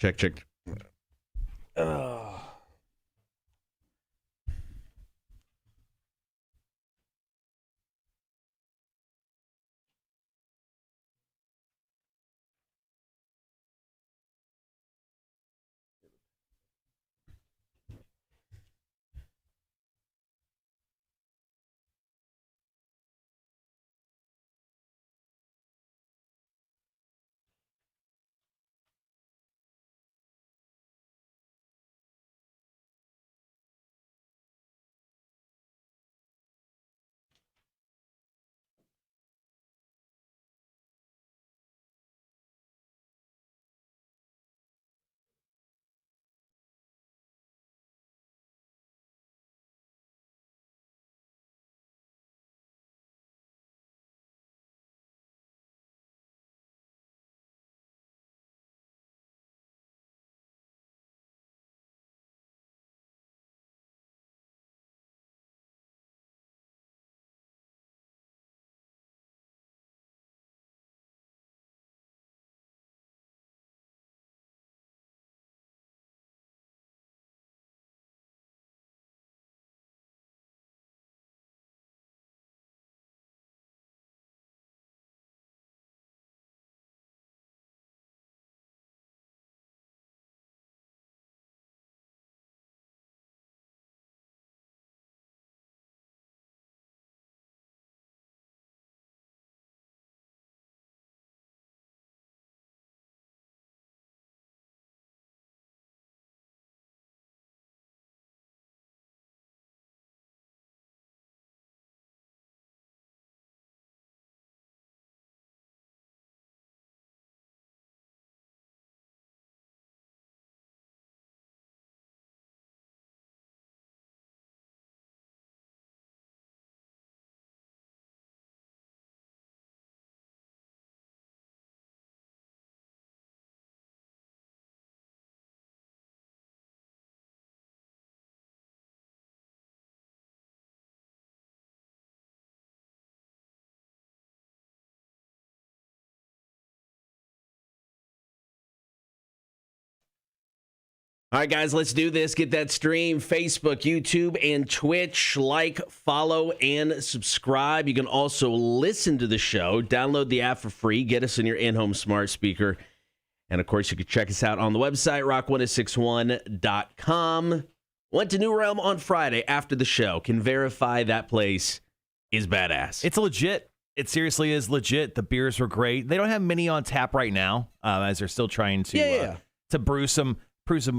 Check. All right, guys, let's do this. Get that stream, Facebook, YouTube, and Twitch. Like, follow, and subscribe. You can also listen to the show. Download the app for free. Get us in your in-home smart speaker. And, of course, you can check us out on the website, rock1061.com. Went to New Realm on Friday after the show. Can verify that place is badass. It's legit. It seriously is legit. The beers were great. They don't have many on tap right now, as they're still trying to brew some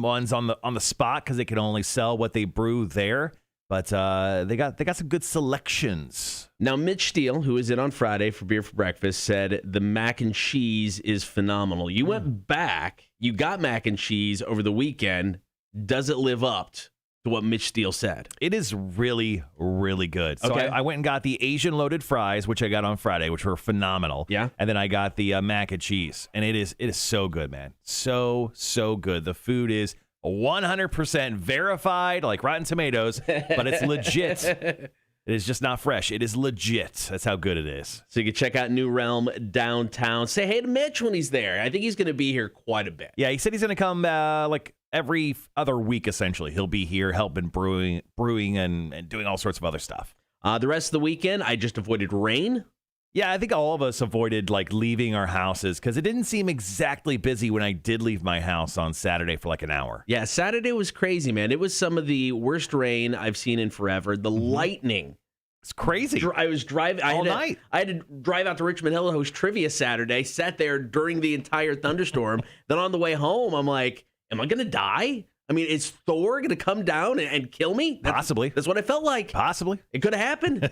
ones on the spot because they can only sell what they brew there. But they got some good selections. Now, Mitch Steele, who was in on Friday for Beer for Breakfast, said the mac and cheese is phenomenal. You went back, you got mac and cheese over the weekend. Does it live up to what Mitch Steele said? It is really, really good. So Okay. I went and got the Asian loaded fries, which I got on Friday, which were phenomenal. Yeah. And then I got the mac and cheese, and it is so good, man. So good. The food is 100% verified, like Rotten Tomatoes, but it's legit. It is just not fresh. It is legit. That's how good it is. So you can check out New Realm downtown. Say hey to Mitch when he's there. I think he's going to be here quite a bit. Yeah, he said he's going to come like every other week, essentially. He'll be here helping brewing and doing all sorts of other stuff. The rest of the weekend, I just avoided rain. Yeah, I think all of us avoided like leaving our houses because it didn't seem exactly busy when I did leave my house on Saturday for like an hour. Yeah, Saturday was crazy, man. It was some of the worst rain I've seen in forever. The lightning. It's crazy. I was driving all night. I had to drive out to Richmond Hill to host trivia Saturday. Sat there during the entire thunderstorm. Then on the way home, I'm like, am I going to die? I mean, is Thor going to come down and kill me? Possibly. That's what I felt like. Possibly. It could have happened.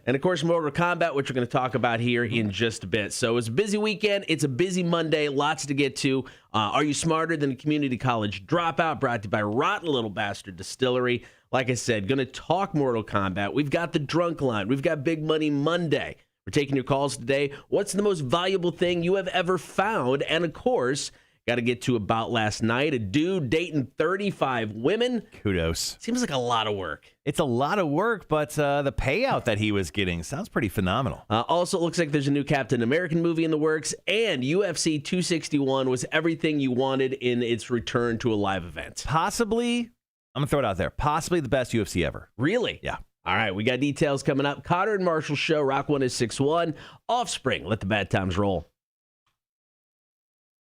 And, of course, Mortal Kombat, which we're going to talk about here in just a bit. So it's a busy weekend. It's a busy Monday. Lots to get to. Are you smarter than a community college dropout? Brought to you by Rotten Little Bastard Distillery. Like I said, going to talk Mortal Kombat. We've got the drunk line. We've got Big Money Monday. We're taking your calls today. What's the most valuable thing you have ever found? And, of course, Got to get to about last night. A dude dating 35 women. Kudos. Seems like a lot of work. It's a lot of work, but the payout that he was getting sounds pretty phenomenal. Also, it looks like there's a new Captain American movie in the works, and UFC 261 was everything you wanted in its return to a live event. Possibly, I'm going to throw it out there, possibly the best UFC ever. Really? Yeah. All right, we got details coming up. Cotter and Marshall Show, Rock 106.1, Offspring, let the bad times roll.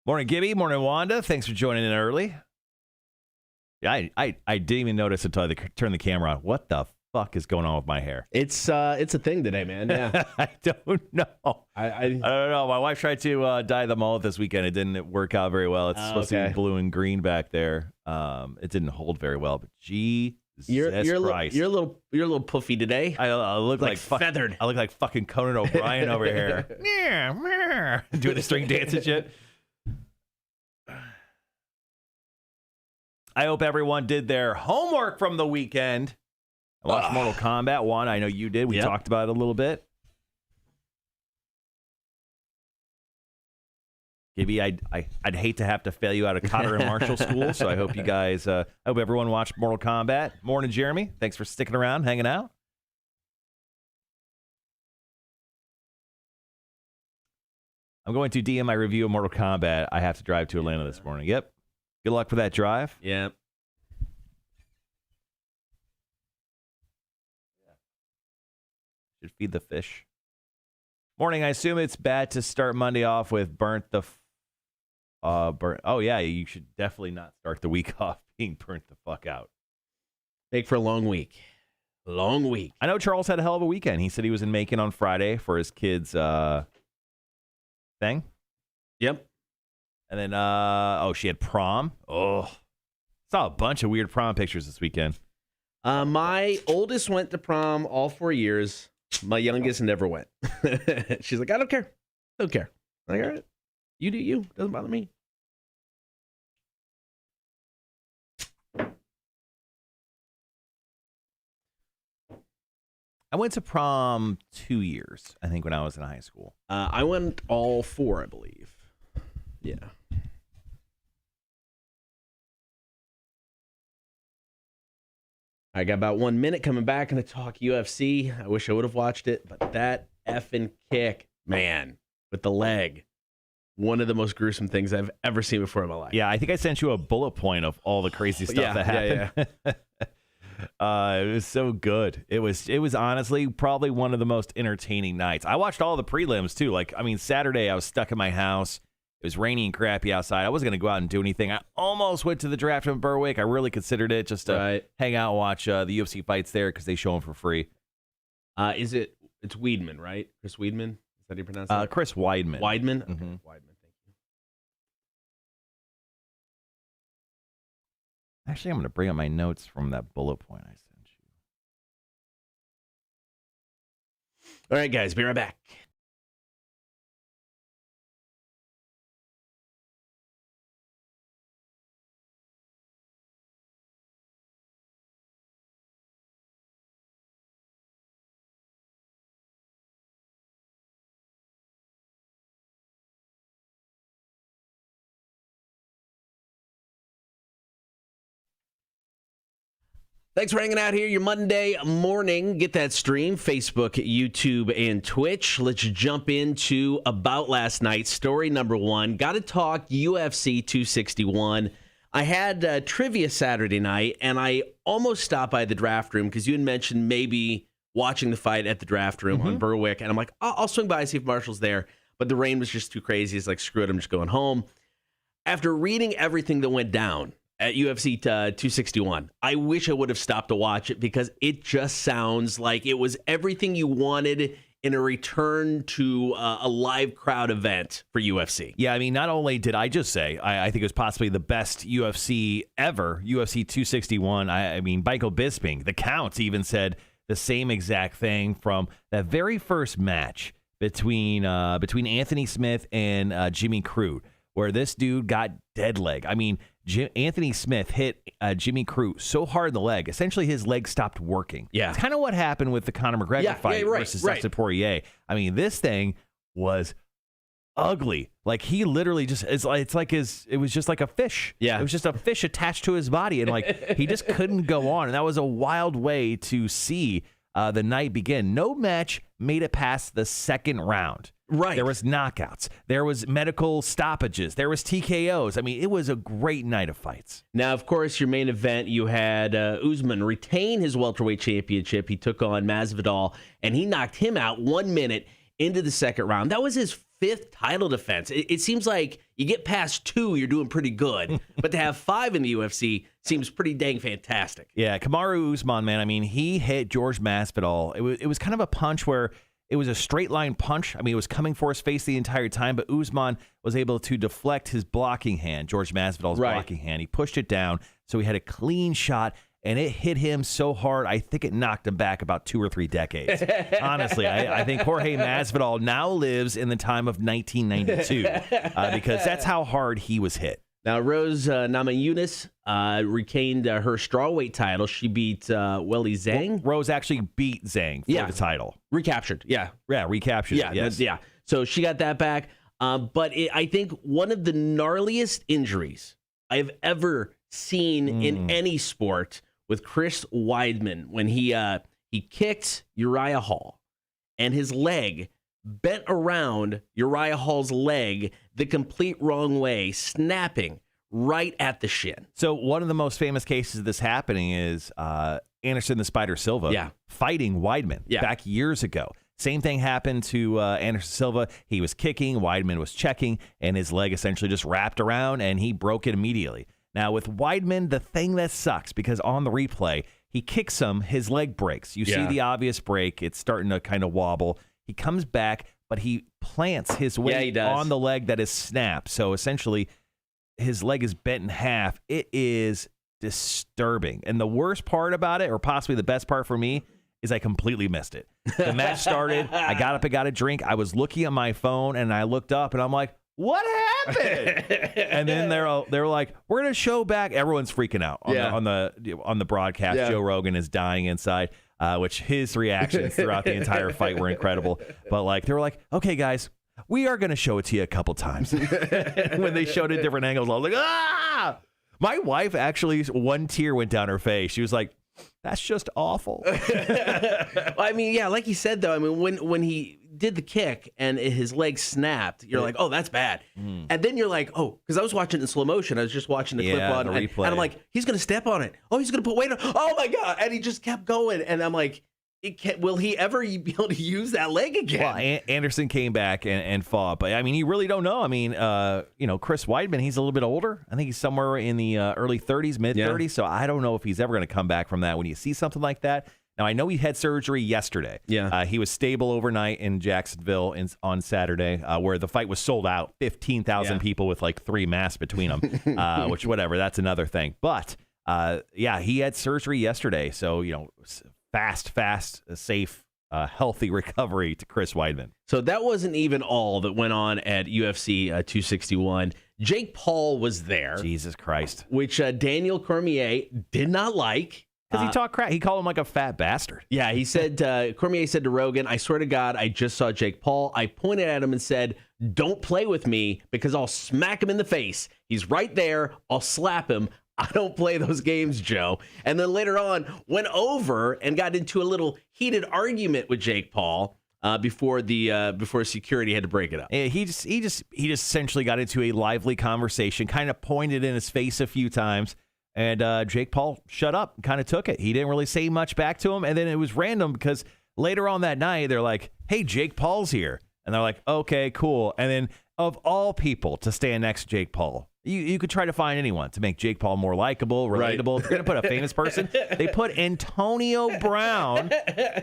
Morning, Gibby. Morning, Wanda. Thanks for joining in early. Yeah, I didn't even notice until I turned the camera on. What the fuck is going on with my hair? It's a thing today, man. Yeah. I don't know. I don't know. My wife tried to dye the mullet this weekend. It didn't work out very well. It's supposed to be blue and green back there. It didn't hold very well. But Jesus Christ, you're a little puffy today. I look like feathered. I look like fucking Conan O'Brien over here. Doing the string dance and shit. I hope everyone did their homework from the weekend. I watched Mortal Kombat 1. I know you did. We talked about it a little bit. Gibby, I'd hate to have to fail you out of Cotter and Marshall School, so I hope you guys, I hope everyone watched Mortal Kombat. Morning, Jeremy. Thanks for sticking around, hanging out. I'm going to DM my review of Mortal Kombat. I have to drive to Atlanta this morning. Yep. Good luck with that drive. Yeah. Should feed the fish. Morning. I assume it's bad to start Monday off with burnt. Oh yeah, you should definitely not start the week off being burnt the fuck out. Make for a long week. Long week. I know Charles had a hell of a weekend. He said he was in Macon on Friday for his kids' thing. Yep. And then, she had prom. Oh, saw a bunch of weird prom pictures this weekend. My oldest went to prom all 4 years. My youngest never went. She's like, I don't care. Don't care. I'm like, all right. You do you. Doesn't bother me. I went to prom 2 years, I think, when I was in high school. I went all 4, I believe. Yeah. I got about 1 minute coming back and to talk UFC. I wish I would have watched it, but that effing kick, man, with the leg, one of the most gruesome things I've ever seen before in my life. Yeah, I think I sent you a bullet point of all the crazy stuff that happened. Yeah. It was so good. It was honestly probably one of the most entertaining nights. I watched all the prelims too. Saturday I was stuck in my house. It was rainy and crappy outside. I wasn't going to go out and do anything. I almost went to the draft in Berwick. I really considered it just to hang out and watch the UFC fights there because they show them for free. It's Weidman, right? Chris Weidman? Is that how you pronounce it? Chris Weidman. Weidman? Okay, Mm-hmm. Weidman, thank you. Actually, I'm going to bring up my notes from that bullet point I sent you. All right, guys, be right back. Thanks for hanging out here your Monday morning. Get that stream, Facebook, YouTube, and Twitch. Let's jump into About Last Night. Story number 1. Got to talk UFC 261. I had trivia Saturday night, and I almost stopped by the draft room because you had mentioned maybe watching the fight at the draft room on Berwick. And I'm like, I'll swing by and see if Marshall's there. But the rain was just too crazy. It's like, screw it, I'm just going home. After reading everything that went down at UFC 261, I wish I would have stopped to watch it because it just sounds like it was everything you wanted in a return to a live crowd event for UFC. Yeah, I mean, not only did I just say, I think it was possibly the best UFC ever, UFC 261. I mean, Michael Bisping, the Counts even said the same exact thing from that very first match between Anthony Smith and Jimmy Crute, where this dude got dead leg. I mean, Anthony Smith hit Jimmy Crute so hard in the leg, essentially his leg stopped working. Yeah. It's kind of what happened with the Conor McGregor fight versus Dustin Poirier. I mean, this thing was ugly. Like he literally just it was just like a fish. Yeah. It was just a fish attached to his body, and like he just couldn't go on. And that was a wild way to see the night begin. No match made it past the second round. Right. There was knockouts. There was medical stoppages. There was TKOs. I mean, it was a great night of fights. Now, of course, your main event, you had Usman retain his welterweight championship. He took on Masvidal, and he knocked him out 1 minute into the second round. That was his 5th title defense. It seems like you get past 2, you're doing pretty good. But to have 5 in the UFC seems pretty dang fantastic. Yeah, Kamaru Usman, man, I mean, he hit George Masvidal. It was kind of a punch where it was a straight line punch. I mean, it was coming for his face the entire time, but Usman was able to deflect his blocking hand, George Masvidal's blocking hand. He pushed it down, so he had a clean shot, and it hit him so hard, I think it knocked him back about 2 or 3 decades. Honestly, I think Jorge Masvidal now lives in the time of 1992 because that's how hard he was hit. Now, Rose Namajunas retained her strawweight title. She beat Weili Zhang. Rose actually beat Zhang for the title. Recaptured, yeah. Yeah, recaptured. Yeah, yes. yeah. So she got that back. But I think one of the gnarliest injuries I've ever seen in any sport with Chris Weidman when he kicked Uriah Hall, and his leg bent around Uriah Hall's leg the complete wrong way, snapping right at the shin. So one of the most famous cases of this happening is Anderson the Spider Silva fighting Weidman back years ago. Same thing happened to Anderson Silva. He was kicking, Weidman was checking, and his leg essentially just wrapped around, and he broke it immediately. Now, with Weidman, the thing that sucks, because on the replay, he kicks him, his leg breaks. You see the obvious break. It's starting to kind of wobble. He comes back, but he plants his weight on the leg that is snapped. So essentially, his leg is bent in half. It is disturbing. And the worst part about it, or possibly the best part for me, is I completely missed it. The match started. I got up and got a drink. I was looking at my phone, and I looked up, and I'm like, what happened? And then they're like, we're gonna show back. Everyone's freaking out on the broadcast. Joe Rogan is dying inside, which his reactions throughout the entire fight were incredible. But like they were like, okay, guys, we are gonna show it to you a couple times. When they showed it different angles, I was like, ah! My wife actually, one tear went down her face. She was like, that's just awful. I mean, yeah, like you said, though, I mean, when he did the kick and his leg snapped, you're like, oh, that's bad. And then you're like, oh, because I was watching it in slow motion. I was just watching the clip on the replay. and I'm like, he's going to step on it. Oh, he's going to put weight on. Oh, my God. And he just kept going. And I'm like, will he ever be able to use that leg again? Well, Anderson came back and fought, but I mean, you really don't know. I mean, Chris Weidman, he's a little bit older. I think he's somewhere in the early 30s, mid 30s. So I don't know if he's ever going to come back from that. When you see something like that, now I know he had surgery yesterday. Yeah, he was stable overnight in Jacksonville on Saturday, where the fight was sold out, 15,000 people with like 3 masks between them. Which whatever, that's another thing. But he had surgery yesterday, so fast, safe, healthy recovery to Chris Weidman. So that wasn't even all that went on at UFC 261. Jake Paul was there. Jesus Christ. Which Daniel Cormier did not like. Because he talked crap. He called him like a fat bastard. Yeah, he said, Cormier said to Rogan, I swear to God, I just saw Jake Paul. I pointed at him and said, don't play with me because I'll smack him in the face. He's right there. I'll slap him. I don't play those games, Joe. And then later on, went over and got into a little heated argument with Jake Paul before security had to break it up. He just essentially got into a lively conversation, kind of pointed in his face a few times, and Jake Paul shut up and kind of took it. He didn't really say much back to him, and then it was random because later on that night, they're like, hey, Jake Paul's here. And they're like, okay, cool. And then of all people to stand next to Jake Paul, you could try to find anyone to make Jake Paul more likable, relatable. If you're going to put a famous person, they put Antonio Brown,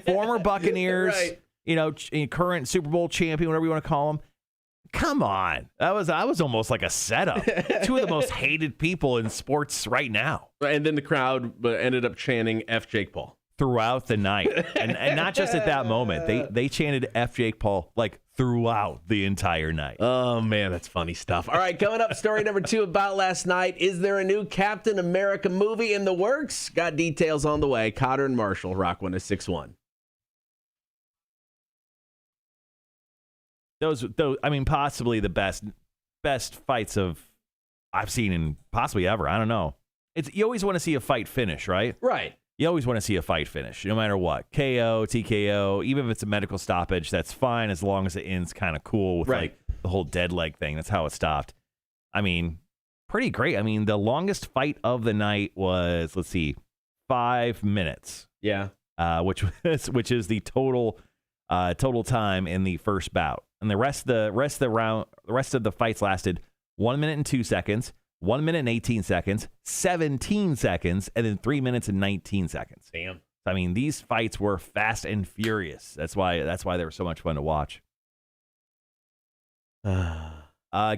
former Buccaneers, current Super Bowl champion, whatever you want to call him. Come on. That was almost like a setup. 2 of the most hated people in sports right now. And then the crowd ended up chanting F Jake Paul throughout the night. And not just at that moment. They chanted F Jake Paul like throughout the entire night. Oh, man, that's funny stuff. All right, coming up, story number 2 about last night. Is there a new Captain America movie in the works? Got details on the way. Cotter and Marshall, Rock 106.1. Those, I mean, possibly the best fights I've seen in possibly ever. I don't know. You always want to see a fight finish, right? Right. You always want to see a fight finish, no matter what. KO, TKO, even if it's a medical stoppage, that's fine as long as it ends kind of cool with like the whole dead leg thing. That's how it stopped. I mean, pretty great. I mean, the longest fight of the night was, let's see, 5 minutes. Yeah. Which is the total time in the first bout. And the rest of the fights lasted 1 minute and 2 seconds, 1 minute and 18 seconds, 17 seconds, and then 3 minutes and 19 seconds. Damn. I mean, these fights were fast and furious. That's why they were so much fun to watch.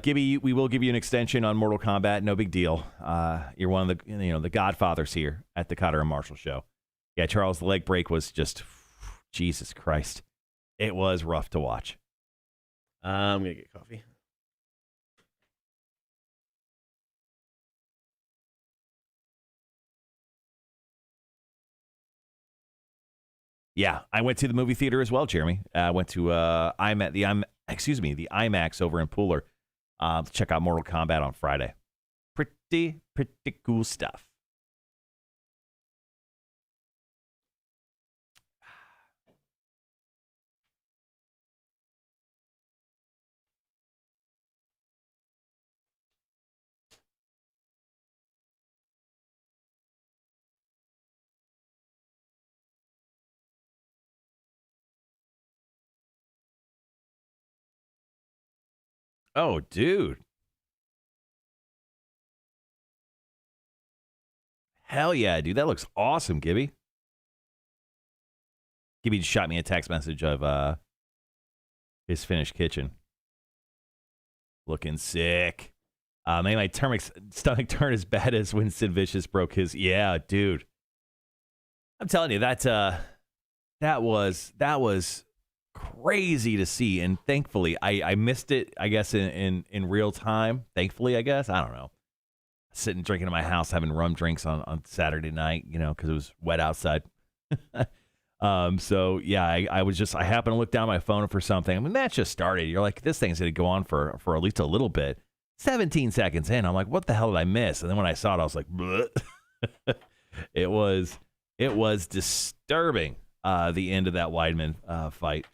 Gibby, we will give you an extension on Mortal Kombat. No big deal. You're one of the godfathers here at the Cotter and Marshall show. Yeah, Charles, the leg break was just Jesus Christ. It was rough to watch. I'm gonna get coffee. Yeah, I went to the movie theater as well, Jeremy. I went to the IMAX over in Pooler to check out Mortal Kombat on Friday. Pretty cool stuff. Oh, dude. Hell yeah, dude. That looks awesome, Gibby. Gibby just shot me a text message of his finished kitchen. Looking sick. Maybe my stomach turned as bad as when Sid Vicious broke his. Yeah, dude. I'm telling you, that was crazy to see, and thankfully I missed it, I guess, in real time. Thankfully, I guess. I don't know. Sitting drinking in my house, having rum drinks on Saturday night, because it was wet outside. So yeah, I happened to look down my phone for something. I mean, that just started. You're like, this thing's gonna go on for at least a little bit. 17 seconds in, I'm like, what the hell did I miss? And then when I saw it, I was like, it was disturbing. The end of that Weidman fight.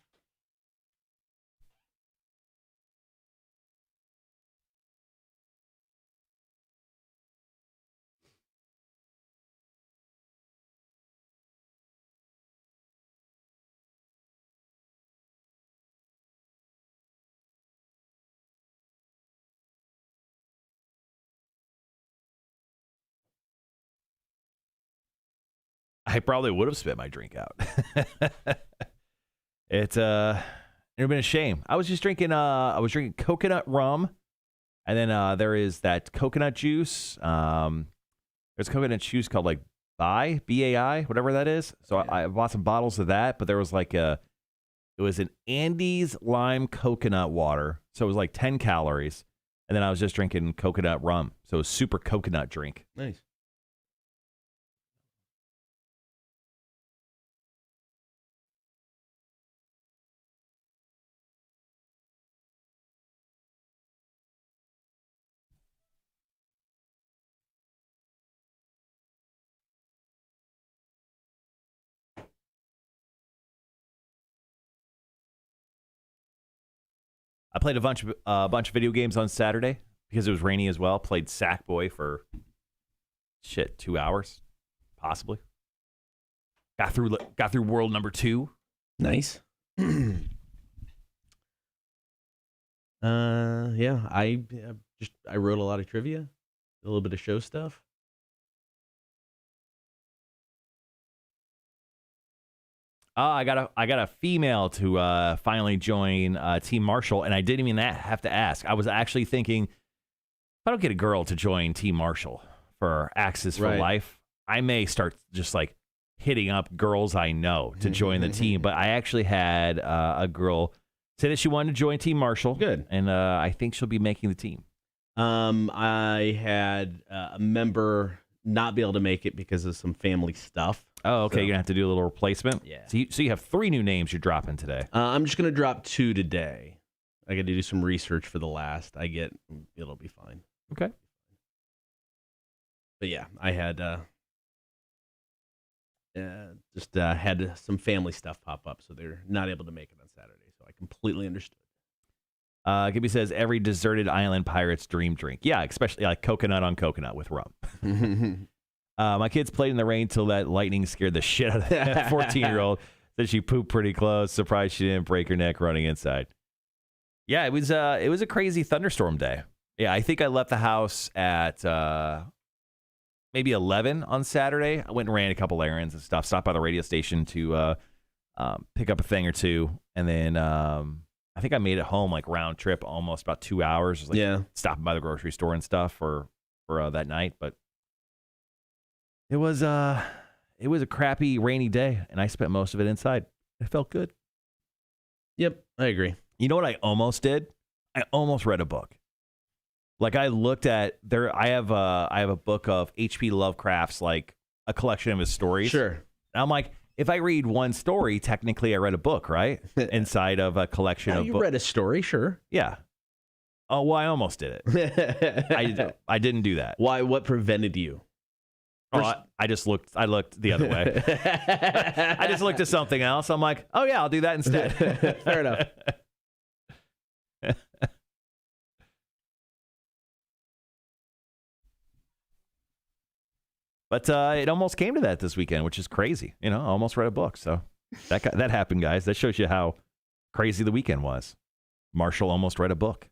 I probably would have spit my drink out. It's been a shame. I was drinking coconut rum, and then there is that coconut juice. There's coconut juice called like BAI, whatever that is. So I bought some bottles of that, but there was it was an Andes lime coconut water. So it was like 10 calories. And then I was just drinking coconut rum. So it was super coconut drink. Nice. I played a bunch of video games on Saturday because it was rainy as well. Played Sackboy for 2 hours, possibly. Got through world number 2. Nice. Yeah, I wrote a lot of trivia, a little bit of show stuff. I got a female to finally join Team Marshall, and I didn't even have to ask. I was actually thinking, if I don't get a girl to join Team Marshall for Axis for Life, I may start just like hitting up girls I know to join the team. But I actually had a girl say that she wanted to join Team Marshall. Good. And I think she'll be making the team. I had a member not be able to make it because of some family stuff. Oh, okay. You're going to have to do a little replacement? Yeah. So you have 3 new names you're dropping today. I'm just going to drop 2 today. I got to do some research for the last. It'll be fine. Okay. But yeah, I had had some family stuff pop up, so they're not able to make it on Saturday. So I completely understood. Gibby says every deserted island pirate's dream drink. Yeah, especially like coconut on coconut with rum. My kids played in the rain till that lightning scared the shit out of that 14-year-old. Said she pooped pretty close. Surprised she didn't break her neck running inside. Yeah, it was a crazy thunderstorm day. Yeah, I think I left the house at maybe 11 on Saturday. I went and ran a couple errands and stuff. Stopped by the radio station to pick up a thing or two, and then I think I made it home like round trip, almost about 2 hours. Just, like, stopping by the grocery store and stuff for that night. But it was a crappy rainy day, and I spent most of it inside. It felt good. Yep, I agree. You know what I almost did? I almost read a book. Like I looked at I have a book of H.P. Lovecraft's, like a collection of his stories. Sure. And I'm like, if I read one story, technically I read a book, right? Inside of a collection of books. You read a story, sure. Yeah. Oh, well, I almost did it. I didn't do that. Why? What prevented you? Oh, I just looked. I looked the other way. I just looked at something else. I'm like, oh yeah, I'll do that instead. Fair enough. But it almost came to that this weekend, which is crazy. I almost read a book. So that happened, guys. That shows you how crazy the weekend was. Marshall almost read a book.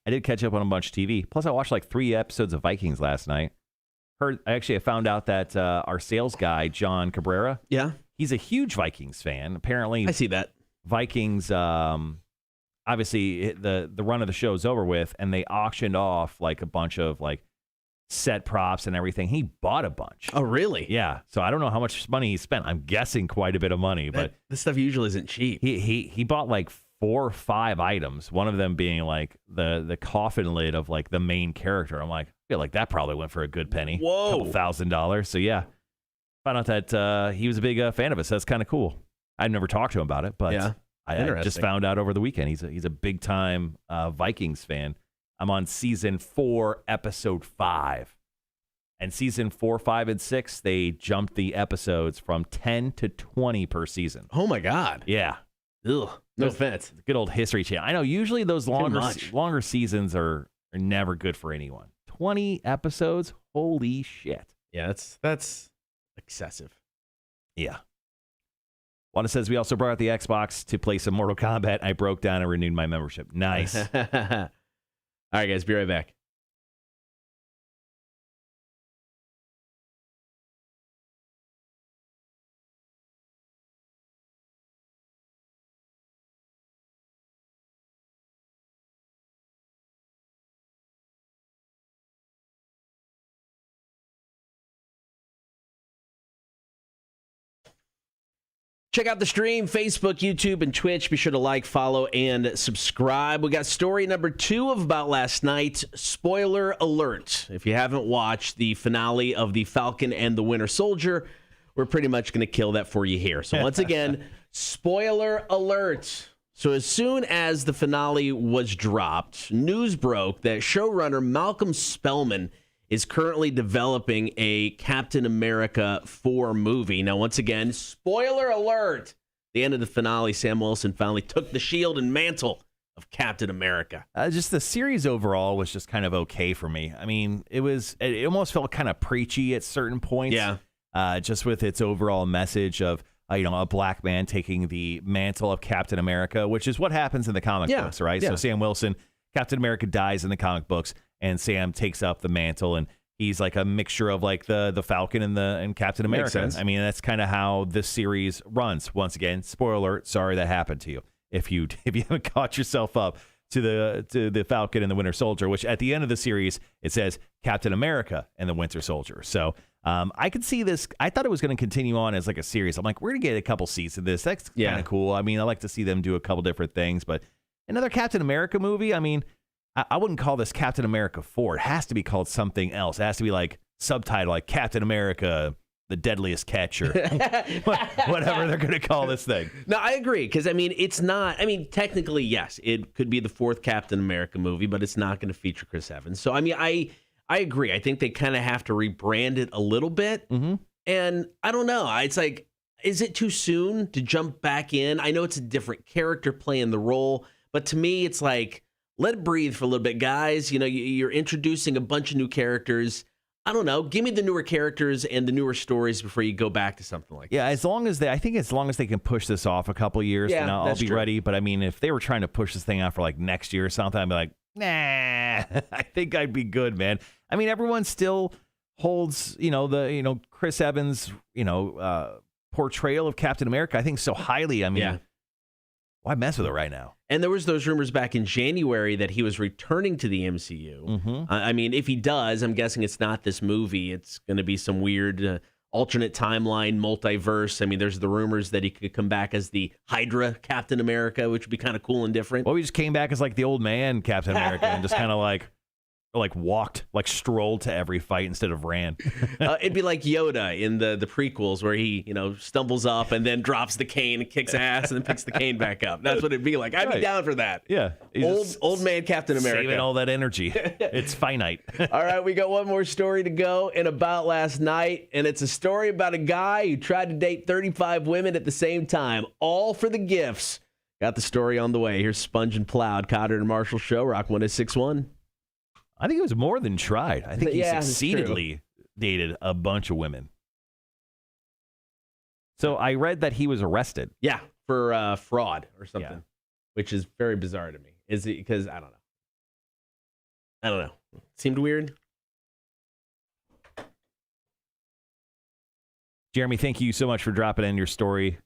I did catch up on a bunch of TV. Plus, I watched like 3 episodes of Vikings last night. I found out that our sales guy, John Cabrera, he's a huge Vikings fan. Apparently, I see that. Vikings, obviously, the run of the show is over with, and they auctioned off like a bunch of like set props and everything. He bought a bunch. Oh, really? Yeah. So I don't know how much money he spent. I'm guessing quite a bit of money, but this stuff usually isn't cheap. He bought like 4 or 5 items. One of them being like the coffin lid of like the main character. I'm like, I feel like that probably went for a good penny. Whoa, $couple $1,000. So yeah, found out that he was a big fan of us. So that's kind of cool. I've never talked to him about it, but I just found out over the weekend. He's a big time Vikings fan. I'm on season 4, episode 5. And season 4, 5, and 6, they jumped the episodes from 10 to 20 per season. Oh my God. Yeah. Ugh. No offense. Good old History Channel. I know usually those longer seasons are never good for anyone. 20 episodes? Holy shit. Yeah, that's excessive. Yeah. Wanda says, we also brought out the Xbox to play some Mortal Kombat. I broke down and renewed my membership. Nice. All right, guys, be right back. Check out the stream, Facebook, YouTube, and Twitch. Be sure to like, follow, and subscribe. We got story number 2 of About Last Night. Spoiler alert. If you haven't watched the finale of The Falcon and the Winter Soldier, we're pretty much going to kill that for you here. So once again, spoiler alert. So as soon as the finale was dropped, news broke that showrunner Malcolm Spellman is currently developing a Captain America 4 movie. Now, once again, spoiler alert. At the end of the finale, Sam Wilson finally took the shield and mantle of Captain America. Just the series overall was just kind of okay for me. I mean, it almost felt kind of preachy at certain points. Yeah. Just with its overall message of, a black man taking the mantle of Captain America, which is what happens in the comic books, right? Yeah. So Sam Wilson, Captain America dies in the comic books, and Sam takes up the mantle, and he's like a mixture of like the Falcon and Captain America. Makes sense. I mean, that's kind of how this series runs. Once again, spoiler alert, sorry that happened to you. If you haven't caught yourself up to the Falcon and the Winter Soldier, which at the end of the series it says Captain America and the Winter Soldier. So I could see this. I thought it was going to continue on as like a series. I'm like, we're going to get a couple seasons of this. That's kind of cool. I mean, I like to see them do a couple different things, but another Captain America movie, I mean, I wouldn't call this Captain America 4. It has to be called something else. It has to be like subtitle like Captain America, the deadliest catcher, whatever they're going to call this thing. No, I agree, because, I mean, it's not, I mean, technically, yes, it could be the fourth Captain America movie, but it's not going to feature Chris Evans. So, I mean, I agree. I think they kind of have to rebrand it a little bit. Mm-hmm. And I don't know. It's like, is it too soon to jump back in? I know it's a different character playing the role, but to me, it's like, let it breathe for a little bit, guys. You know, you're introducing a bunch of new characters. I don't know. Give me the newer characters and the newer stories before you go back to something like that. Yeah, as long as they can push this off a couple years, then I'll be ready. But I mean, if they were trying to push this thing out for like next year or something, I'd be like, nah, I think I'd be good, man. I mean, everyone still holds, Chris Evans, portrayal of Captain America, I think so highly. I mean, why mess with it right now? And there was those rumors back in January that he was returning to the MCU. Mm-hmm. I mean, if he does, I'm guessing it's not this movie. It's going to be some weird alternate timeline, multiverse. I mean, there's the rumors that he could come back as the Hydra Captain America, which would be kind of cool and different. Well, he just came back as like the old man Captain America and just kind of like walked, like strolled to every fight instead of ran. It'd be like Yoda in the prequels where he, stumbles up and then drops the cane and kicks ass and then picks the cane back up. That's what it'd be like. I'd be down for that. Yeah. Old man Captain America. Saving all that energy. It's finite. All right, we got one more story to go and about last night, and it's a story about a guy who tried to date 35 women at the same time, all for the gifts. Got the story on the way. Here's Sponge and Plowed, Cotter and Marshall Show, Rock 106.1. I think it was more than tried. I think he succeededly dated a bunch of women. So I read that he was arrested. Yeah, for fraud or something, which is very bizarre to me. Is it because, I don't know. Seemed weird. Jeremy, thank you so much for dropping in your story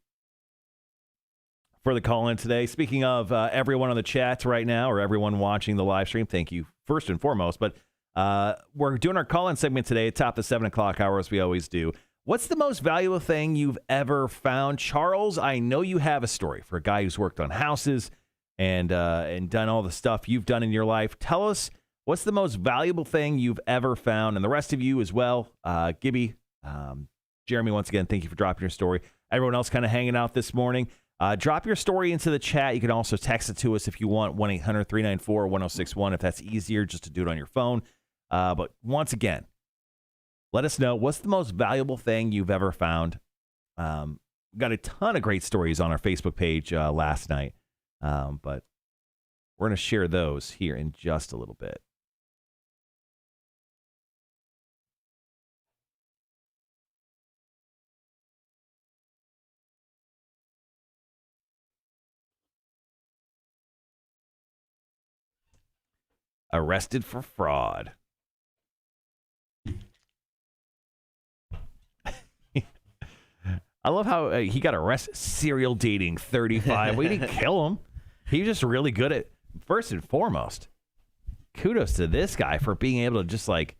for the call-in today. Speaking of everyone on the chat right now, or everyone watching the live stream, thank you first and foremost. But we're doing our call-in segment today at top of the 7 o'clock hour, as we always do. What's the most valuable thing you've ever found? Charles, I know you have a story for a guy who's worked on houses and done all the stuff you've done in your life. Tell us, what's the most valuable thing you've ever found? And the rest of you as well. Gibby, Jeremy, once again, thank you for dropping your story. Everyone else kind of hanging out this morning. Drop your story into the chat. You can also text it to us if you want, 1-800-394-1061, if that's easier just to do it on your phone. But once again, let us know, what's the most valuable thing you've ever found? Got a ton of great stories on our Facebook page last night, but we're going to share those here in just a little bit. Arrested for fraud. I love how he got arrested. Serial dating 35. We didn't kill him. He was just really good at, first and foremost, kudos to this guy for being able to just like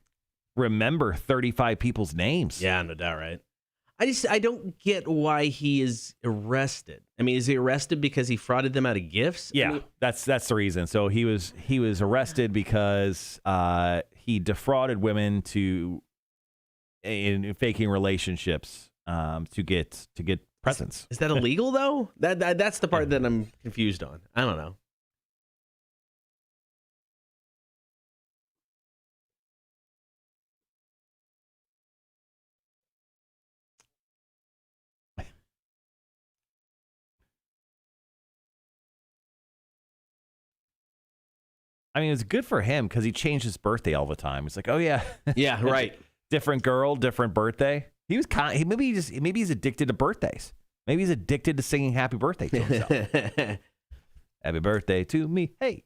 remember 35 people's names. Yeah, no doubt, right? I don't get why he is arrested. I mean, is he arrested because he frauded them out of gifts? Yeah, I mean, that's the reason. So he was arrested because he defrauded women in faking relationships to get presents. Is that illegal though? That's the part that I'm confused on. I don't know. I mean, it's good for him because he changed his birthday all the time. It's like, oh yeah, Yeah, right. different girl, different birthday. He was maybe he's addicted to birthdays. Maybe he's addicted to singing "Happy Birthday" to himself. Happy birthday to me, hey.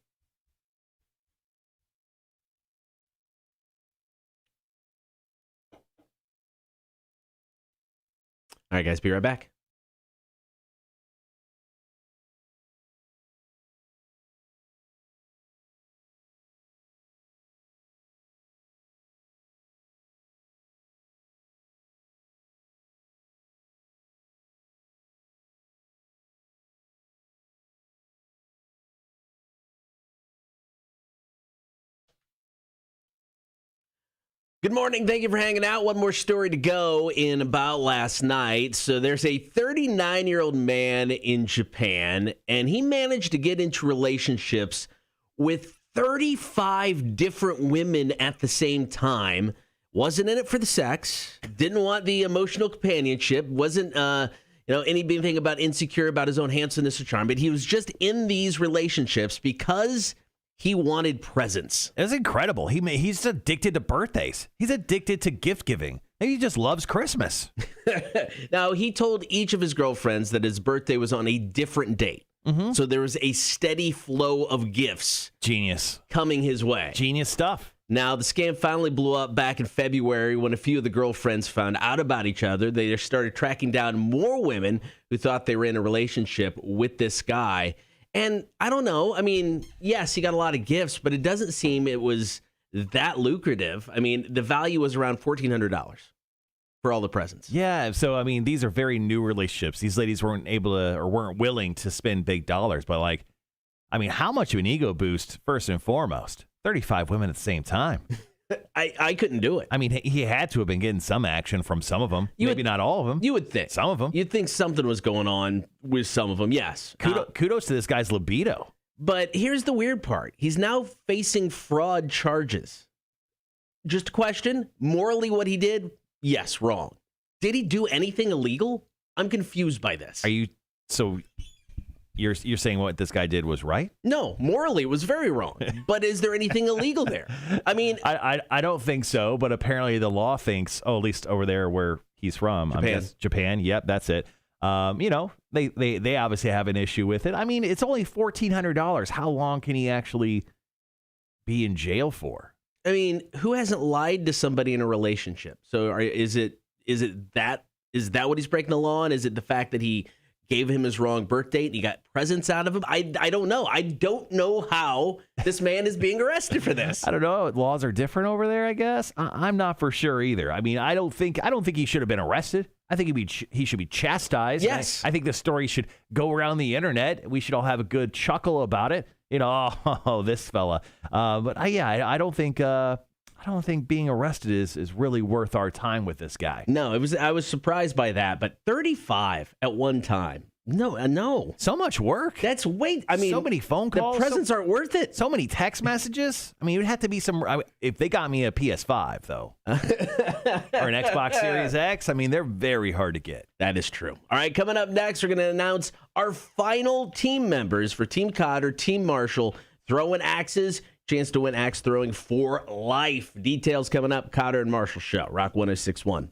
All right, guys, be right back. Good morning. Thank you for hanging out. One more story to go in about last night. So there's a 39-year-old man in Japan, and he managed to get into relationships with 35 different women at the same time. Wasn't in it for the sex. Didn't want the emotional companionship. Wasn't anything about insecure about his own handsomeness or charm. But he was just in these relationships because he wanted presents. It's incredible. He's addicted to birthdays. He's addicted to gift giving. He just loves Christmas. Now, he told each of his girlfriends that his birthday was on a different date. Mm-hmm. So there was a steady flow of gifts. Genius. Coming his way. Genius stuff. Now, the scam finally blew up back in February when a few of the girlfriends found out about each other. They just started tracking down more women who thought they were in a relationship with this guy. And I don't know. I mean, yes, he got a lot of gifts, but it doesn't seem it was that lucrative. I mean, the value was around $1,400 for all the presents. Yeah. So, I mean, these are very new relationships. These ladies weren't able to or weren't willing to spend big dollars. But how much of an ego boost, first and foremost? 35 women at the same time. I couldn't do it. I mean, he had to have been getting some action from some of them. Maybe not all of them. You would think. Some of them. You'd think something was going on with some of them, yes. Kudos to this guy's libido. But here's the weird part. He's now facing fraud charges. Just a question, morally what he did, yes, wrong. Did he do anything illegal? I'm confused by this. You're saying what this guy did was right? No, morally it was very wrong. But is there anything illegal there? I mean, I don't think so. But apparently the law thinks, at least over there where he's from, Japan. Yep, that's it. They obviously have an issue with it. I mean, it's only $1,400. How long can he actually be in jail for? I mean, who hasn't lied to somebody in a relationship? So is that what he's breaking the law on? Is it the fact that he gave him his wrong birth date and he got presents out of him? I don't know. I don't know how this man is being arrested for this. I don't know. Laws are different over there, I guess. I'm not for sure either. I mean, I don't think he should have been arrested. I think he should be chastised. Yes. I think the story should go around the internet. We should all have a good chuckle about it. This fella. I don't think being arrested is really worth our time with this guy. No, I was surprised by that, but 35 at one time. No. So much work. That's so many phone calls. The presents aren't worth it. So many text messages. I mean, it would have to be if they got me a PS5 though, or an Xbox Series X. I mean, they're very hard to get. That is true. All right, coming up next, we're going to announce our final team members for Team Cotter, Team Marshall, throwing axes. Chance to win axe throwing for life. Details coming up. Cotter and Marshall Show. Rock 106.1.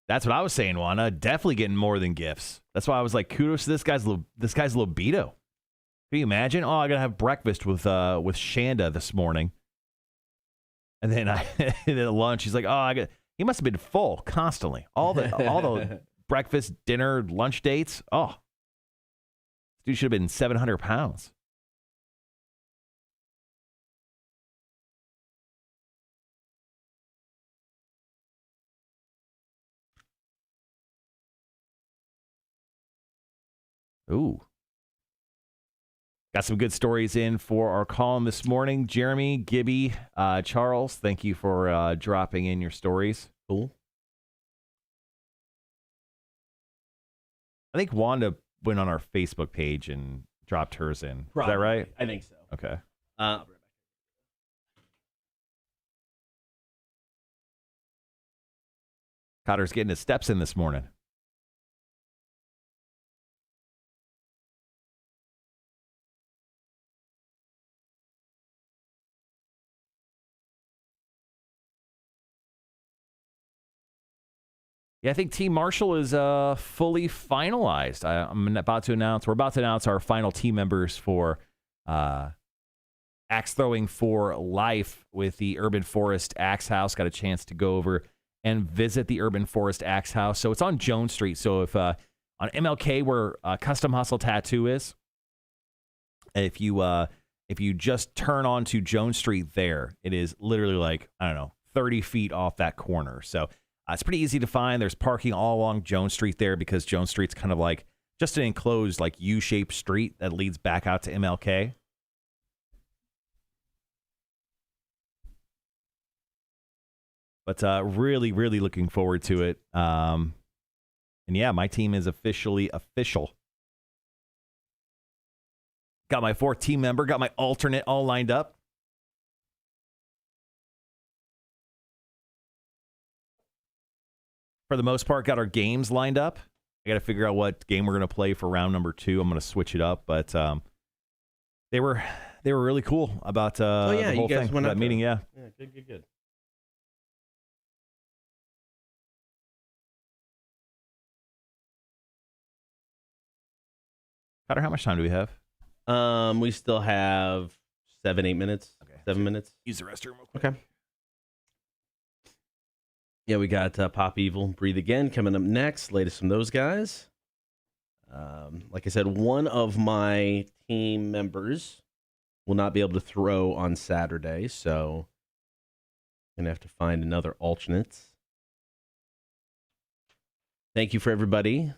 That's what I was saying, Juana. Definitely getting more than gifts. That's why I was like, kudos to this guy's libido. Can you imagine? Oh, I gotta have breakfast with Shanda this morning, and then and then at lunch he's like, he must have been full constantly. All the breakfast, dinner, lunch dates. Oh, this dude should have been 700 pounds. Ooh. Got some good stories in for our column this morning. Jeremy, Gibby, Charles, thank you for dropping in your stories. Cool. I think Wanda went on our Facebook page and dropped hers in. Probably. Is that right? I think so. Okay. Cotter's getting his steps in this morning. Yeah, I think Team Marshall is fully finalized. We're about to announce our final team members for axe throwing for life with the Urban Forest Axe House. Got a chance to go over and visit the Urban Forest Axe House. So it's on Jones Street. So if on MLK where Custom Hustle Tattoo is, if you just turn onto Jones Street there, it is literally 30 feet off that corner. So it's pretty easy to find. There's parking all along Jones Street there because Jones Street's kind of like just an enclosed like U-shaped street that leads back out to MLK. But really, really looking forward to it. And yeah, my team is officially official. Got my 4th team member, got my alternate all lined up. For the most part, got our games lined up. I got to figure out what game we're going to play for round number 2. I'm going to switch it up, but they were really cool about the whole thing. That meeting, yeah. Yeah, good. Cutter, how much time do we have? We still have 7-8 minutes. Okay. 7 minutes. Use the restroom real quick. Okay. Yeah, we got Pop Evil, Breathe Again coming up next. Latest from those guys. Like I said, one of my team members will not be able to throw on Saturday, so I'm going to have to find another alternate. Thank you for everybody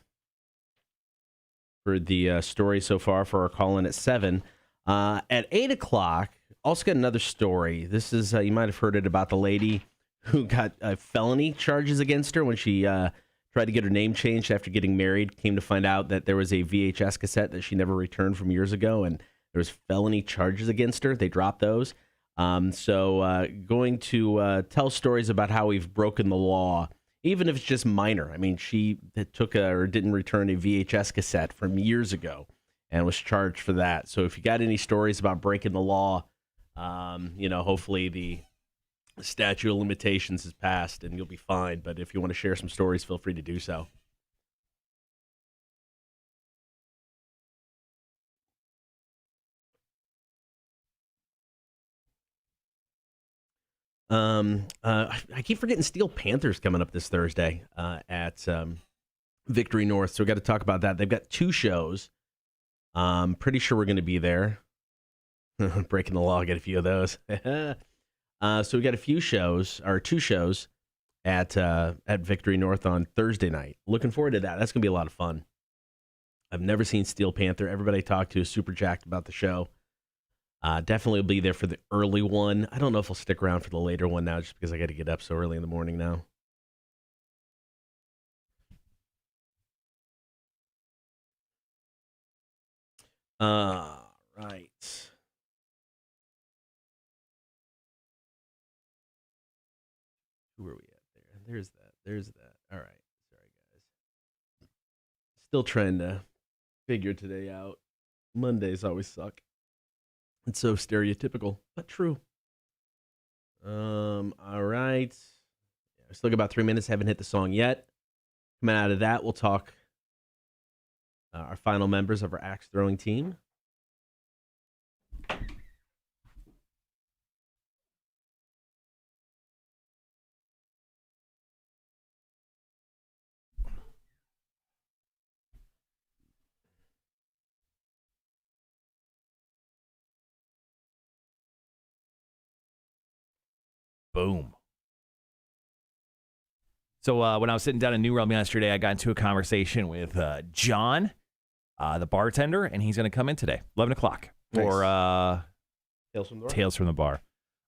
for the story so far for our call-in at 7. At 8 o'clock, also got another story. This is, you might have heard it about the lady who got felony charges against her when she tried to get her name changed after getting married. Came to find out that there was a VHS cassette that she never returned from years ago, and there was felony charges against her. They dropped those. So going to tell stories about how we've broken the law, even if it's just minor. I mean, she took or didn't return a VHS cassette from years ago and was charged for that. So if you got any stories about breaking the law, hopefully the statute of limitations is passed and you'll be fine. But if you want to share some stories, feel free to do so. I keep forgetting Steel Panthers coming up this Thursday at Victory North. So we got to talk about that. They've got 2 shows. Pretty sure we're going to be there. Breaking the law, get a few of those. So we got a few shows, or 2 shows at Victory North on Thursday night. Looking forward to that. That's going to be a lot of fun. I've never seen Steel Panther. Everybody I talked to is super jacked about the show. Definitely will be there for the early one. I don't know if I'll stick around for the later one now just because I got to get up so early in the morning now. Right. Who are we at there? There's that. All right. Sorry, guys. Still trying to figure today out. Mondays always suck. It's so stereotypical, but true. All right. Yeah, we still got about 3 minutes. Haven't hit the song yet. Coming out of that, we'll talk our final members of our axe throwing team. Boom. So when I was sitting down in New Realm yesterday, I got into a conversation with John, the bartender, and he's going to come in today, 11 o'clock, for Tales from the Bar.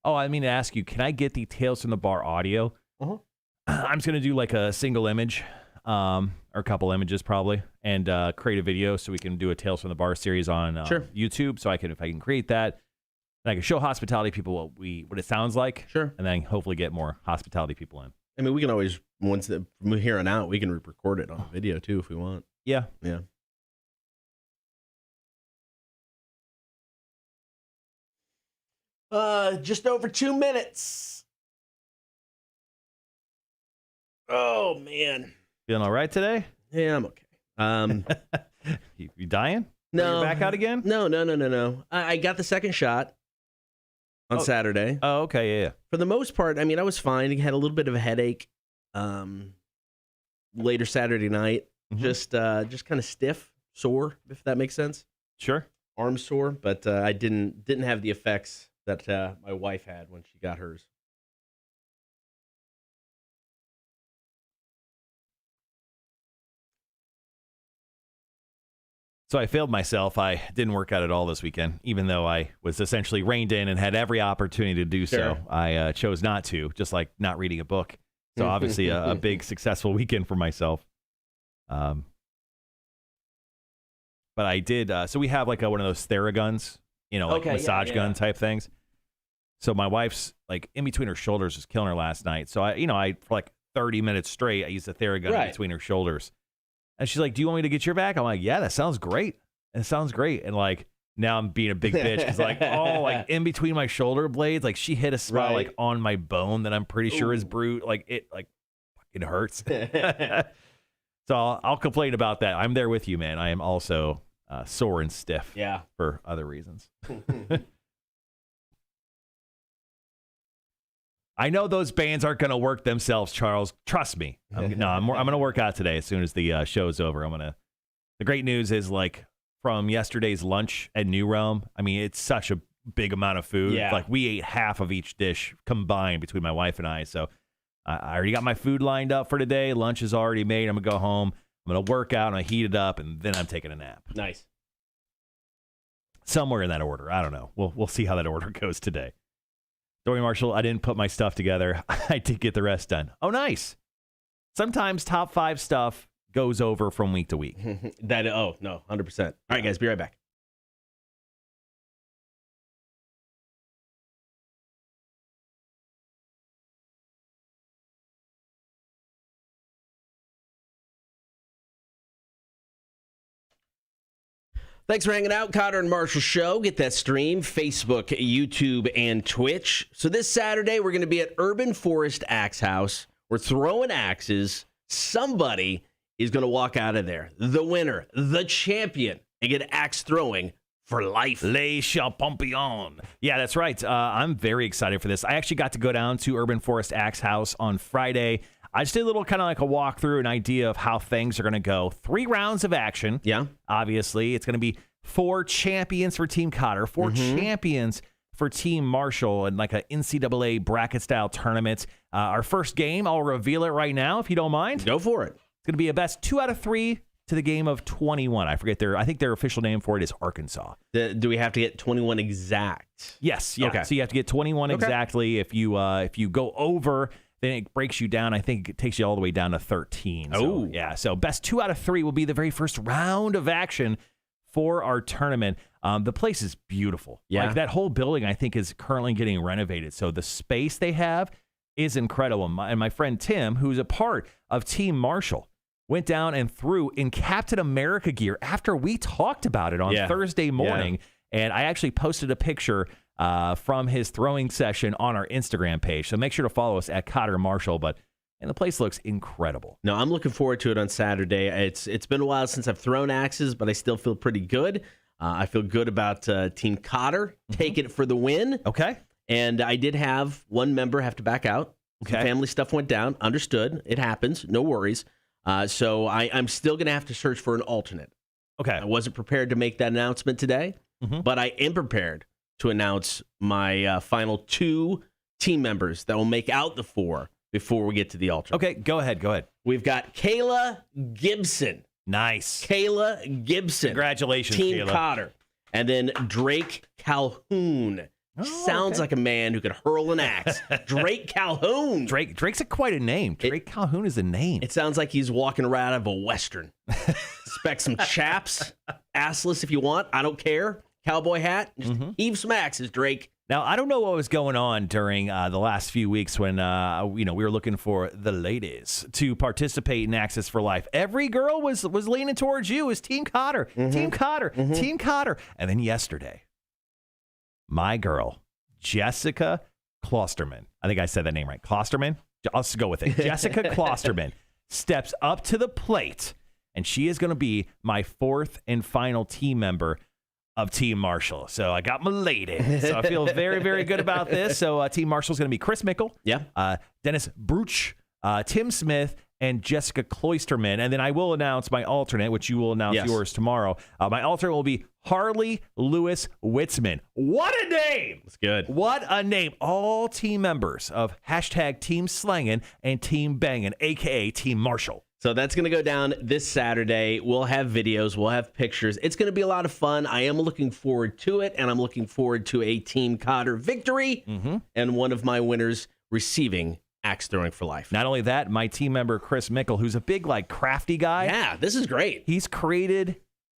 Oh, I mean to ask you, can I get the Tales from the Bar audio? Uh-huh. I'm just going to do like a single image, or a couple images probably, and create a video so we can do a Tales from the Bar series on YouTube. So if I can create that, and I can show hospitality people what it sounds like. Sure. And then hopefully get more hospitality people in. I mean, we can always, from here on out, we can record it on video too if we want. Yeah. Yeah. Just over 2 minutes. Oh, man. Feeling all right today? Yeah, I'm okay. You dying? No. You're back out again? No. I got the second shot on Saturday. Oh, okay, yeah. For the most part, I mean, I was fine. I had a little bit of a headache later Saturday night. Mm-hmm. Just kind of stiff, sore, if that makes sense. Sure. Arm sore, but I didn't have the effects that my wife had when she got hers. So I failed myself. I didn't work out at all this weekend, even though I was essentially reined in and had every opportunity to do so. Sure. I chose not to, just like not reading a book. So obviously a big successful weekend for myself. But I did. So we have like one of those Theraguns, like massage gun type things. So my wife's like in between her shoulders was killing her last night. So I for like 30 minutes straight, I used a Theragun in between her shoulders. And she's like, "Do you want me to get your back?" I'm like, "Yeah, that sounds great. It sounds great." And like now I'm being a big bitch because like in between my shoulder blades, like she hit a spot like on my bone that I'm pretty sure is bruised. Like it like fucking hurts. So I'll complain about that. I'm there with you, man. I am also sore and stiff. Yeah, for other reasons. I know those bands aren't going to work themselves, Charles. Trust me. I'm going to work out today as soon as the show's over. The great news is like from yesterday's lunch at New Realm. I mean, it's such a big amount of food. Yeah. Like we ate half of each dish combined between my wife and I. So I already got my food lined up for today. Lunch is already made. I'm going to go home. I'm going to work out and I heat it up and then I'm taking a nap. Nice. Somewhere in that order. I don't know. We'll see how that order goes today. Dory Marshall, I didn't put my stuff together. I did get the rest done. Oh, nice. Sometimes top 5 stuff goes over from week to week. No, 100%. All right, guys, be right back. Thanks for hanging out. Cotter and Marshall Show. Get that stream, Facebook, YouTube, and Twitch. So this Saturday, we're going to be at Urban Forest Axe House. We're throwing axes. Somebody is going to walk out of there. The winner, the champion, and get axe throwing for life. Les Champions. Yeah, that's right. I'm very excited for this. I actually got to go down to Urban Forest Axe House on Friday. I just did a little kind of like a walkthrough, an idea of how things are going to go. 3 rounds of action. Yeah. Obviously, it's going to be 4 champions for Team Cotter, 4 champions for Team Marshall, and like an NCAA bracket-style tournament. Our first game, I'll reveal it right now, if you don't mind. Go for it. It's going to be a best 2 out of 3 to the game of 21. I think their official name for it is Arkansas. Do we have to get 21 exact? Yes. Yeah. Okay. So you have to get 21 exactly. If you go over, then it breaks you down. I think it takes you all the way down to 13. So, yeah. So best 2 out of 3 will be the very first round of action for our tournament. The place is beautiful. Yeah. Like that whole building, I think, is currently getting renovated. So the space they have is incredible. And my friend Tim, who's a part of Team Marshall, went down and threw in Captain America gear after we talked about it on Thursday morning. Yeah. And I actually posted a picture from his throwing session on our Instagram page. So make sure to follow us at Cotter Marshall. And the place looks incredible. No, I'm looking forward to it on Saturday. It's been a while since I've thrown axes, but I still feel pretty good. I feel good about Team Cotter taking it for the win. Okay. And I did have one member have to back out. Okay. Some family stuff went down. Understood. It happens. No worries. So I'm still going to have to search for an alternate. Okay. I wasn't prepared to make that announcement today, but I am prepared to announce my final 2 team members that will make out the 4 before we get to the alternate. Okay, go ahead. We've got Kayla Gibson. Nice. Kayla Gibson. Congratulations, Team Kayla. Cotter. And then Drake Calhoun. Sounds like a man who could hurl an axe. Drake Calhoun. Drake's quite a name. Drake Calhoun is a name. It sounds like he's walking right out of a Western. Expect some chaps, assless if you want. I don't care. Cowboy hat. Just heave some axes, Drake. Now, I don't know what was going on during the last few weeks when we were looking for the ladies to participate in Access for Life. Every girl was leaning towards you as Team Cotter, Team Cotter, Team Cotter. And then yesterday, my girl, Jessica Klosterman. I think I said that name right. Klosterman? I'll just go with it. Jessica Klosterman steps up to the plate, and she is going to be my 4th and final team member of Team Marshall. So I got my lady. So I feel very, very good about this. So Team Marshall's going to be Chris Mickle, Dennis Bruch, Tim Smith, and Jessica Cloisterman. And then I will announce my alternate, which you will announce yours tomorrow. My alternate will be Harley Lewis Witzman. What a name! That's good. What a name. All team members of #Team Slangin' and Team Bangin', a.k.a. Team Marshall. So that's going to go down this Saturday. We'll have videos. We'll have pictures. It's going to be a lot of fun. I am looking forward to it, and I'm looking forward to a Team Cotter victory and one of my winners receiving axe throwing for life. Not only that, my team member, Chris Mickle, who's a big, crafty guy. Yeah, this is great. He's created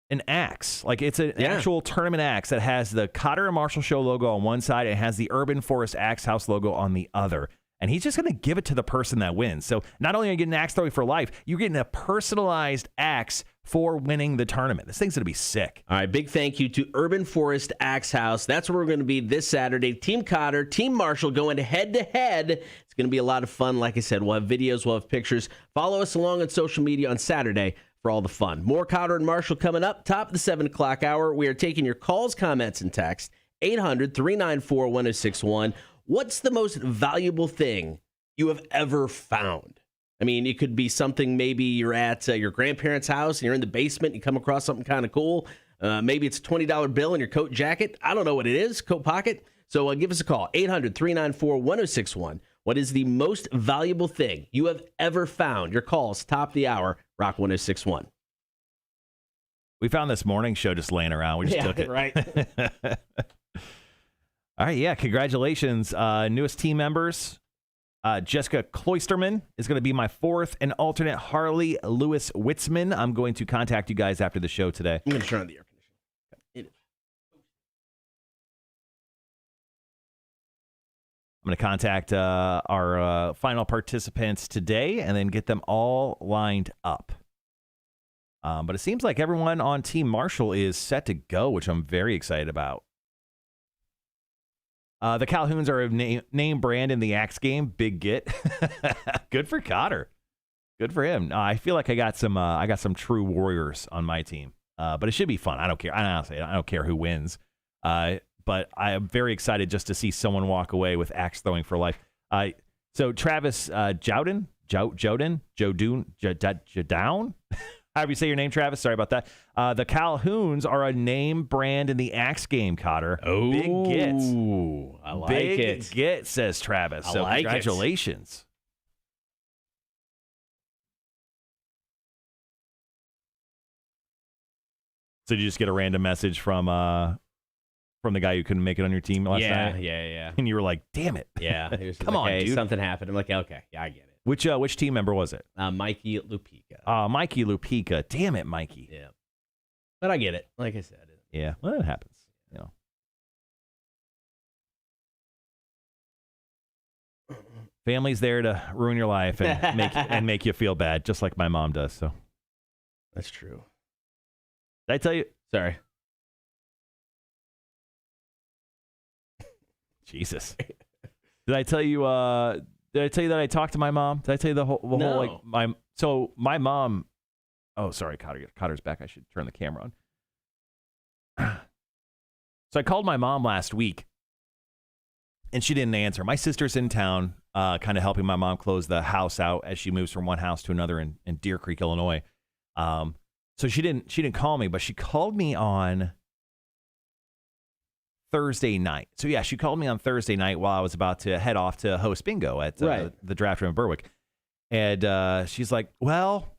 an axe. It's an actual tournament axe that has the Cotter and Marshall Show logo on one side and has the Urban Forest Axe House logo on the other. And he's just going to give it to the person that wins. So not only are you getting axe throwing for life, you're getting a personalized axe for winning the tournament. This thing's going to be sick. All right, big thank you to Urban Forest Axe House. That's where we're going to be this Saturday. Team Cotter, Team Marshall going head-to-head. It's going to be a lot of fun. Like I said, we'll have videos, we'll have pictures. Follow us along on social media on Saturday for all the fun. More Cotter and Marshall coming up. Top of the 7 o'clock hour. We are taking your calls, comments, and text. 800-394-1061. What's the most valuable thing you have ever found? I mean, it could be something maybe you're at your grandparents' house and you're in the basement and you come across something kind of cool. Maybe it's a $20 bill in your coat jacket. I don't know what it is, coat pocket. So give us a call, 800-394-1061. What is the most valuable thing you have ever found? Your calls, top of the hour, Rock 1061. We found this morning show just laying around. We just took it. Right. All right, yeah, congratulations. Newest team members. Jessica Cloisterman is going to be my fourth, and alternate Harley Lewis Witzman. I'm going to contact you guys after the show today. I'm going to turn on the air conditioning. I'm going to contact our final participants today and then get them all lined up. But it seems like everyone on Team Marshall is set to go, which I'm very excited about. The Calhouns are a name brand in the axe game. Big get. Good for Cotter. Good for him. I feel like I got some true warriors on my team. But it should be fun. I don't care. I don't care who wins. But I am very excited just to see someone walk away with axe throwing for life. So Travis Jowden, however you say your name, Travis. Sorry about that. The Calhouns are a name brand in the axe game, Cotter. Oh, big get. I like it. Big get, says Travis. So like congratulations. So did you just get a random message from the guy who couldn't make it on your team last night? Yeah. And you were like, damn it. Yeah. Come on, hey, dude. Something happened. I'm like, okay, yeah, I get it. Which team member was it? Mikey Lupica. Mikey Lupica. Damn it, Mikey. Yeah. But I get it. Like I said. Yeah, well, it happens. Family's there to ruin your life and make you feel bad, just like my mom does. So that's true. Did I tell you? Sorry. Jesus. Did I tell you? Did I tell you that I talked to my mom? Did I tell you the whole No. my mom? Oh, sorry, Cotter's back. I should turn the camera on. So I called my mom last week, and she didn't answer. My sister's in town, kind of helping my mom close the house out as she moves from one house to another in Deer Creek, Illinois. So she didn't call me, but she called me on Thursday night. So yeah, she called me on Thursday night while I was about to head off to host bingo at the draft room in Berwick. And she's like, well,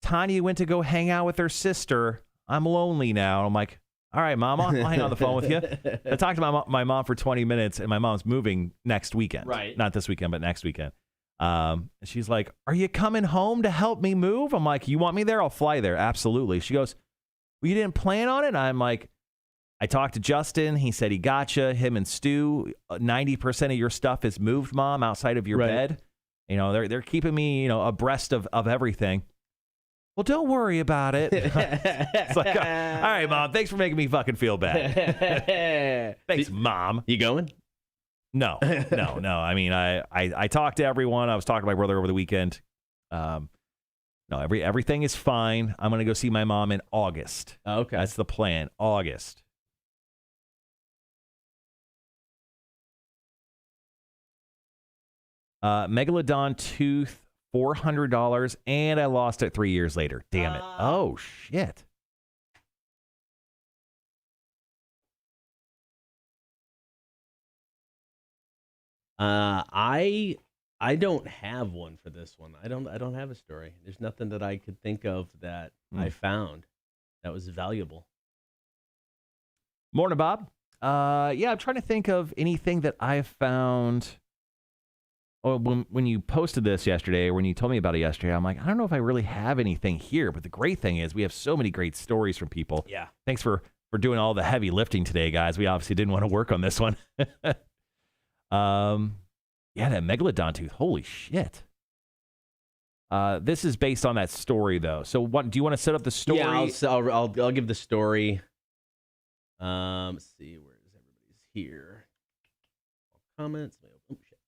Tanya went to go hang out with her sister. I'm lonely now. I'm like, all right, Mom, I'll hang on the phone with you. I talked to my mom for 20 minutes, and my mom's moving next weekend. Right. Not this weekend, but next weekend. And she's like, are you coming home to help me move? I'm like, you want me there? I'll fly there. Absolutely. She goes, well, you didn't plan on it? And I'm like, I talked to Justin. He said he gotcha. Him and Stu, 90% of your stuff is moved, Mom, outside of your bed. They're keeping me, abreast of everything. Well, don't worry about it. It's like, all right, Mom, thanks for making me fucking feel bad. Thanks, Mom. You going? No. I mean, I talked to everyone. I was talking to my brother over the weekend. No, everything is fine. I'm going to go see my mom in August. Oh, okay. That's the plan, August. Megalodon tooth, $400, and I lost it 3 years later. Damn it. Oh, shit. I I don't have one for this one. I don't have a story. There's nothing that I could think of that I found that was valuable. Morning, Bob. Yeah, I'm trying to think of anything that I've found. Oh, when you posted this yesterday, or when you told me about it yesterday, I'm like, I don't know if I really have anything here. But the great thing is we have so many great stories from people. Yeah. Thanks for doing all the heavy lifting today, guys. We obviously didn't want to work on this one. Yeah, that megalodon tooth. Holy shit. This is based on that story, though. So, what do you want to set up the story? Yeah, I'll give the story. Let's see, where is everybody's here? Comments. Oh shit.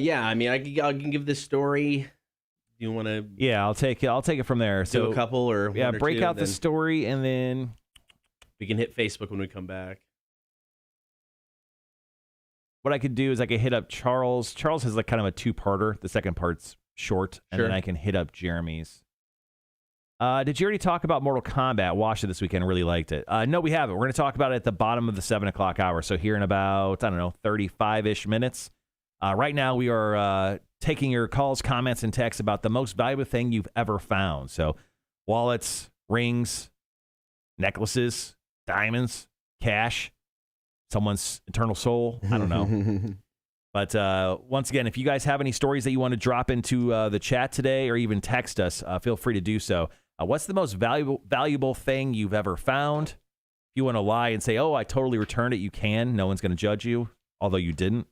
Yeah, I mean, I can give this story. You want to? Yeah, I'll take it from there. Do a couple or yeah, one or break two, out the story and then we can hit Facebook when we come back. What I could do is I could hit up Charles. Charles has like kind of a two-parter. The second part's short, and then I can hit up Jeremy's. Did you already talk about Mortal Kombat? Watched it this weekend. Really liked it. No, we haven't. We're going to talk about it at the bottom of the 7 o'clock hour. So here in about, 35-ish minutes. Right now, we are taking your calls, comments, and texts about the most valuable thing you've ever found. So wallets, rings, necklaces, diamonds, cash, someone's eternal soul. I don't know. But once again, if you guys have any stories that you want to drop into the chat today or even text us, feel free to do so. What's the most valuable thing you've ever found? If you want to lie and say, oh, I totally returned it, you can. No one's going to judge you, although you didn't.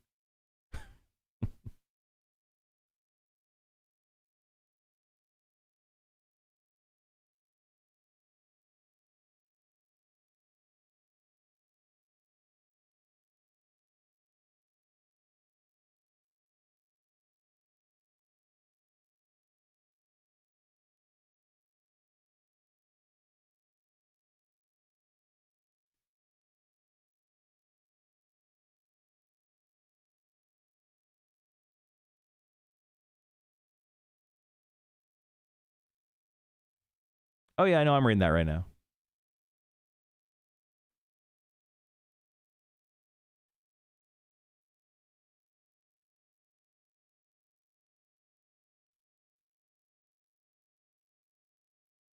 Oh, yeah, I know. I'm reading that right now.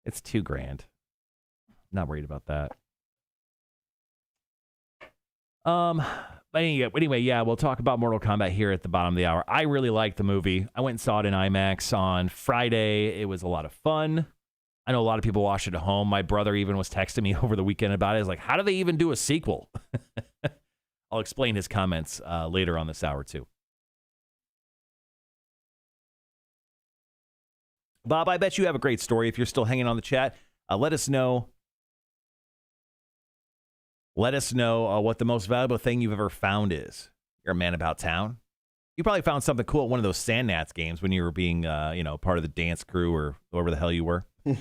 It's $2,000. Not worried about that. But anyway, yeah, we'll talk about Mortal Kombat here at the bottom of the hour. I really liked the movie. I went and saw it in IMAX on Friday. It was a lot of fun. I know a lot of people watched it at home. My brother even was texting me over the weekend about it. He's like, how do they even do a sequel? I'll explain his comments later on this hour, too. Bob, I bet you have a great story. If you're still hanging on the chat, let us know. Let us know what the most valuable thing you've ever found is. You're a man about town. You probably found something cool at one of those Sand Gnats games when you were being, part of the dance crew or whoever the hell you were. I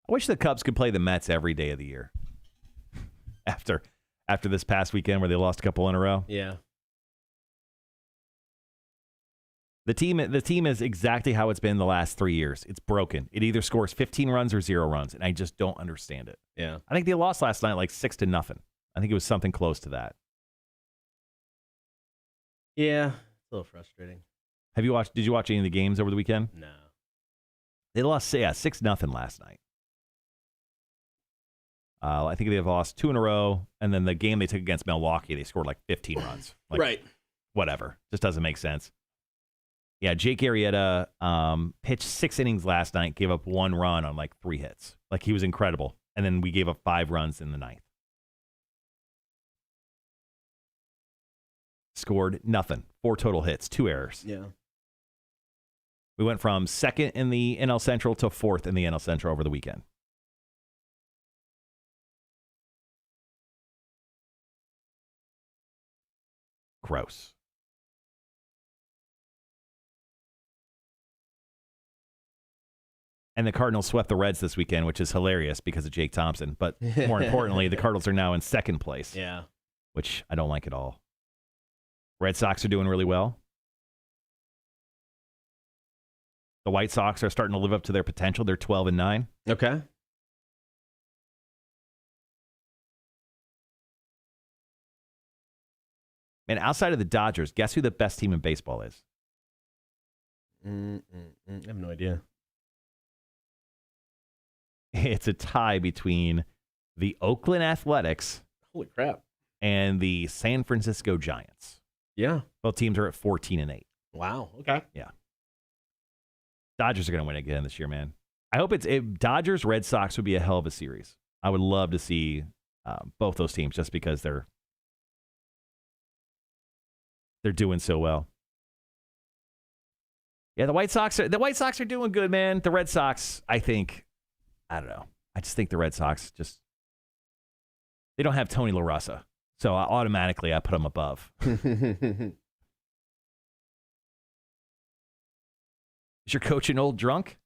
wish the Cubs could play the Mets every day of the year. After this past weekend where they lost a couple in a row. Yeah. The team is exactly how it's been the last 3 years. It's broken. It either scores 15 runs or 0 runs, and I just don't understand it. Yeah. I think they lost last night like 6-0. I think it was something close to that. Yeah, it's a little frustrating. Did you watch any of the games over the weekend? No. They lost 6-0 last night. I think they've lost 2 in a row, and then the game they took against Milwaukee, they scored like 15 runs. Like, right. Whatever. Just doesn't make sense. Yeah, Jake Arrieta pitched 6 innings last night, gave up 1 run on like 3 hits. Like, he was incredible. And then we gave up 5 runs in the 9th. Scored nothing. 4 total hits, 2 errors. Yeah. We went from 2nd in the NL Central to 4th in the NL Central over the weekend. Gross. And the Cardinals swept the Reds this weekend, which is hilarious because of Jake Thompson. But more importantly, the Cardinals are now in second place. Yeah. Which I don't like at all. Red Sox are doing really well. The White Sox are starting to live up to their potential. They're 12-9. Okay. And outside of the Dodgers, guess who the best team in baseball is? I have no idea. It's a tie between the Oakland Athletics Holy crap. and the San Francisco Giants. Yeah. Both teams are at 14-8. Wow. Okay. Yeah. Dodgers are going to win again this year, man. I hope Dodgers Red Sox would be a hell of a series. I would love to see both those teams just because they're doing so well. Yeah, the White Sox are doing good, man. The Red Sox, I don't know. I just think the Red Sox they don't have Tony La Russa. So automatically I put them above. Is your coach an old drunk?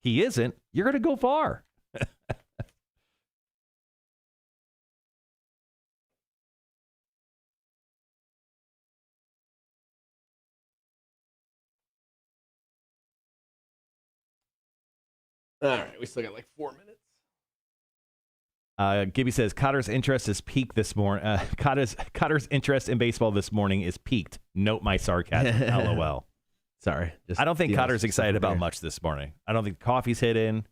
He isn't. You're going to go far. All right. We still got like 4 minutes. Gibby says Cotter's interest is peaked this morning. Cotter's interest in baseball this morning is peaked. Note my sarcasm. LOL. Sorry. I don't think Cotter's excited about much this morning. I don't think coffee's hit in.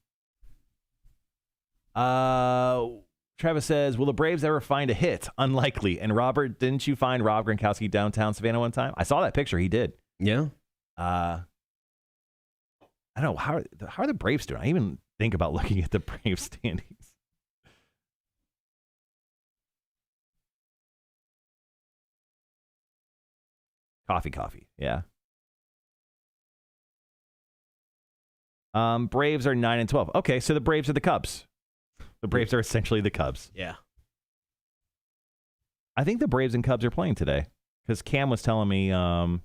Travis says, will the Braves ever find a hit? Unlikely. And Robert, didn't you find Rob Gronkowski downtown Savannah one time? I saw that picture. He did. Yeah. I don't know. How are the Braves doing? I didn't even think about looking at the Braves standings. Coffee. Yeah. Braves are 9-12. Okay, so the Braves are the Cubs. The Braves are essentially the Cubs. Yeah. I think the Braves and Cubs are playing today because Cam was telling me. Let's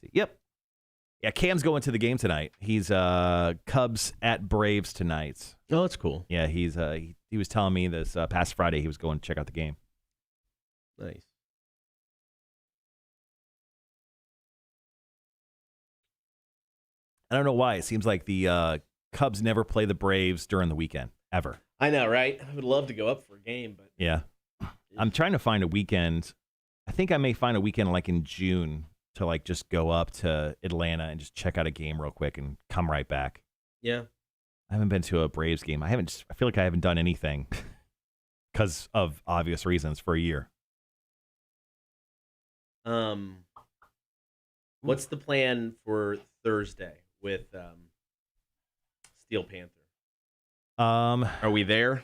see. Yep. Yeah, Cam's going to the game tonight. He's Cubs at Braves tonight. Oh, that's cool. Yeah, he was telling me this past Friday he was going to check out the game. Nice. I don't know why. It seems like the Cubs never play the Braves during the weekend, ever. I know, right? I would love to go up for a game, but... Yeah. I'm trying to find a weekend. I think I may find a weekend like in June to like just go up to Atlanta and just check out a game real quick and come right back. Yeah. I haven't been to a Braves game. I feel like I haven't done anything because of obvious reasons for a year. What's the plan for Thursday with Steel Panther? Are we there?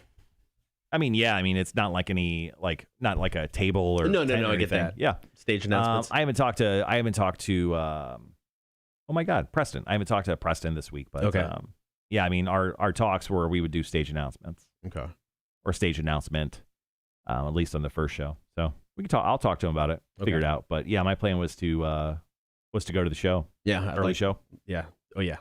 I mean, yeah. I mean, it's not like not like a table or no. tent or I get anything. that. Yeah, stage announcements. I haven't talked to. Oh my God, Preston. I haven't talked to Preston this week, but okay. Yeah. I mean, our talks were we would do stage announcements. Okay. Or stage announcement, at least on the first show. So we can talk. I'll talk to him about it. Figure it out. But yeah, my plan was to go to the show. Yeah, early show. Yeah. Oh yeah.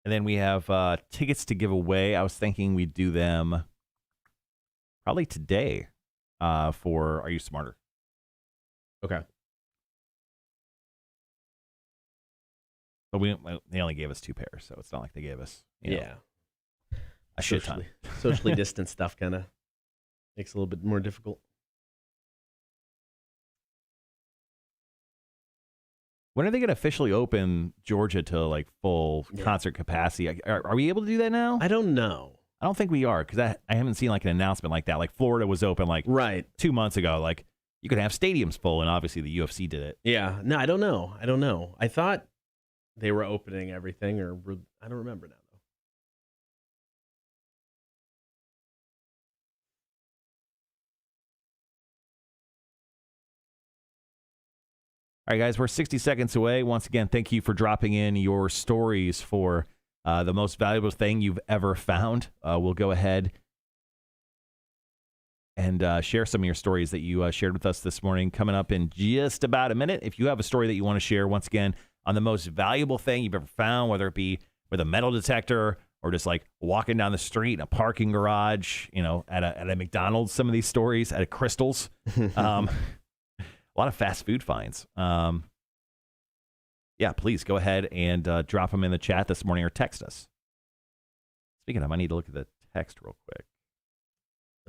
And then we have tickets to give away. I was thinking we'd do them probably today for Are You Smarter? Okay. But they only gave us 2 pairs, so it's not like they gave us a shit ton. Socially distant stuff kind of makes it a little bit more difficult. When are they going to officially open Georgia to like full concert capacity? Are we able to do that now? I don't know. I don't think we are because I haven't seen like an announcement like that. Like Florida was open like 2 months ago. Like you could have stadiums full, and obviously the UFC did it. Yeah. No, I don't know. I thought they were opening everything, or I don't remember now. All right, guys, we're 60 seconds away. Once again, thank you for dropping in your stories for the most valuable thing you've ever found. We'll go ahead and share some of your stories that you shared with us this morning coming up in just about a minute. If you have a story that you want to share, once again, on the most valuable thing you've ever found, whether it be with a metal detector or just like walking down the street in a parking garage, at a McDonald's, some of these stories, at a Crystal's, a lot of fast food finds. Yeah, please go ahead and drop them in the chat this morning or text us. Speaking of, I need to look at the text real quick.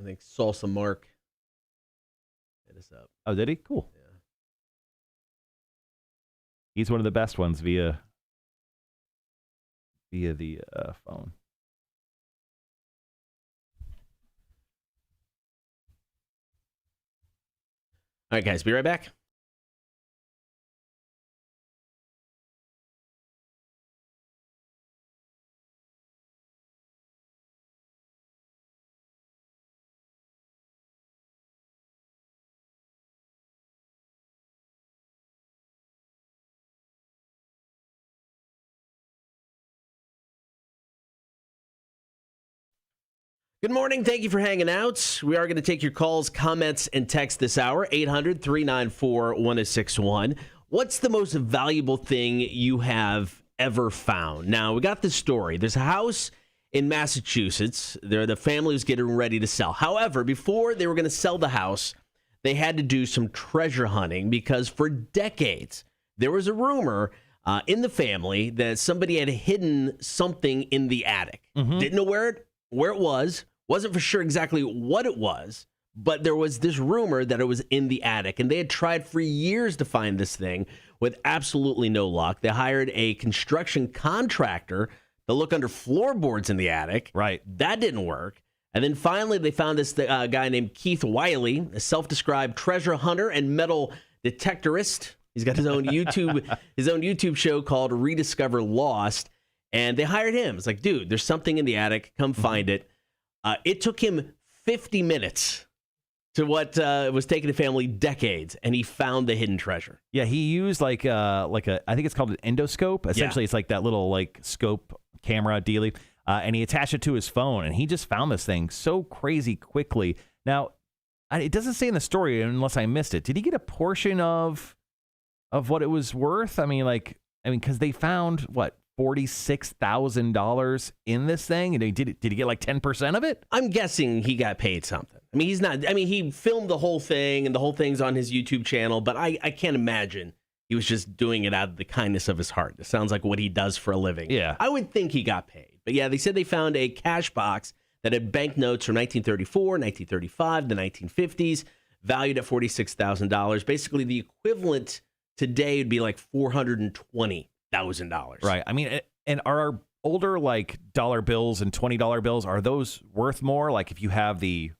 I think Salsa Mark hit us up. Oh, did he? Cool. Yeah. He's one of the best ones via the phone. All right, guys, be right back. Good morning. Thank you for hanging out. We are going to take your calls, comments, and text this hour, 800-394-1061. What's the most valuable thing you have ever found? Now, we got this story. There's a house in Massachusetts. The family was getting ready to sell. However, before they were going to sell the house, they had to do some treasure hunting because for decades, there was a rumor in the family that somebody had hidden something in the attic. Mm-hmm. Didn't know where it was. Wasn't for sure exactly what it was, but there was this rumor that it was in the attic, and they had tried for years to find this thing with absolutely no luck. They hired a construction contractor to look under floorboards in the attic. Right. That didn't work. And then finally, they found this guy named Keith Wiley, a self-described treasure hunter and metal detectorist. He's got his own YouTube show called Rediscover Lost, and they hired him. It's like, dude, there's something in the attic. Come find it. It took him 50 minutes to what was taking the family decades, and he found the hidden treasure. Yeah, he used I think it's called an endoscope. Essentially, It's like that little scope camera dealie, and he attached it to his phone, and he just found this thing so crazy quickly. Now, it doesn't say in the story unless I missed it. Did he get a portion of what it was worth? I mean, because they found what? $46,000 in this thing, and did he get like 10% of it? I'm guessing he got paid something. I mean, he filmed the whole thing, and the whole thing's on his YouTube channel, but I can't imagine he was just doing it out of the kindness of his heart. It sounds like what he does for a living. Yeah. I would think he got paid. But yeah, they said they found a cash box that had banknotes from 1934, 1935, the 1950s, valued at $46,000. Basically, the equivalent today would be like $420,000. Right. I mean, and are our older dollar bills and $20 bills, are those worth more? Like if you have the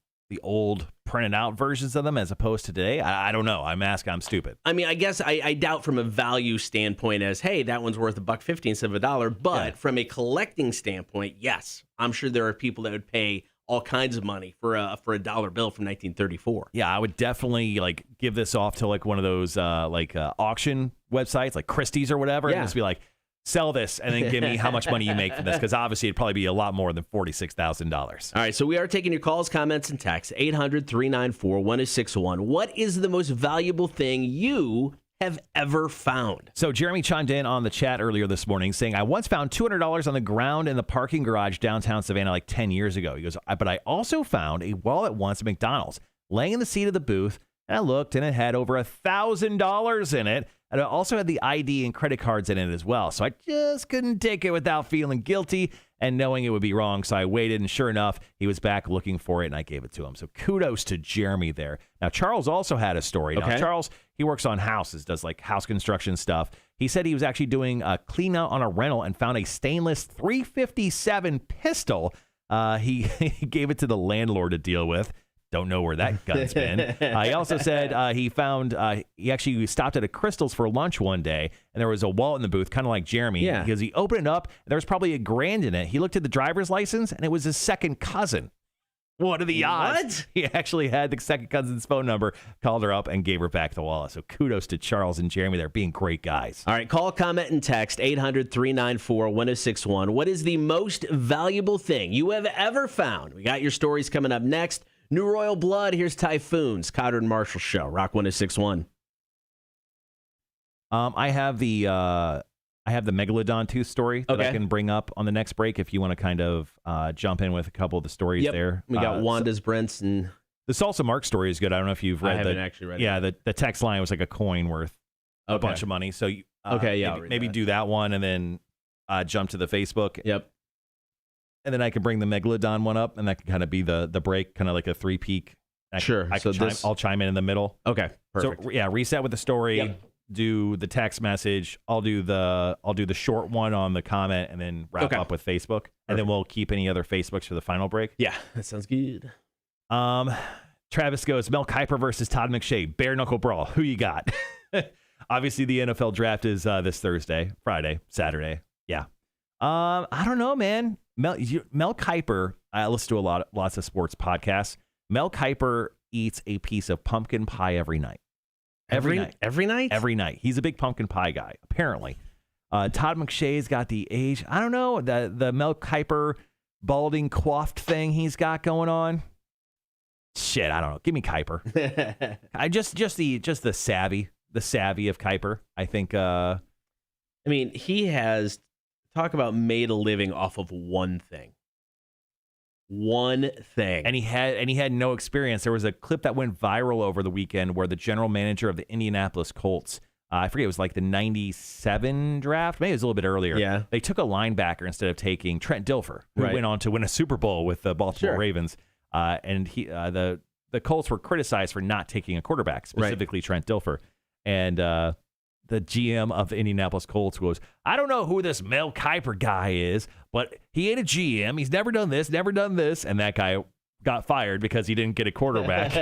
old printed out versions of them as opposed to today? I don't know. I'm stupid. I mean, I guess I doubt from a value standpoint as, hey, that one's worth $1.50 instead of $1. But from a collecting standpoint, yes, I'm sure there are people that would pay all kinds of money for a dollar bill from 1934. Yeah, I would definitely give this off to one of those auction websites like Christie's or whatever, and just be like, sell this and then give me how much money you make from this, because obviously it'd probably be a lot more than $46,000. All right, so we are taking your calls, comments, and texts. 800-394-1061. What is the most valuable thing you have ever found? So Jeremy chimed in on the chat earlier this morning saying, I once found $200 on the ground in the parking garage downtown Savannah 10 years ago. He goes, but I also found a wallet once at McDonald's laying in the seat of the booth, and I looked and it had over $1,000 in it. And it also had the ID and credit cards in it as well. So I just couldn't take it without feeling guilty and knowing it would be wrong. So I waited, and sure enough, he was back looking for it, and I gave it to him. So kudos to Jeremy there. Now, Charles also had a story. Okay. Now, Charles, he works on houses, does house construction stuff. He said he was actually doing a clean out on a rental and found a stainless .357 pistol. He gave it to the landlord to deal with. Don't know where that gun's been. He also said he actually stopped at a Crystal's for lunch one day, and there was a wallet in the booth, kind of like Jeremy. Yeah. Because he opened it up, and there was probably $1,000 in it. He looked at the driver's license, and it was his second cousin. What are the odds? What? He actually had the second cousin's phone number, called her up, and gave her back the wallet. So kudos to Charles and Jeremy. They're being great guys. All right, call, comment, and text 800-394-1061. What is the most valuable thing you have ever found? We got your stories coming up next. New Royal Blood, here's Typhoons. Cotter and Marshall Show, Rock 1061. I have the Megalodon tooth story that I can bring up on the next break if you want to kind of jump in with a couple of the stories there. We got Wanda's, Brent's, and the Salsa Mark story is good. I don't know if you've read. I haven't actually read it. Yeah, the text line was like a coin worth a bunch of money. So maybe do that one and then jump to the Facebook. Yep. And then I can bring the Megalodon one up, and that can kind of be the break, kind of like a three-peak. Sure. I'll chime in the middle. Okay. Perfect. So reset with the story. Yep. Do the text message. I'll do the short one on the comment, and then wrap up with Facebook. And then we'll keep any other Facebooks for the final break. Yeah, that sounds good. Travis goes, Mel Kiper versus Todd McShay, bare knuckle brawl. Who you got? Obviously, the NFL draft is this Thursday, Friday, Saturday. Yeah. I don't know, man. Mel Kiper. I listen to lots of sports podcasts. Mel Kiper eats a piece of pumpkin pie every night. Every night. Every night. He's a big pumpkin pie guy, apparently. Todd McShay's got the age. I don't know, the Mel Kiper balding coiffed thing he's got going on. Shit, I don't know. Give me Kiper. I just the savvy of Kiper. I think. I mean, he has talk about made a living off of one thing. One thing. And he had no experience. There was a clip that went viral over the weekend where the general manager of the Indianapolis Colts, I forget, it was like the 97 draft, maybe it was a little bit earlier. Yeah. They took a linebacker instead of taking Trent Dilfer, who went on to win a Super Bowl with the Baltimore Ravens. And the Colts were criticized for not taking a quarterback, specifically Trent Dilfer. And the GM of the Indianapolis Colts goes, I don't know who this Mel Kiper guy is, but he ain't a GM. He's never done this, And that guy got fired because he didn't get a quarterback.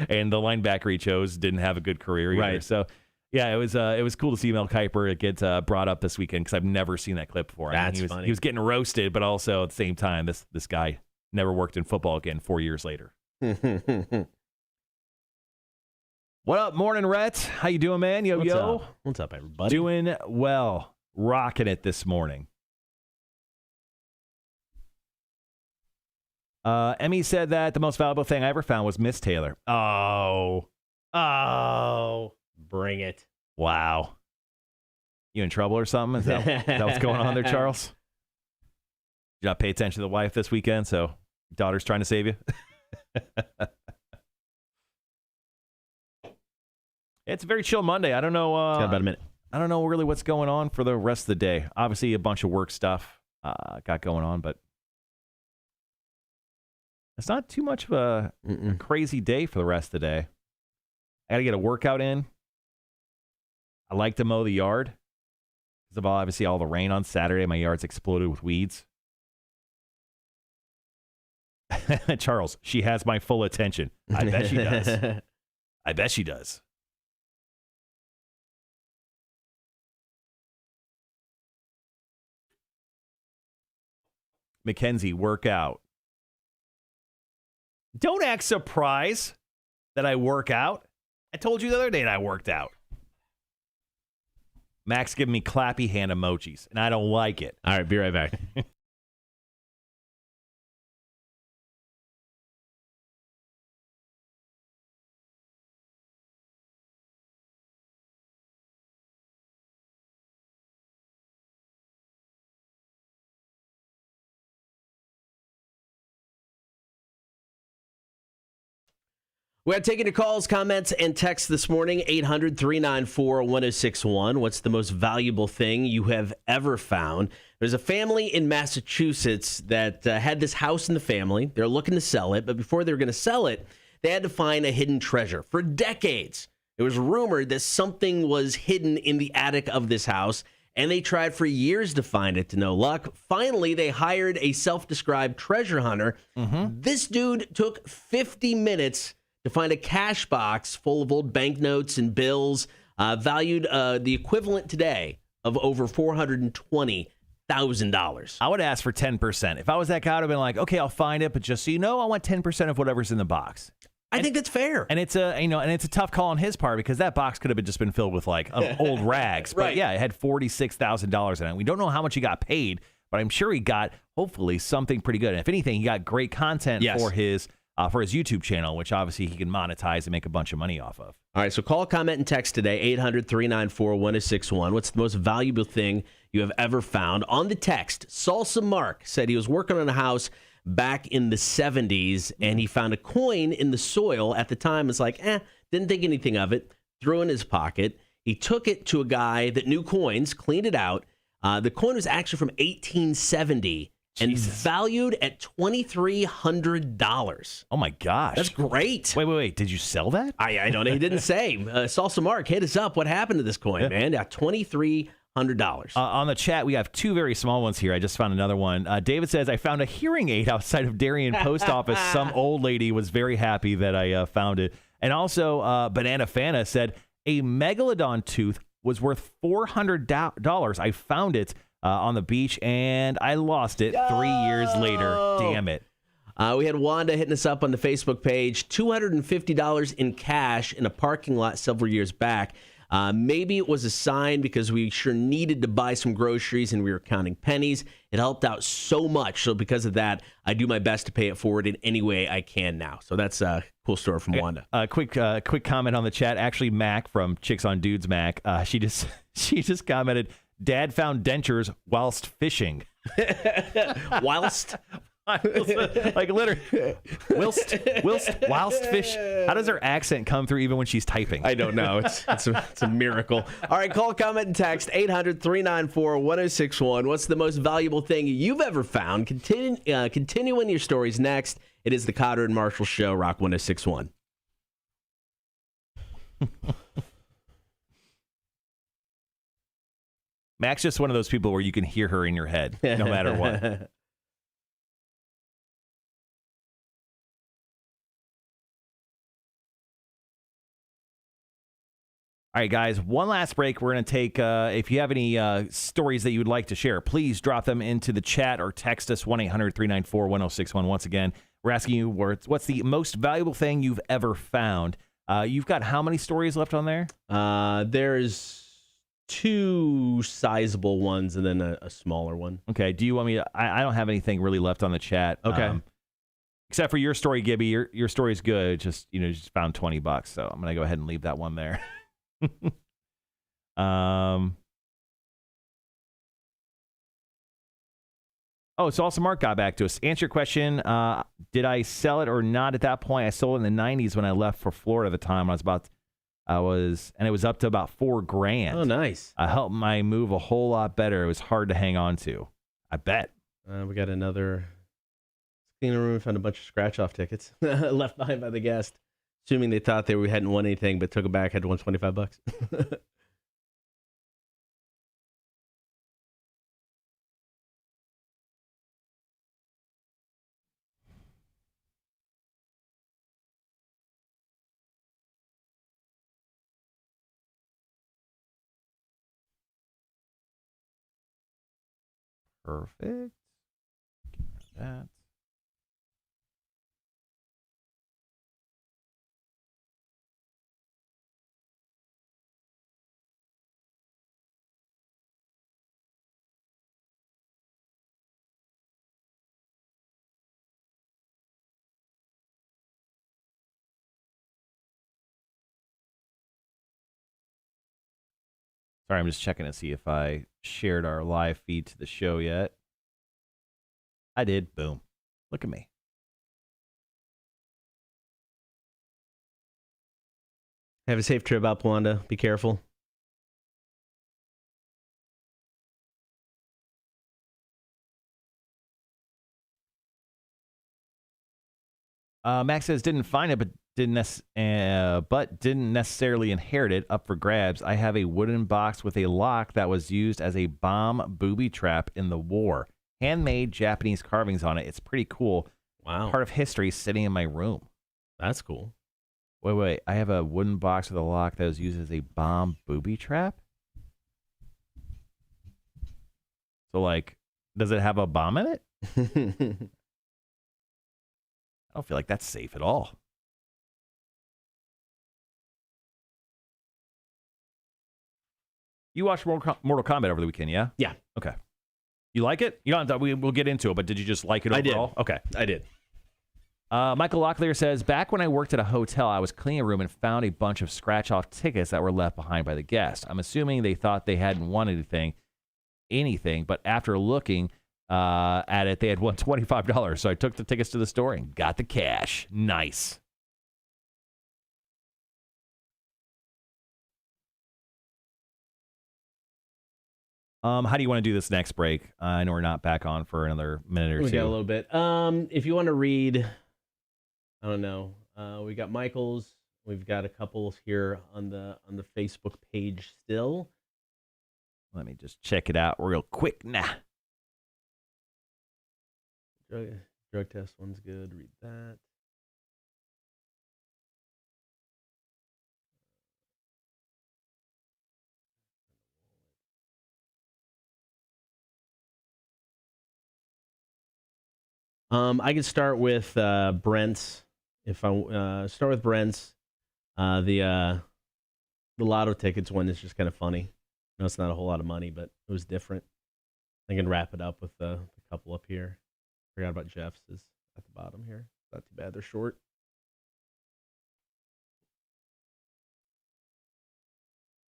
And the linebacker he chose didn't have a good career either. Right. So, yeah, it was cool to see Mel Kiper get brought up this weekend because I've never seen that clip before. That's funny. funny. He was getting roasted, but also at the same time, this guy never worked in football again 4 years later. What up, morning, Rhett? How you doing, man? Yo. What's up, everybody? Doing well. Rocking it this morning. Emmy said that the most valuable thing I ever found was Miss Taylor. Oh. Bring it. Wow. You in trouble or something? Is that what's going on there, Charles? Did you not pay attention to the wife this weekend, so daughter's trying to save you? It's a very chill Monday. I don't know. It's got about a minute. I don't know really what's going on for the rest of the day. Obviously, a bunch of work stuff got going on, but it's not too much of a crazy day for the rest of the day. I got to get a workout in. I like to mow the yard because of obviously all the rain on Saturday. My yard's exploded with weeds. Charles, she has my full attention. I bet she does. I bet she does. Mackenzie, work out. Don't act surprised that I work out. I told you the other day that I worked out. Max giving me clappy hand emojis, and I don't like it. All right, be right back. We're taking your calls, comments, and texts this morning, 800-394-1061. What's the most valuable thing you have ever found? There's a family in Massachusetts that had this house in the family. They're looking to sell it, but before they were going to sell it, they had to find a hidden treasure. For decades, it was rumored that something was hidden in the attic of this house, and they tried for years to find it to no luck. Finally, they hired a self-described treasure hunter. This dude took 50 minutes to find a cash box full of old banknotes and bills valued the equivalent today of over $420,000. $20,000. I would ask for 10%. If I was that guy, I would have been like, okay, I'll find it, but just so you know, I want 10% of whatever's in the box. I think that's fair. And it's a tough call on his part because that box could have just been filled with like old rags. But Right. yeah, it had $46,000 in it. We don't know how much he got paid, but I'm sure he got hopefully something pretty good. And if anything, he got great content for his YouTube channel, which obviously he can monetize and make a bunch of money off of. All right, so call, comment, and text today, 800-394-1061. What's the most valuable thing you have ever found? On the text, Salsa Mark said he was working on a house back in the 70s, and he found a coin in the soil. At the time, it's like, didn't think anything of it, threw it in his pocket. He took it to a guy that knew coins, cleaned it out. The coin was actually from 1870 and valued at $2,300. Oh, my gosh. That's great. Wait. Did you sell that? I don't know. He didn't say. Salsa Mark, hit us up. What happened to this coin, man? Yeah, $2,300. On the chat, we have two very small ones here. I just found another one. David says, I found a hearing aid outside of Darien Post Office. Some old lady was very happy that I found it. And also, Banana Fana said, a megalodon tooth was worth $400. I found it on the beach, and I lost it 3 years later. Damn it. We had Wanda hitting us up on the Facebook page, $250 in cash in a parking lot several years back. Maybe it was a sign because we sure needed to buy some groceries and we were counting pennies. It helped out so much. So because of that, I do my best to pay it forward in any way I can now. So that's a cool story from Wanda. Quick comment on the chat. Actually, Mac from Chicks on Dudes Mac, she just commented, Dad found dentures whilst fishing. Whilst? Like literally, whilst fish. How does her accent come through even when she's typing? I don't know. It's a miracle. All right, call, comment, and text 800-394-1061. What's the most valuable thing you've ever found? Continuing your stories next. It is the Cotter and Marshall Show, Rock 1061. Mac's just one of those people where you can hear her in your head no matter what. All right, guys, one last break. We're going to take, if you have any stories that you would like to share, please drop them into the chat or text us 1-800-394-1061. Once again, we're asking you what's the most valuable thing you've ever found. You've got how many stories left on there? There's two sizable ones and then a smaller one. Okay, do you want me to, I don't have anything really left on the chat. Okay. Except for your story, Gibby. Your story's good. Just found $20, so I'm going to go ahead and leave that one there. So also Mark got back to us. Answer your question. Did I sell it or not at that point? I sold it in the 90s when I left for Florida at the time. And it was up to about $4,000. Oh, nice. I helped my move a whole lot better. It was hard to hang on to. I bet. We got another cleaning room. Found a bunch of scratch-off tickets left behind by the guest. Assuming they thought they hadn't won anything, but took it back, had to win $25. Perfect. That. Sorry, I'm just checking to see if I shared our live feed to the show yet. I did. Boom. Look at me. Have a safe trip out, Wanda. Be careful. Max says didn't find it, but didn't necessarily inherit it. Up for grabs. I have a wooden box with a lock that was used as a bomb booby trap in the war. Handmade Japanese carvings on it. It's pretty cool. Wow. Part of history sitting in my room. That's cool. Wait. I have a wooden box with a lock that was used as a bomb booby trap? So, like, does it have a bomb in it? I don't feel like that's safe at all. You watched Mortal Kombat over the weekend, yeah? Yeah. Okay. You like it? You don't. We'll get into it, but did you just like it overall? I did. Okay. I did. Michael Locklear says, back when I worked at a hotel, I was cleaning a room and found a bunch of scratch-off tickets that were left behind by the guests. I'm assuming they thought they hadn't won anything, but after looking at it, they had won $25. So I took the tickets to the store and got the cash. Nice. How do you want to do this next break? I know we're not back on for another minute or two. We got a little bit. If you want to read, I don't know. We got Michael's. We've got a couple here on the Facebook page still. Let me just check it out real quick. Nah. Drug test one's good. Read that. I could start with Brent's. If I start with Brent's, the lotto tickets one is just kind of funny. No, it's not a whole lot of money, but it was different. I can wrap it up with the couple up here. Forgot about Jeff's is at the bottom here. Not too bad. They're short.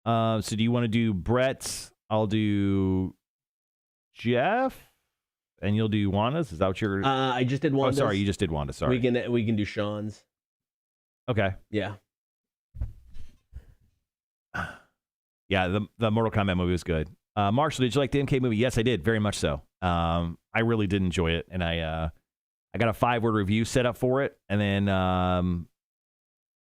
So do you want to do Brett's? I'll do Jeff. And you'll do Wanda's? Is that what you're... I just did Wanda's. Oh, sorry, you just did Wanda. Sorry. We can do Sean's. Okay. Yeah. Yeah, the Mortal Kombat movie was good. Marshall, did you like the MK movie? Yes, I did. Very much so. I really did enjoy it. And I got a 5-word review set up for it. And then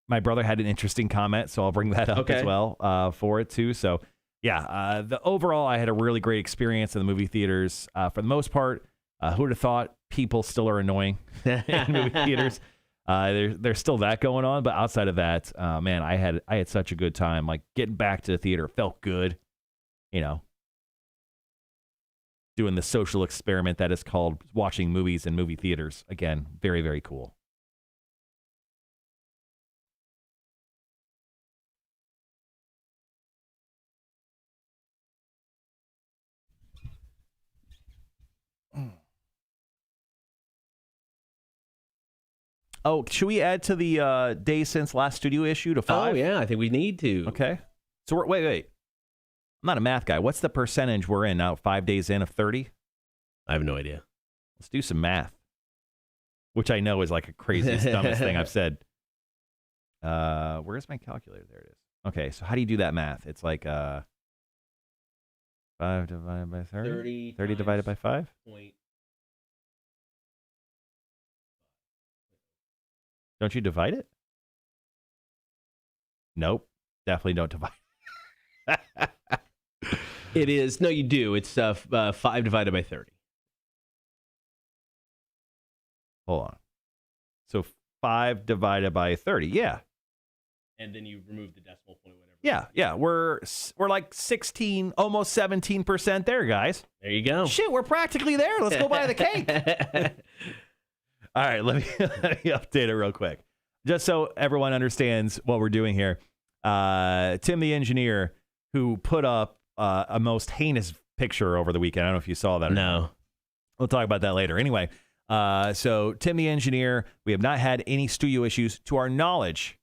my brother had an interesting comment, so I'll bring that up as well for it, too. So... yeah, overall, I had a really great experience in the movie theaters. For the most part, who would have thought people still are annoying in movie theaters? There's still that going on, but outside of that, man, I had such a good time. Like getting back to the theater felt good, you know. Doing the social experiment that is called watching movies in movie theaters. Again, very, very cool. Oh, should we add to the days since last studio issue to 5? Oh, yeah, I think we need to. Okay. So, wait. I'm not a math guy. What's the percentage we're in now, 5 days in of 30? I have no idea. Let's do some math, which I know is like a craziest, dumbest thing I've said. Where's my calculator? There it is. Okay, so how do you do that math? It's like 5 divided by 30? 30 divided by 5? Don't you divide it? Nope. Definitely don't divide it. It is. No, you do. It's 5 divided by 30. Hold on. So 5 divided by 30. Yeah. And then you remove the decimal point, whatever. Yeah. We're like 16, almost 17% there, guys. There you go. Shit, we're practically there. Let's go buy the cake. All right, let me update it real quick. Just so everyone understands what we're doing here. Tim, the engineer, who put up a most heinous picture over the weekend. I don't know if you saw that or not. We'll talk about that later. Anyway, so Tim, the engineer, we have not had any studio issues to our knowledge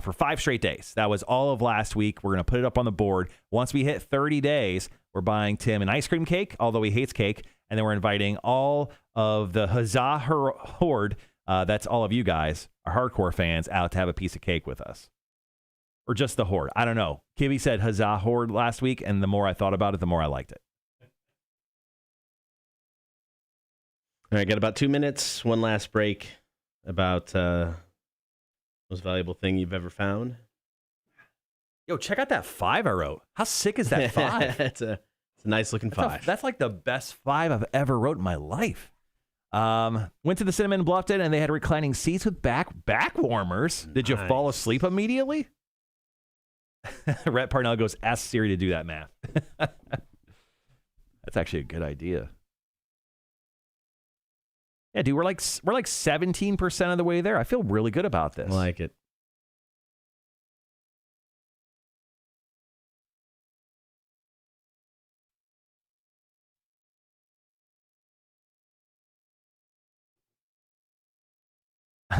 for 5 straight days. That was all of last week. We're going to put it up on the board. Once we hit 30 days, we're buying Tim an ice cream cake, although he hates cake. And then we're inviting all of the Huzzah Horde, that's all of you guys, our hardcore fans, out to have a piece of cake with us. Or just the Horde. I don't know. Kibby said Huzzah Horde last week, and the more I thought about it, the more I liked it. All right, got about 2 minutes. One last break about most valuable thing you've ever found. Yo, check out that 5 I wrote. How sick is that 5? It's a nice looking 5. That's like the best 5 I've ever wrote in my life. Went to the cinema in Bluffton, and they had reclining seats with back warmers. Did you fall asleep immediately? Rhett Parnell goes, ask Siri to do that math. That's That's actually a good idea. Yeah, dude, we're like 17% of the way there. I feel really good about this. I like it.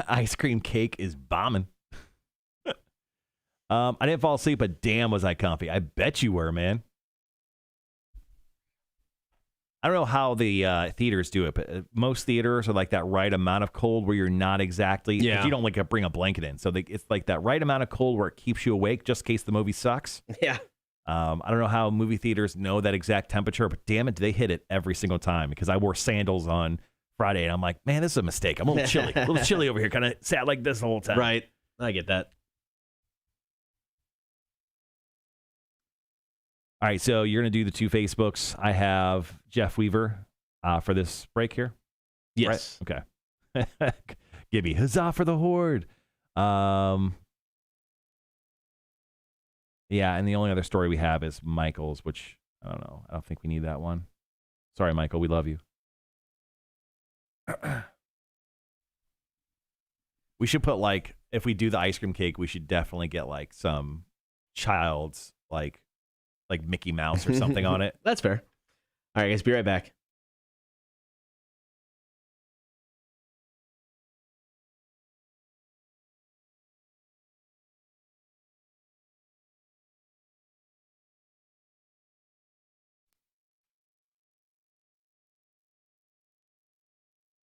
Ice cream cake is bombing. I didn't fall asleep, but damn, was I comfy. I bet you were, man. I don't know how the theaters do it, but most theaters are like that right amount of cold where you're not exactly, Yeah. you don't like bring a blanket in. So it's like that right amount of cold where it keeps you awake just in case the movie sucks. Yeah. I don't know how movie theaters know that exact temperature, but damn it, do they hit it every single time? Because I wore sandals on Friday, and I'm like, man, this is a mistake. I'm a little chilly over here. Kind of sat like this the whole time. Right. I get that. All right, so you're going to do the two Facebooks. I have Jeff Weaver for this break here. Yes. Right? Okay. Give me huzzah for the horde. Yeah, and the only other story we have is Michael's, which I don't know. I don't think we need that one. Sorry, Michael. We love you. We should put, like, if we do the ice cream cake, we should definitely get, like, some child's, like Mickey Mouse or something on it. That's fair. All right, guys, be right back.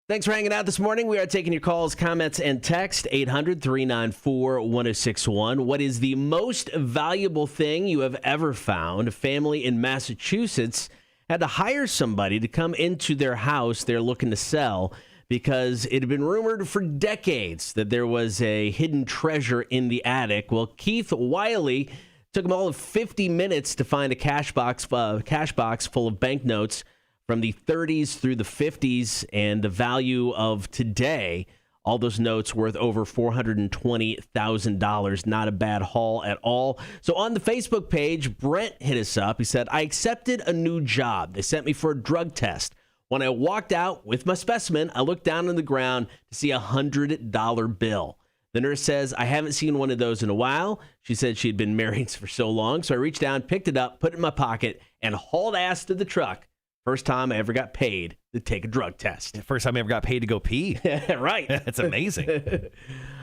Thanks for hanging out this morning. We are taking your calls, comments, and text. 800-394-1061. What is the most valuable thing you have ever found? A family in Massachusetts had to hire somebody to come into their house they're looking to sell because it had been rumored for decades that there was a hidden treasure in the attic. Well, Keith Wiley took them all of 50 minutes to find a cash box full of banknotes from the 30s through the 50s, and the value of today, all those notes worth over $420,000. Not a bad haul at all. So on the Facebook page, Brent hit us up. He said, I accepted a new job. They sent me for a drug test. When I walked out with my specimen, I looked down on the ground to see a $100 bill. The nurse says, I haven't seen one of those in a while. She said she had been married for so long. So I reached down, picked it up, put it in my pocket, and hauled ass to the truck. First time I ever got paid to take a drug test. First time I ever got paid to go pee. Right. That's amazing.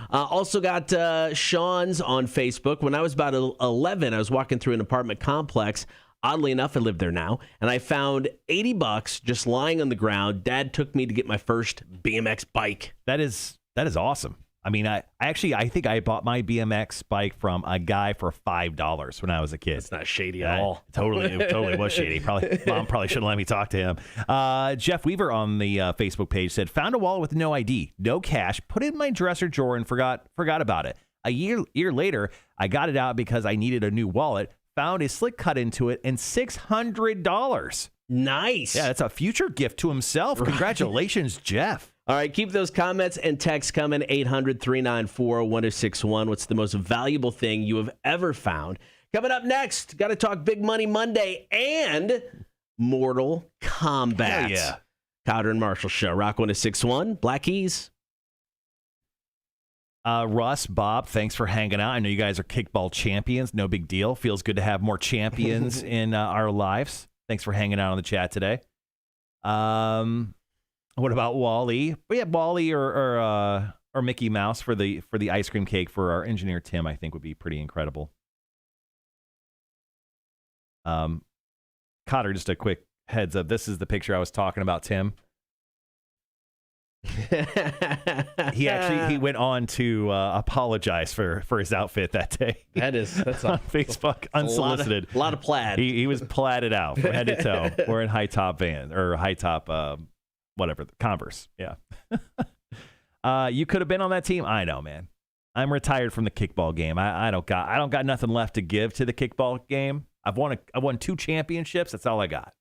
Also got Sean's on Facebook. When I was about 11, I was walking through an apartment complex. Oddly enough, I live there now. And I found $80 just lying on the ground. Dad took me to get my first BMX bike. That is awesome. I mean, I think I bought my BMX bike from a guy for $5 when I was a kid. It's not shady at all. It totally was shady. Mom probably shouldn't let me talk to him. Jeff Weaver on the Facebook page said, found a wallet with no ID, no cash, put it in my dresser drawer and forgot about it. A year later, I got it out because I needed a new wallet, found a slick cut into it, and $600. Nice. Yeah, that's a future gift to himself. Congratulations, Jeff. All right, keep those comments and texts coming. 800-394-1061. What's the most valuable thing you have ever found? Coming up next, got to talk Big Money Monday and Mortal Kombat. Hell yeah. Crowder and Marshall Show. Rock 1061, Black Keys. Russ, Bob, thanks for hanging out. I know you guys are kickball champions. No big deal. Feels good to have more champions in our lives. Thanks for hanging out on the chat today. What about Wally? We have Wally or Mickey Mouse for the ice cream cake for our engineer Tim. I think would be pretty incredible. Cotter, just a quick heads up. This is the picture I was talking about, Tim. He went on to apologize for his outfit that day. That's on Facebook, unsolicited. A lot of plaid. He was plaided out from head to toe. Wearing high top whatever, Converse. Yeah. You could have been on that team. I know, man. I'm retired from the kickball game. I don't got nothing left to give to the kickball game. I've won 2 championships. That's all I got.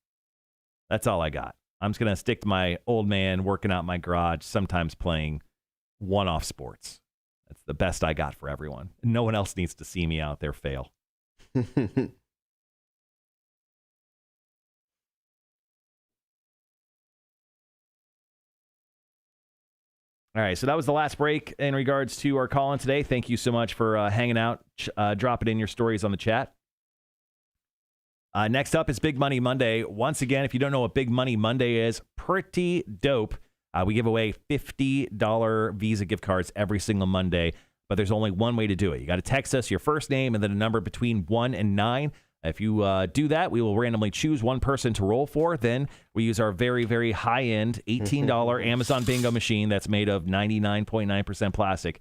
I'm just gonna stick to my old man working out in my garage, sometimes playing one-off sports. That's the best I got for everyone. No one else needs to see me out there fail. All right, so that was the last break in regards to our call-in today. Thank you so much for hanging out, dropping in your stories on the chat. Next up is Big Money Monday. Once again, if you don't know what Big Money Monday is, pretty dope. We give away $50 Visa gift cards every single Monday, but there's only one way to do it. You got to text us your first name and then a number between 1 and 9. If you do that, we will randomly choose one person to roll for. Then we use our very, very high-end $18 Amazon bingo machine that's made of 99.9% plastic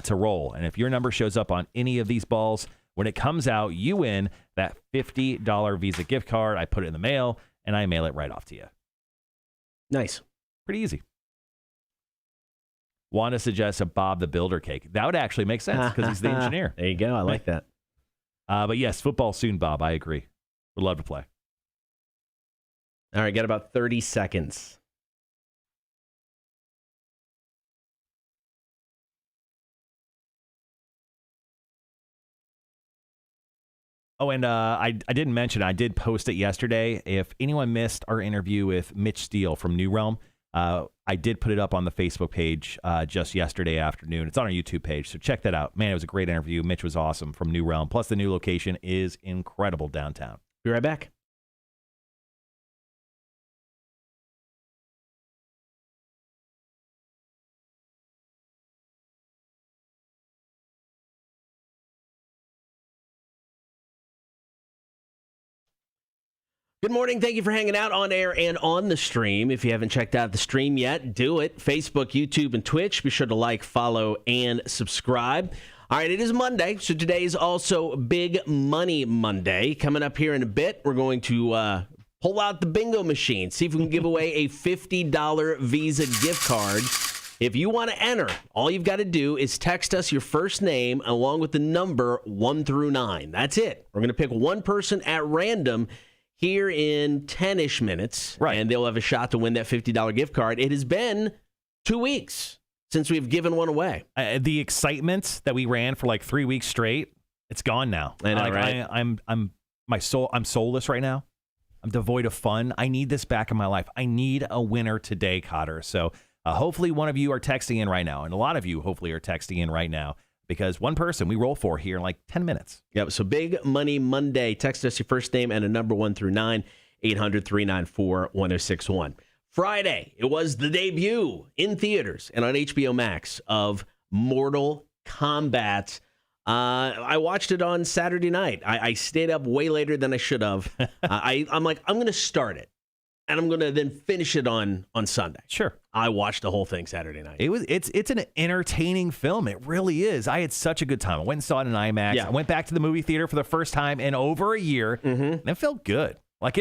to roll. And if your number shows up on any of these balls, when it comes out, you win that $50 Visa gift card. I put it in the mail, and I mail it right off to you. Nice. Pretty easy. Wanda suggests a Bob the Builder cake. That would actually make sense because he's the engineer. There you go. I like that. But yes, football soon, Bob. I agree. Would love to play. All right, got about 30 seconds. Oh, and I didn't mention, I did post it yesterday. If anyone missed our interview with Mitch Steele from New Realm, I did put it up on the Facebook page just yesterday afternoon. It's on our YouTube page, so check that out. Man, it was a great interview. Mitch was awesome from New Realm. Plus, the new location is incredible downtown. Be right back. Good morning. Thank you for hanging out on air and on the stream. If you haven't checked out the stream yet, do it. Facebook, YouTube, and Twitch. Be sure to like, follow, and subscribe. All right, it is Monday, so today is also Big Money Monday. Coming up here in a bit, we're going to pull out the bingo machine, see if we can give away a $50 Visa gift card. If you want to enter, all you've got to do is text us your first name along with the number 1 through 9. That's it. We're going to pick one person at random here in 10-ish minutes, right, and they'll have a shot to win that $50 gift card. It has been 2 weeks since we've given one away. The excitement that we ran for like 3 weeks straight, it's gone now. I know, right? I'm soulless right now. I'm devoid of fun. I need this back in my life. I need a winner today, Cotter. So hopefully one of you are texting in right now, and a lot of you hopefully are texting in right now, because one person we roll for here in like 10 minutes. Yep. So Big Money Monday. Text us your first name and a number 1 through 9, 800-394-1061. Friday, it was the debut in theaters and on HBO Max of Mortal Kombat. I watched it on Saturday night. I stayed up way later than I should have. I'm like, I'm going to start it, and I'm going to then finish it on Sunday. Sure. I watched the whole thing Saturday night. It's an entertaining film. It really is. I had such a good time. I went and saw it in IMAX. Yeah. I went back to the movie theater for the first time in over a year, and it felt good. Like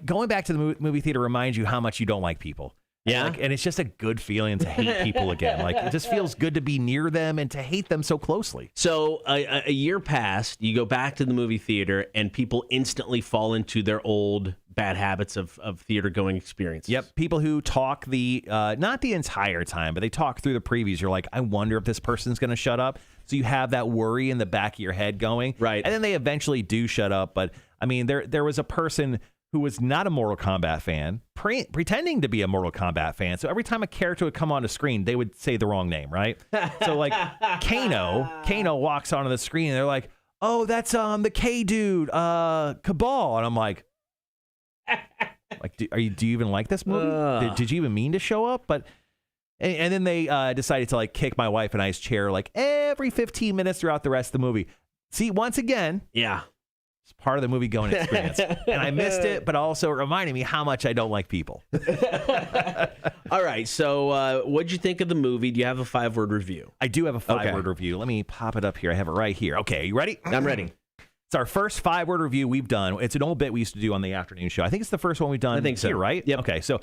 going back to the movie theater reminds you how much you don't like people. Yeah. And it's just a good feeling to hate people again. Like, it just feels good to be near them and to hate them so closely. So a year passed, you go back to the movie theater, and people instantly fall into their old bad habits of theater going experiences. Yep. People who talk not the entire time, but they talk through the previews. You're like, I wonder if this person's going to shut up. So you have that worry in the back of your head going. Right. And then they eventually do shut up. But I mean, there was a person who was not a Mortal Kombat fan, pretending to be a Mortal Kombat fan. So every time a character would come on the screen, they would say the wrong name, right? So like Kano walks onto the screen, and they're like, oh, that's the K dude, Cabal. And I'm like, do you even like this movie? Did you even mean to show up? But and then they decided to like kick my wife and I's chair like every 15 minutes throughout the rest of the movie. See, once again, yeah, it's part of the movie going experience. And I missed it, but also it reminded me how much I don't like people. All right, so what'd you think of the movie? Do you have a 5-word review? I do have a 5-word review. Let me pop it up here. I have it right here. Okay, you ready? I'm ready. It's our first 5-word review we've done. It's an old bit we used to do on the afternoon show. I think it's the first one we've done. I think so. Here, right? Yep. Okay, so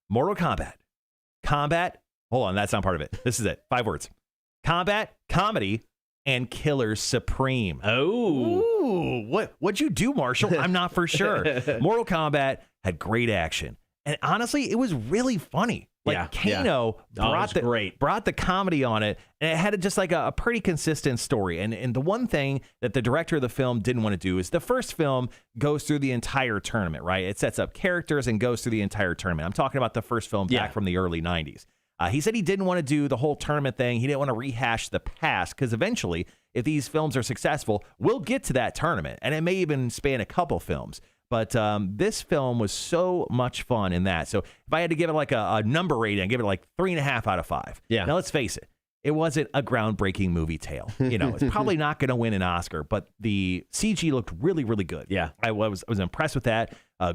Mortal Kombat. Combat. Hold on, that's not part of it. This is it. 5 words. Combat, comedy, and Killers Supreme. Oh. Ooh, what'd you do, Marshall? I'm not for sure. Mortal Kombat had great action. And honestly, it was really funny. Like, Kano brought the comedy on it, and it had just like a pretty consistent story. And the one thing that the director of the film didn't want to do is the first film goes through the entire tournament, right? It sets up characters and goes through the entire tournament. I'm talking about the first film back from the early 90s. He said he didn't want to do the whole tournament thing. He didn't want to rehash the past because eventually, if these films are successful, we'll get to that tournament, and it may even span a couple films. But this film was so much fun in that. So if I had to give it like a number rating, I'd give it like 3.5 out of 5. Yeah. Now, let's face it. It wasn't a groundbreaking movie tale. It's probably not going to win an Oscar, but the CG looked really, really good. Yeah. I was impressed with that.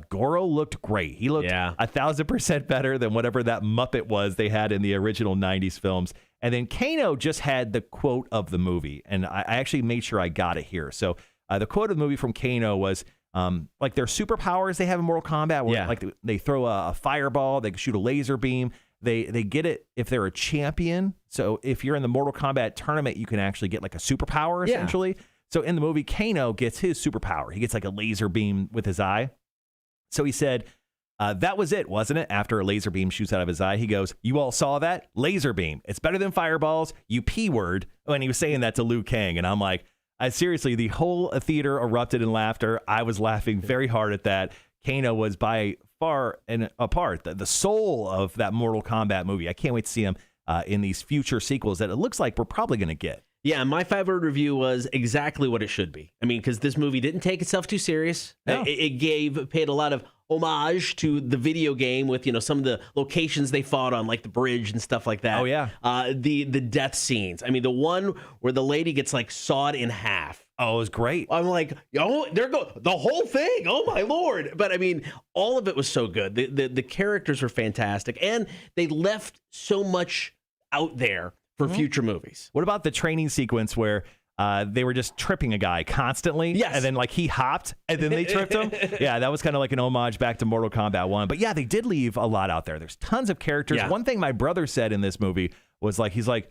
Goro looked great. He looked 1,000% better than whatever that Muppet was they had in the original 90s films. And then Kano just had the quote of the movie, and I actually made sure I got it here. So the quote of the movie from Kano was, like their superpowers they have in Mortal Kombat, where like they throw a fireball, they can shoot a laser beam. They get it if they're a champion. So if you're in the Mortal Kombat tournament, you can actually get like a superpower, essentially. So in the movie, Kano gets his superpower. He gets like a laser beam with his eye. So he said, that was it, wasn't it? After a laser beam shoots out of his eye, he goes, you all saw that? Laser beam. It's better than fireballs, you P-word. And he was saying that to Liu Kang. And I'm like, seriously, the whole theater erupted in laughter. I was laughing very hard at that. Kano was by far and apart the soul of that Mortal Kombat movie. I can't wait to see him in these future sequels that it looks like we're probably going to get. Yeah, my 5-word review was exactly what it should be. I mean, because this movie didn't take itself too serious. No. It paid a lot of homage to the video game with, some of the locations they fought on, like the bridge and stuff like that. Oh, yeah. The death scenes. I mean, the one where the lady gets like sawed in half. Oh, it was great. I'm like, the whole thing. Oh my Lord. But I mean, all of it was so good. The characters were fantastic, and they left so much out there for future movies. What about the training sequence where they were just tripping a guy constantly? Yes. And then like he hopped and then they tripped him. Yeah, that was kind of like an homage back to Mortal Kombat 1. But yeah, they did leave a lot out there. There's tons of characters. Yeah. One thing my brother said in this movie was he's like,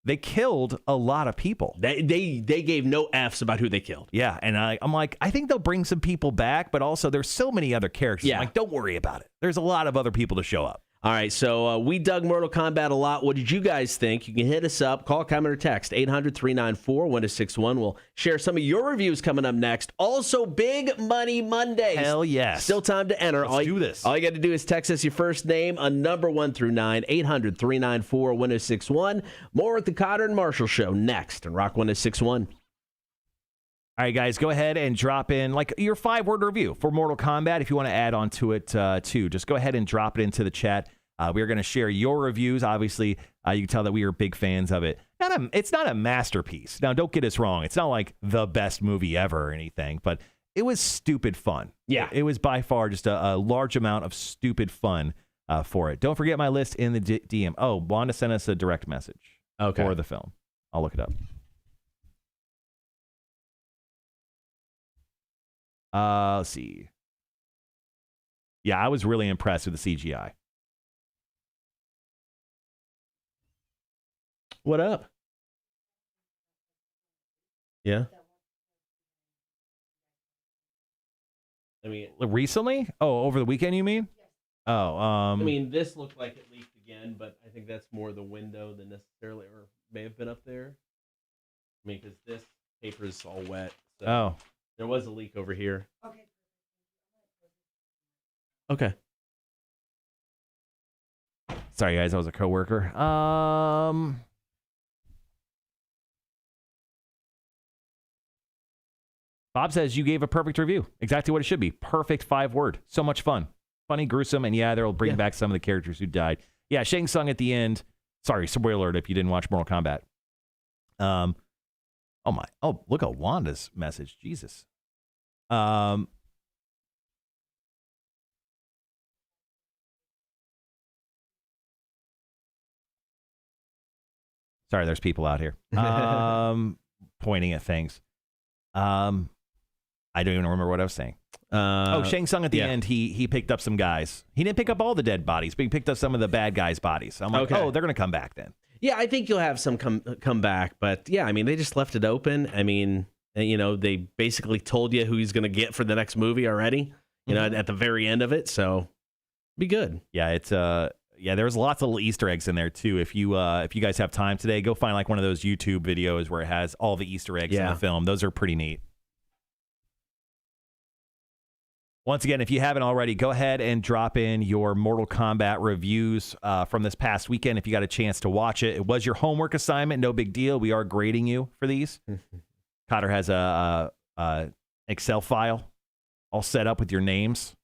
they killed a lot of people. They gave no Fs about who they killed. Yeah, and I'm like, I think they'll bring some people back, but also there's so many other characters. Yeah. I'm like, don't worry about it. There's a lot of other people to show up. All right, so we dug Mortal Kombat a lot. What did you guys think? You can hit us up, call, comment, or text 800-394-1261. We'll share some of your reviews coming up next. Also, Big Money Mondays. Hell yes. Still time to enter. Let's do this. All you got to do is text us your first name, a number 1 through 9, 800-394-1261. More at the Cotter and Marshall Show next on Rock 1061. All right, guys, go ahead and drop in like your 5-word review for Mortal Kombat. If you want to add on to it, too, just go ahead and drop it into the chat. We are going to share your reviews. Obviously, you can tell that we are big fans of it. It's not a masterpiece. Now, don't get us wrong. It's not like the best movie ever or anything, but it was stupid fun. Yeah. It was by far just a large amount of stupid fun for it. Don't forget my list in the DM. Oh, Wanda sent us a direct message for the film. I'll look it up. Let's see. Yeah, I was really impressed with the CGI. What up? Yeah. I mean, recently? Oh, over the weekend, you mean? Oh, I mean, this looked like it leaked again, but I think that's more the window than necessarily, or may have been up there. I mean, because this paper is all wet. So there was a leak over here. Okay. Sorry, guys, I was a coworker. Bob says you gave a perfect review. Exactly what it should be. Perfect 5-word. So much fun. Funny, gruesome, and yeah, they'll bring back some of the characters who died. Yeah, Shang Tsung at the end. Sorry, spoiler alert if you didn't watch Mortal Kombat. Oh, look at Wanda's message. Jesus. Sorry, there's people out here pointing at things. I don't even remember what I was saying. Shang Tsung at the end, he picked up some guys. He didn't pick up all the dead bodies, but he picked up some of the bad guys' bodies. I'm like, they're going to come back then. Yeah, I think you'll have some come back. But yeah, I mean, they just left it open. I mean, they basically told you who he's going to get for the next movie already, at the very end of it. So be good. Yeah, it's there's lots of little Easter eggs in there too. If you guys have time today, go find like one of those YouTube videos where it has all the Easter eggs in the film. Those are pretty neat. Once again, if you haven't already, go ahead and drop in your Mortal Kombat reviews from this past weekend if you got a chance to watch it. It was your homework assignment. No big deal. We are grading you for these. Cotter has a Excel file all set up with your names.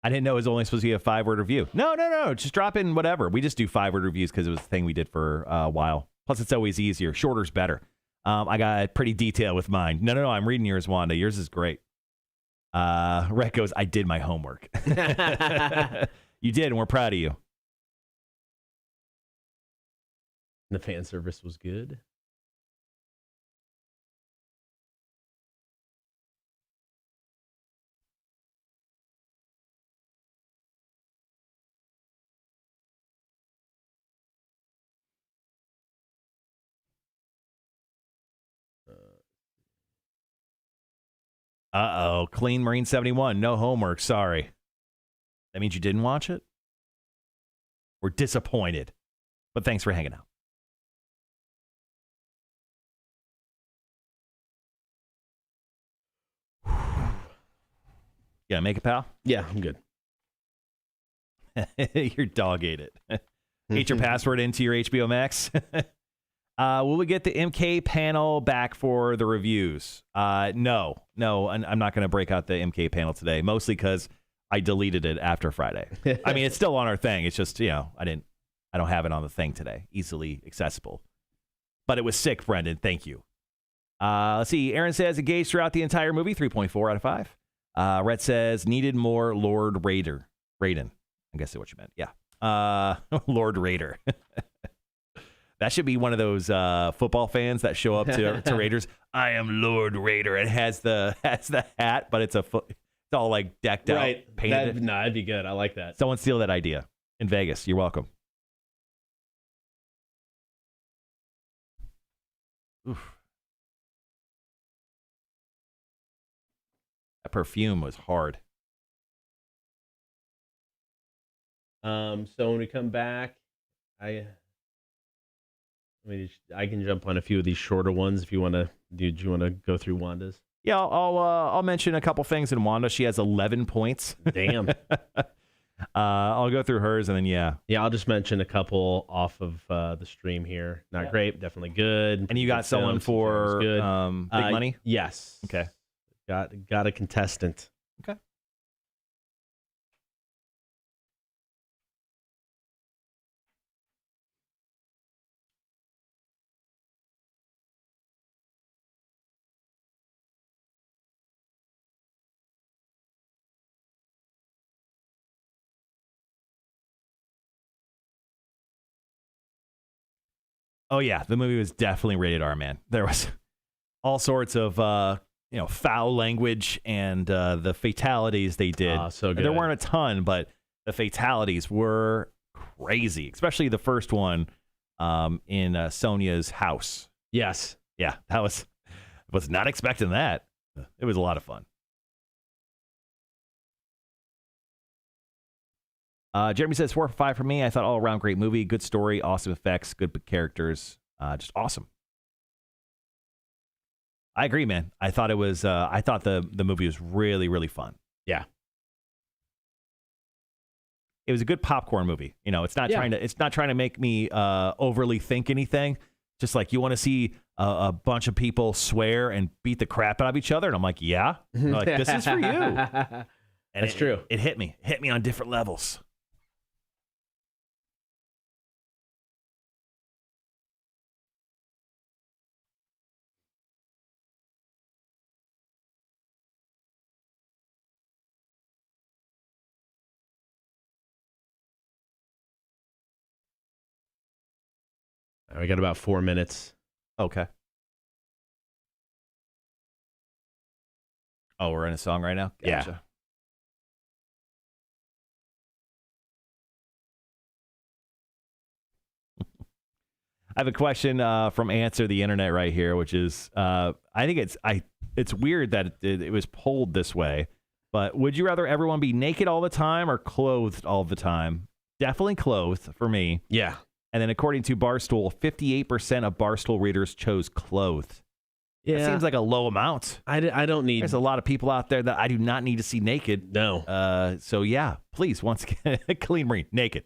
I didn't know it was only supposed to be a 5-word review. No. Just drop in whatever. We just do 5-word reviews because it was the thing we did for a while. Plus, it's always easier. Shorter's better. I got pretty detailed with mine. No. I'm reading yours, Wanda. Yours is great. Rhett goes, I did my homework. You did, and we're proud of you. The fan service was good. Uh-oh. Clean Marine 71. No homework. Sorry. That means you didn't watch it? We're disappointed. But thanks for hanging out. Yeah, make it, pal? Yeah, I'm good. Your dog ate it. Ate your password into your HBO Max? Will we get the MK panel back for the reviews? No, I'm not going to break out the MK panel today, mostly because I deleted it after Friday. I mean, it's still on our thing. It's just, I don't have it on the thing today. Easily accessible. But it was sick, Brendan. Thank you. Let's see. Aaron says engaged throughout the entire movie. 3.4 out of 5. Rhett says needed more Lord Raiden. I guess that's what you meant. Yeah. Lord Raider. That should be one of those football fans that show up to Raiders. I am Lord Raider. It has the hat, but it's all like decked out, painted. That'd be good. I like that. Someone steal that idea in Vegas. You're welcome. Oof. That perfume was hard. So when we come back, I can jump on a few of these shorter ones if you want to. Do you want to go through Wanda's? Yeah, I'll mention a couple things in Wanda. She has 11 points. Damn. I'll go through hers and then yeah. I'll just mention a couple off of the stream here. Not great, definitely good. And you got someone for big money? Yes. Okay. Got a contestant. Okay. Oh yeah, the movie was definitely rated R, man. There was all sorts of foul language and the fatalities they did. Oh, so good. There weren't a ton, but the fatalities were crazy, especially the first one in Sonya's house. Yes. Yeah, that was not expecting that. It was a lot of fun. Jeremy says 4 for 5 for me. I thought all around great movie, good story, awesome effects, good characters, just awesome. I agree, man. I thought it was. I thought the movie was really, really fun. Yeah, it was a good popcorn movie. It's not trying to make me overly think anything. Just like you want to see a bunch of people swear and beat the crap out of each other, and I'm like, yeah, like this is for you. And that's true. It hit me on different levels. We got about 4 minutes. Okay. Oh, we're in a song right now? Gotcha. Yeah. I have a question from Answer the Internet right here, which is, I think it's weird that it was polled this way, but would you rather everyone be naked all the time or clothed all the time? Definitely clothed for me. Yeah. And then according to Barstool, 58% of Barstool readers chose clothed. Yeah. That seems like a low amount. I don't need... There's a lot of people out there that I do not need to see naked. No. So, yeah, please, once again, clean Marine, naked.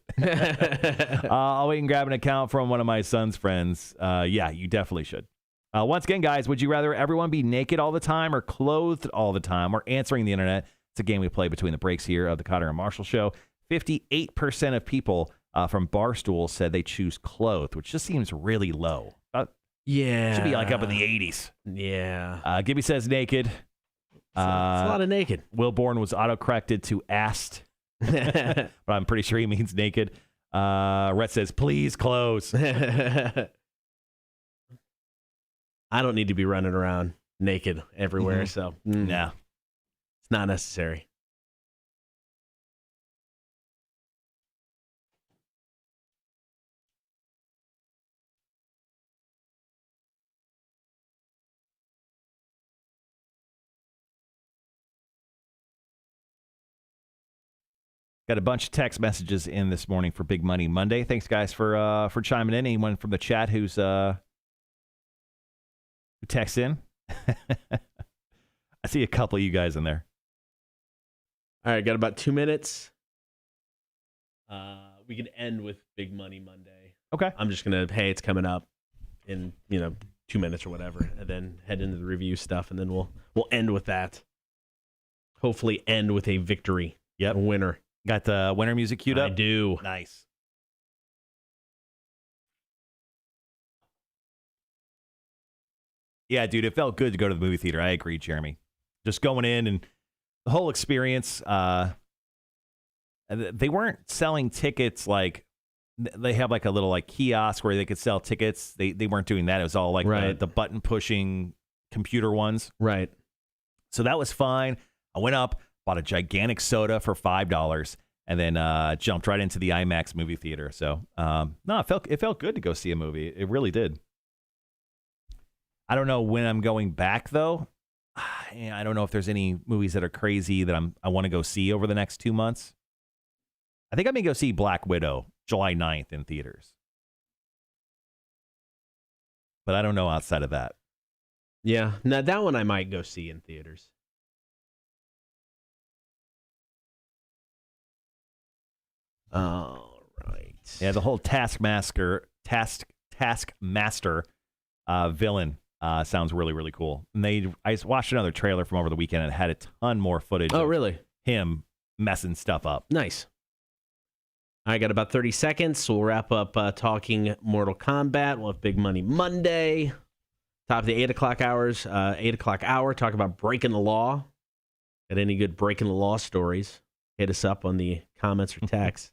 I'll wait and grab an account from one of my son's friends. Yeah, you definitely should. Once again, guys, would you rather everyone be naked all the time or clothed all the time or answering the internet? It's a game we play between the breaks here of the Cotter and Marshall Show. 58% of people from Barstool said they choose clothed, which just seems really low. Yeah. Should be like up in the 80s. Yeah. Gibby says naked. It's a lot of naked. Wilborn was autocorrected to asked, but I'm pretty sure he means naked. Rhett says, please close. I don't need to be running around naked everywhere, so No. It's not necessary. Got a bunch of text messages in this morning for Big Money Monday. Thanks, guys, for chiming in. Anyone from the chat who texts in? I see a couple of you guys in there. All right, got about 2 minutes. We could end with Big Money Monday. Okay. I'm just gonna, hey, it's coming up in 2 minutes or whatever, and then head into the review stuff, and then we'll end with that. Hopefully, end with a victory. Yep. A winner. Got the winter music queued up? I do. Nice. Yeah, dude, it felt good to go to the movie theater. I agree, Jeremy. Just going in and the whole experience, they weren't selling tickets like they have like a little like kiosk where they could sell tickets. They weren't doing that. It was all like the button pushing computer ones. Right. So that was fine. I went up, bought a gigantic soda for $5, and then jumped right into the IMAX movie theater. So no, it felt good to go see a movie. It really did. I don't know when I'm going back though. I don't know if there's any movies that are crazy that I want to go see over the next 2 months. I think I may go see Black Widow July 9th in theaters. But I don't know outside of that. Yeah. Now that one I might go see in theaters. All right. Yeah, the whole Taskmaster villain sounds really, really cool. And I just watched another trailer from over the weekend and it had a ton more footage. Oh, really? Him messing stuff up. Nice. I got about 30 seconds. So we'll wrap up talking Mortal Kombat. We'll have Big Money Monday. Top of the 8 o'clock hours. 8 o'clock hour. Talk about breaking the law. Got any good breaking the law stories? Hit us up on the comments or text.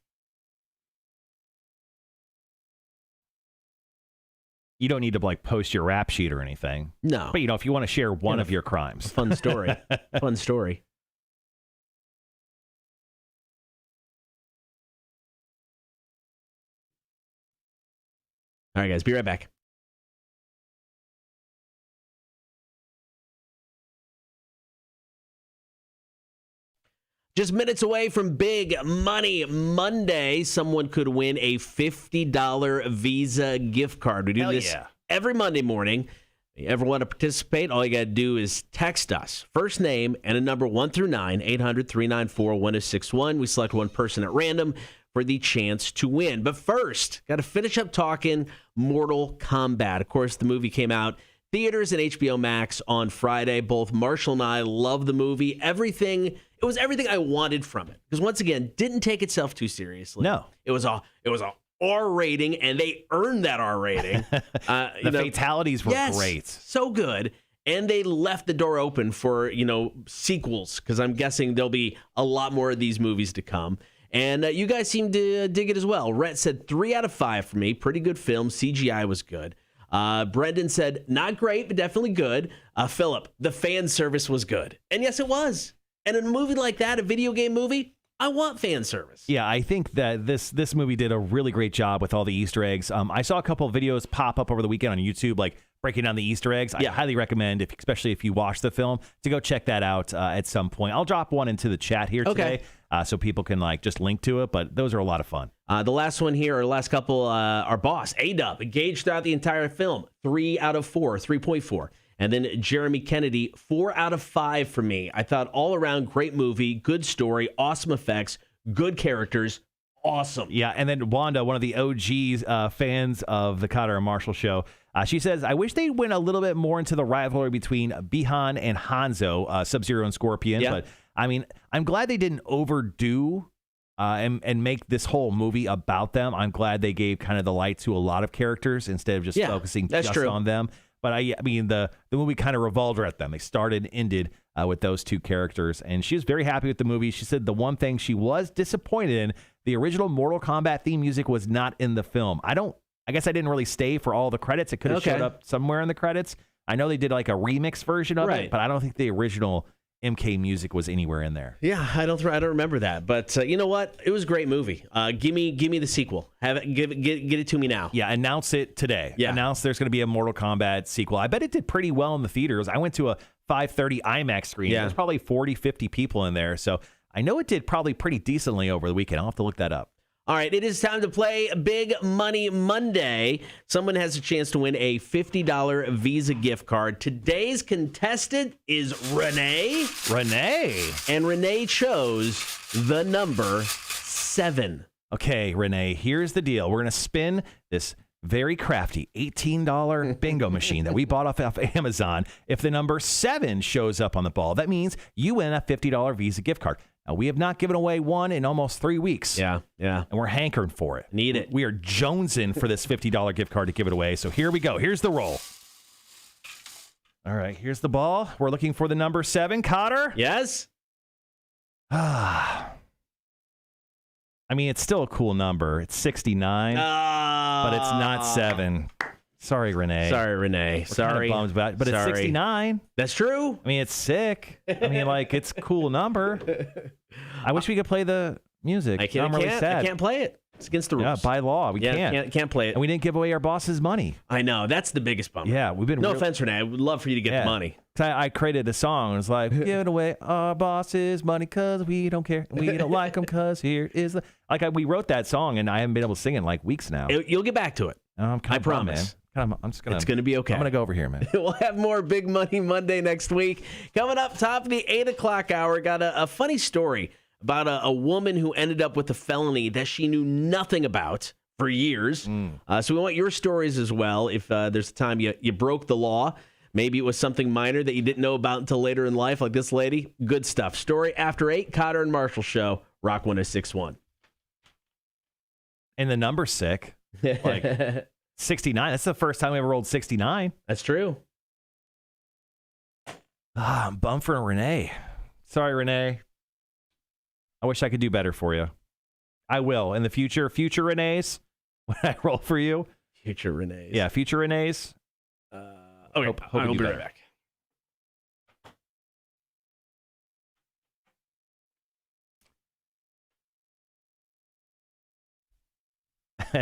You don't need to like post your rap sheet or anything. No. But if you want to share one of your crimes. Fun story. Fun story. All right, guys. Be right back. Just minutes away from Big Money Monday, someone could win a $50 Visa gift card. We do this every Monday morning. If you ever want to participate, all you got to do is text us. First name and a number 1 through 9, 800-394-1061. We select one person at random for the chance to win. But first, got to finish up talking Mortal Kombat. Of course, the movie came out theaters and HBO Max on Friday. Both Marshall and I love the movie. It was everything I wanted from it. Because once again, didn't take itself too seriously. No. It was a R rating, and they earned that R rating. The fatalities were great. So good. And they left the door open for, sequels, because I'm guessing there'll be a lot more of these movies to come. And you guys seem to dig it as well. Rhett said 3 out of 5 for me. Pretty good film. CGI was good. Brendan said, not great, but definitely good. Philip, the fan service was good. And yes, it was. And in a movie like that, a video game movie, I want fan service. Yeah, I think that this movie did a really great job with all the Easter eggs. I saw a couple of videos pop up over the weekend on YouTube, like breaking down the Easter eggs. I highly recommend, especially if you watch the film, to go check that out at some point. I'll drop one into the chat here today so people can just link to it, but those are a lot of fun. The last one here, or last couple, our boss, A-Dub, engaged throughout the entire film. 3 out of 4, 3.4. And then Jeremy Kennedy, 4 out of 5 for me. I thought all around great movie, good story, awesome effects, good characters, awesome. Yeah, and then Wanda, one of the OG fans of the Cotter and Marshall show, she says, I wish they went a little bit more into the rivalry between Bihan and Hanzo, Sub-Zero and Scorpion. Yeah. But, I mean, I'm glad they didn't overdo and make this whole movie about them. I'm glad they gave kind of the light to a lot of characters instead of just focusing just on them. But I mean, the movie kind of revolved around them. They started and ended with those two characters. And she was very happy with the movie. She said the one thing she was disappointed in, the original Mortal Kombat theme music was not in the film. I guess I didn't really stay for all the credits. It could have showed up somewhere in the credits. I know they did like a remix version of it, but I don't think the original MK music was anywhere in there. Yeah, I don't remember that, but you know what? It was a great movie. Give me the sequel. Have it, get it to me now. Yeah, announce it today. Yeah, announce there's going to be a Mortal Kombat sequel. I bet it did pretty well in the theaters. I went to a 5:30 IMAX screen. Yeah. There's probably 40, 50 people in there, so I know it did probably pretty decently over the weekend. I'll have to look that up. All right, it is time to play Big Money Monday. Someone has a chance to win a $50 Visa gift card. Today's contestant is Renee. And Renee chose the number 7. Okay, Renee, here's the deal. We're going to spin this very crafty $18 bingo machine that we bought off Amazon. If the number 7 shows up on the ball, that means you win a $50 Visa gift card. Now, we have not given away one in almost 3 weeks. Yeah. And we're hankering for it. Need it. We are jonesing for this $50 gift card to give it away. So here we go. Here's the roll. All right, here's the ball. We're looking for the number 7. Cotter? Yes? I mean, it's still a cool number. It's 69, but it's not 7. Sorry, Renee. Sorry. Kind of bummed, but it's 69. That's true. I mean, it's sick. I mean, it's a cool number. I wish we could play the music. I can't play it. It's against the rules. Yeah, by law, we can't play it. And we didn't give away our boss's money. I know. That's the biggest bummer. Yeah, we've been. No offense, Renee. I would love for you to get the money. I created a song. It was like, give away our boss's money because we don't care. We don't like them because here is the... we wrote that song, and I haven't been able to sing it in weeks now. You'll get back to it. I promise. Man. It's going to be okay. I'm going to go over here, man. We'll have more Big Money Monday next week. Coming up top of the 8 o'clock hour, got a funny story about a woman who ended up with a felony that she knew nothing about for years. So we want your stories as well. If there's a time you broke the law, maybe it was something minor that you didn't know about until later in life, like this lady. Good stuff. Story after 8, Cotter and Marshall Show, Rock 106.1. And the number's sick. 69. That's the first time we ever rolled 69. That's true. I'm bummed for Renee. Sorry, Renee. I wish I could do better for you. I will in the future. Future Renees, when I roll for you. Future Renees. Yeah, future Renees. Okay, hope I'll be right back.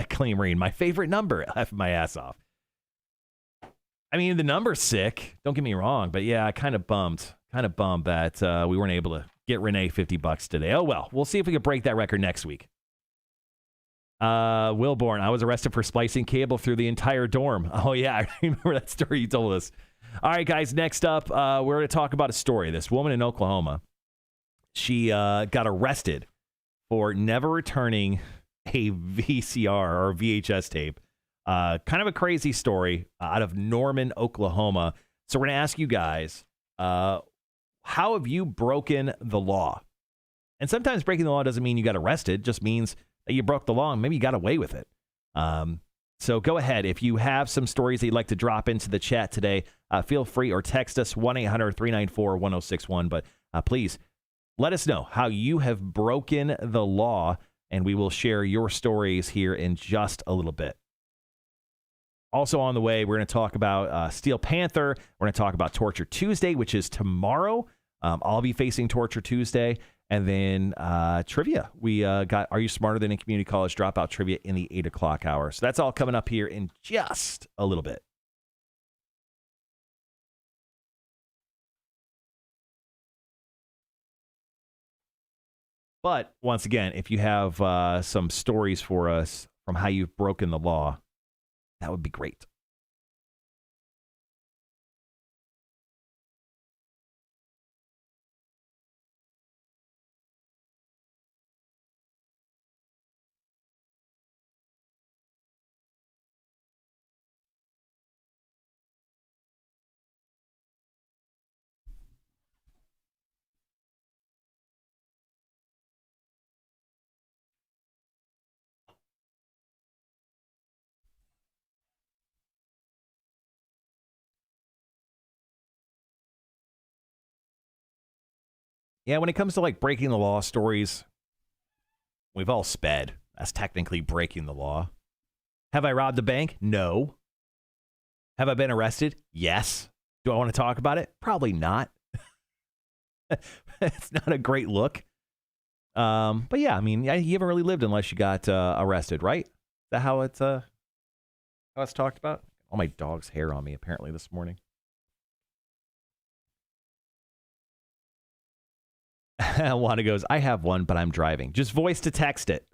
Clean Marine, my favorite number. I laughed my ass off. I mean, the number's sick. Don't get me wrong, but yeah, kind of bummed that we weren't able to get Renee $50 today. Oh well, we'll see if we can break that record next week. Wilborn, I was arrested for splicing cable through the entire dorm. Oh yeah, I remember that story you told us. All right, guys, next up, we're going to talk about a story. This woman in Oklahoma, she got arrested for never returning a VCR or VHS tape. Kind of a crazy story out of Norman, Oklahoma. So we're going to ask you guys, how have you broken the law? And sometimes breaking the law doesn't mean you got arrested. It just means that you broke the law and maybe you got away with it. So go ahead. If you have some stories that you'd like to drop into the chat today, feel free or text us 1-800-394-1061. But please let us know how you have broken the law, and we will share your stories here in just a little bit. Also on the way, we're going to talk about Steel Panther. We're going to talk about Torture Tuesday, which is tomorrow. I'll be facing Torture Tuesday. And then trivia. We got Are You Smarter Than a Community College Dropout trivia in the 8 o'clock hour. So that's all coming up here in just a little bit. But once again, if you have some stories for us from how you've broken the law, that would be great. Yeah, when it comes to like breaking the law stories, we've all sped. That's technically breaking the law. Have I robbed a bank? No. Have I been arrested? Yes. Do I want to talk about it? Probably not. It's not a great look. But yeah, I mean, you haven't really lived unless you got arrested, right? Is that how it's talked about? All my dog's hair on me apparently this morning. Wanda goes, I have one, but I'm driving. Just voice to text it.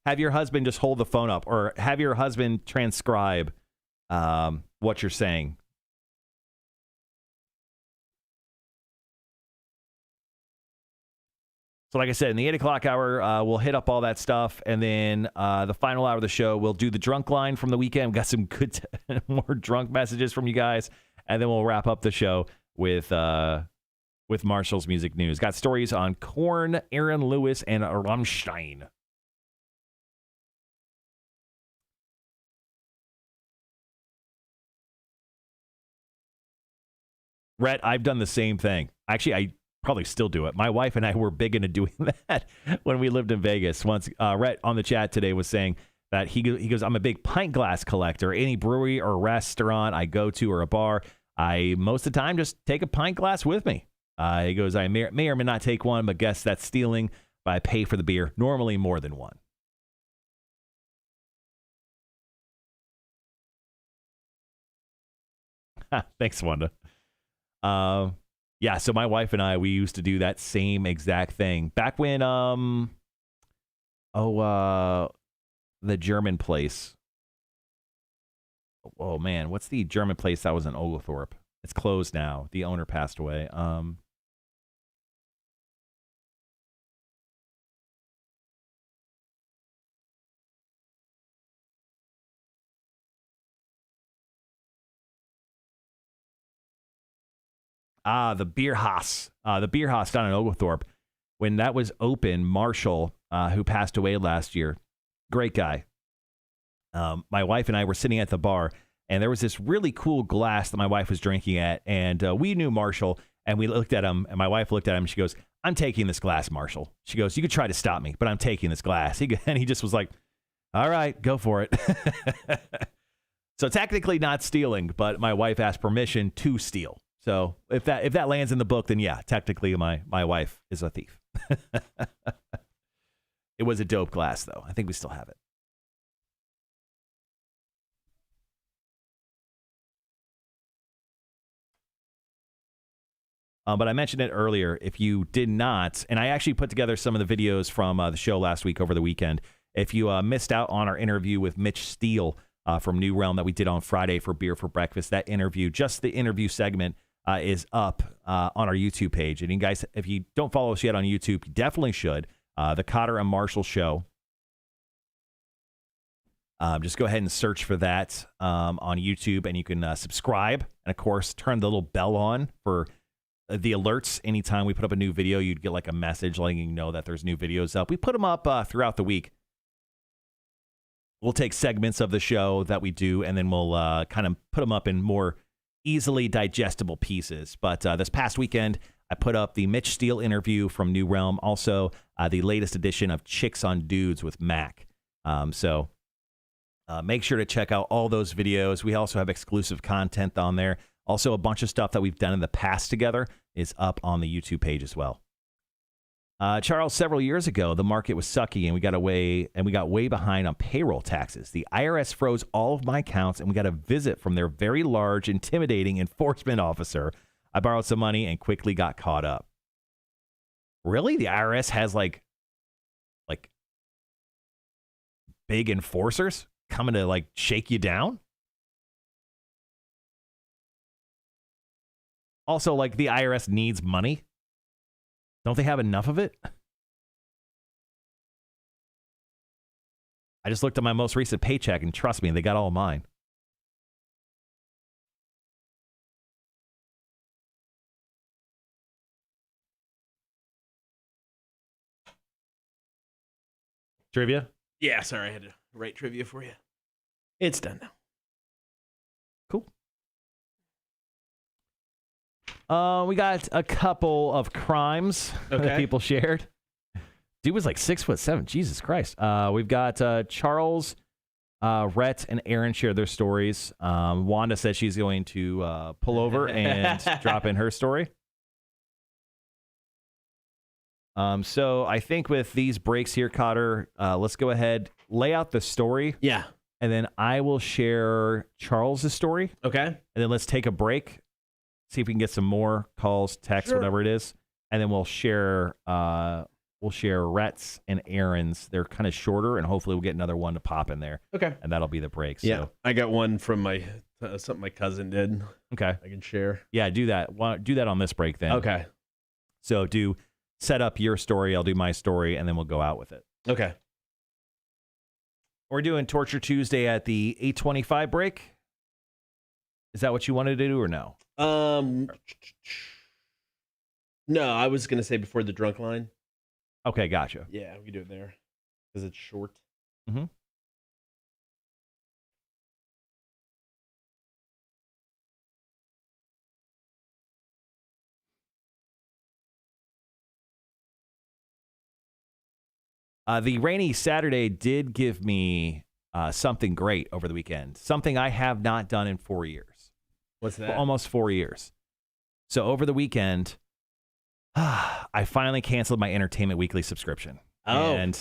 Have your husband just hold the phone up, or have your husband transcribe what you're saying. So like I said, in the 8 o'clock hour, we'll hit up all that stuff. And then the final hour of the show, we'll do the drunk line from the weekend. We've got some good, more drunk messages from you guys. And then we'll wrap up the show with Marshall's Music News. Got stories on Korn, Aaron Lewis, and Rammstein. Rhett, I've done the same thing. Actually, I probably still do it. My wife and I were big into doing that when we lived in Vegas. Once Rhett on the chat today was saying that he goes, I'm a big pint glass collector. Any brewery or restaurant I go to or a bar, I most of the time just take a pint glass with me. He goes, I may or may not take one, but guess that's stealing. But I pay for the beer, normally more than one. Thanks, Wanda. Yeah, so my wife and I, we used to do that same exact thing back when the German place. Oh man, what's the German place that was in Oglethorpe? It's closed now. The owner passed away. The Beer Haus. The Beer Haus down in Oglethorpe. When that was open, Marshall, who passed away last year, great guy. My wife and I were sitting at the bar, and there was this really cool glass that my wife was drinking at, and we knew Marshall, and we looked at him, and my wife looked at him, and she goes, I'm taking this glass, Marshall. She goes, you could try to stop me, but I'm taking this glass. And he just was like, all right, go for it. So technically not stealing, but my wife asked permission to steal. So if that lands in the book, then yeah, technically my wife is a thief. It was a dope glass, though. I think we still have it. But I mentioned it earlier. If you did not, and I actually put together some of the videos from the show last week over the weekend. If you missed out on our interview with Mitch Steele from New Realm that we did on Friday for Beer for Breakfast, that interview, just the interview segment, is up on our YouTube page. And you guys, if you don't follow us yet on YouTube, you definitely should. The Cotter and Marshall Show. Just go ahead and search for that on YouTube, and you can subscribe. And, of course, turn the little bell on for the alerts. Anytime we put up a new video, you'd get like a message letting you know that there's new videos up. We put them up throughout the week. We'll take segments of the show that we do, and then we'll kind of put them up in more easily digestible pieces. But this past weekend, I put up the Mitch Steele interview from New Realm, also the latest edition of Chicks on Dudes with Mac. So Make sure to check out all those videos. We also have exclusive content on there. Also, a bunch of stuff that we've done in the past together is up on the YouTube page as well. Charles, several years ago, the market was sucky and we got way behind on payroll taxes. The IRS froze all of my accounts and we got a visit from their very large, intimidating enforcement officer. I borrowed some money and quickly got caught up. Really? The IRS has like big enforcers coming to like shake you down? Also, like the IRS needs money. Don't they have enough of it? I just looked at my most recent paycheck, and trust me, they got all of mine. Trivia? Yeah, sorry, I had to write trivia for you. It's done now. Cool. We got a couple of crimes that people shared. Dude was like 6'7". Jesus Christ. We've got Charles, Rhett, and Aaron share their stories. Wanda said she's going to pull over and drop in her story. So I think with these breaks here, Cotter, let's go ahead, lay out the story. Yeah. And then I will share Charles's story. Okay. And then let's take a break. See if we can get some more calls, texts, whatever it is, and then we'll share Rhett's and Aaron's. They're kind of shorter, and hopefully we'll get another one to pop in there. Okay, and that'll be the break. Yeah, so. I got one from my something my cousin did. Okay, I can share. Yeah, do that. Do that on this break then. Okay. So set up your story. I'll do my story, and then we'll go out with it. Okay. We're doing Torture Tuesday at the 8:25 break. Is that what you wanted to do or no? No, I was going to say before the drunk line. Okay, gotcha. Yeah, we can do it there because it's short. Mm-hmm. The rainy Saturday did give me something great over the weekend. Something I have not done in 4 years. What's that? Almost 4 years. So over the weekend, I finally canceled my Entertainment Weekly subscription. Oh. And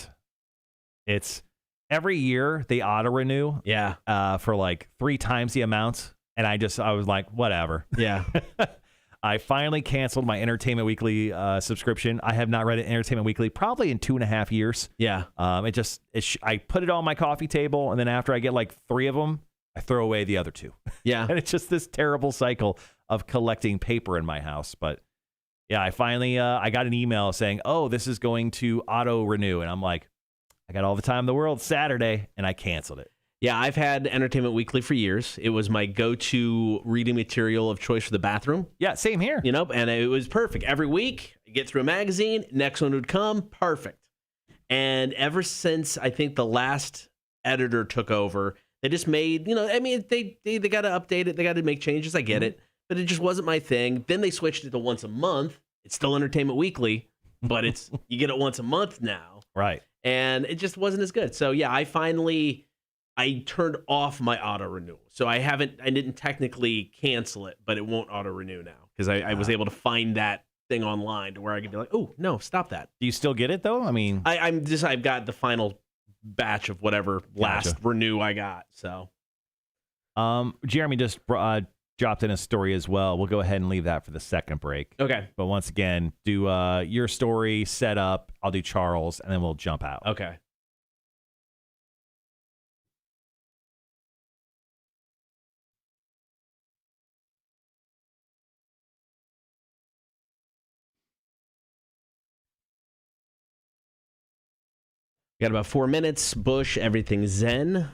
it's every year they auto renew. Yeah. For like 3 times the amount. And I was like, whatever. Yeah. I finally canceled my Entertainment Weekly subscription. I have not read Entertainment Weekly probably in 2.5 years. Yeah. I put it on my coffee table, and then after I get like 3 of them, I throw away the other 2. Yeah. And it's just this terrible cycle of collecting paper in my house. But yeah, I finally I got an email saying, oh, this is going to auto renew. And I'm like, I got all the time in the world Saturday, and I canceled it. Yeah, I've had Entertainment Weekly for years. It was my go-to reading material of choice for the bathroom. Yeah, same here. You know, and it was perfect. Every week, I get through a magazine, next one would come, perfect. And ever since I think the last editor took over, they just made, I mean, they got to update it. They got to make changes. I get it. But it just wasn't my thing. Then they switched it to once a month. It's still Entertainment Weekly, but you get it once a month now. Right. And it just wasn't as good. So, yeah, I turned off my auto renewal. So I didn't technically cancel it, but it won't auto renew now because I was able to find that thing online to where I could be like, oh, no, stop that. Do you still get it though? I mean, I've got the final batch of whatever last renew I got. So, Jeremy just dropped in a story as well. We'll go ahead and leave that for the second break. Okay. But once again, do your story set up. I'll do Charles, and then we'll jump out. Okay. We got about 4 minutes. Bush, everything zen.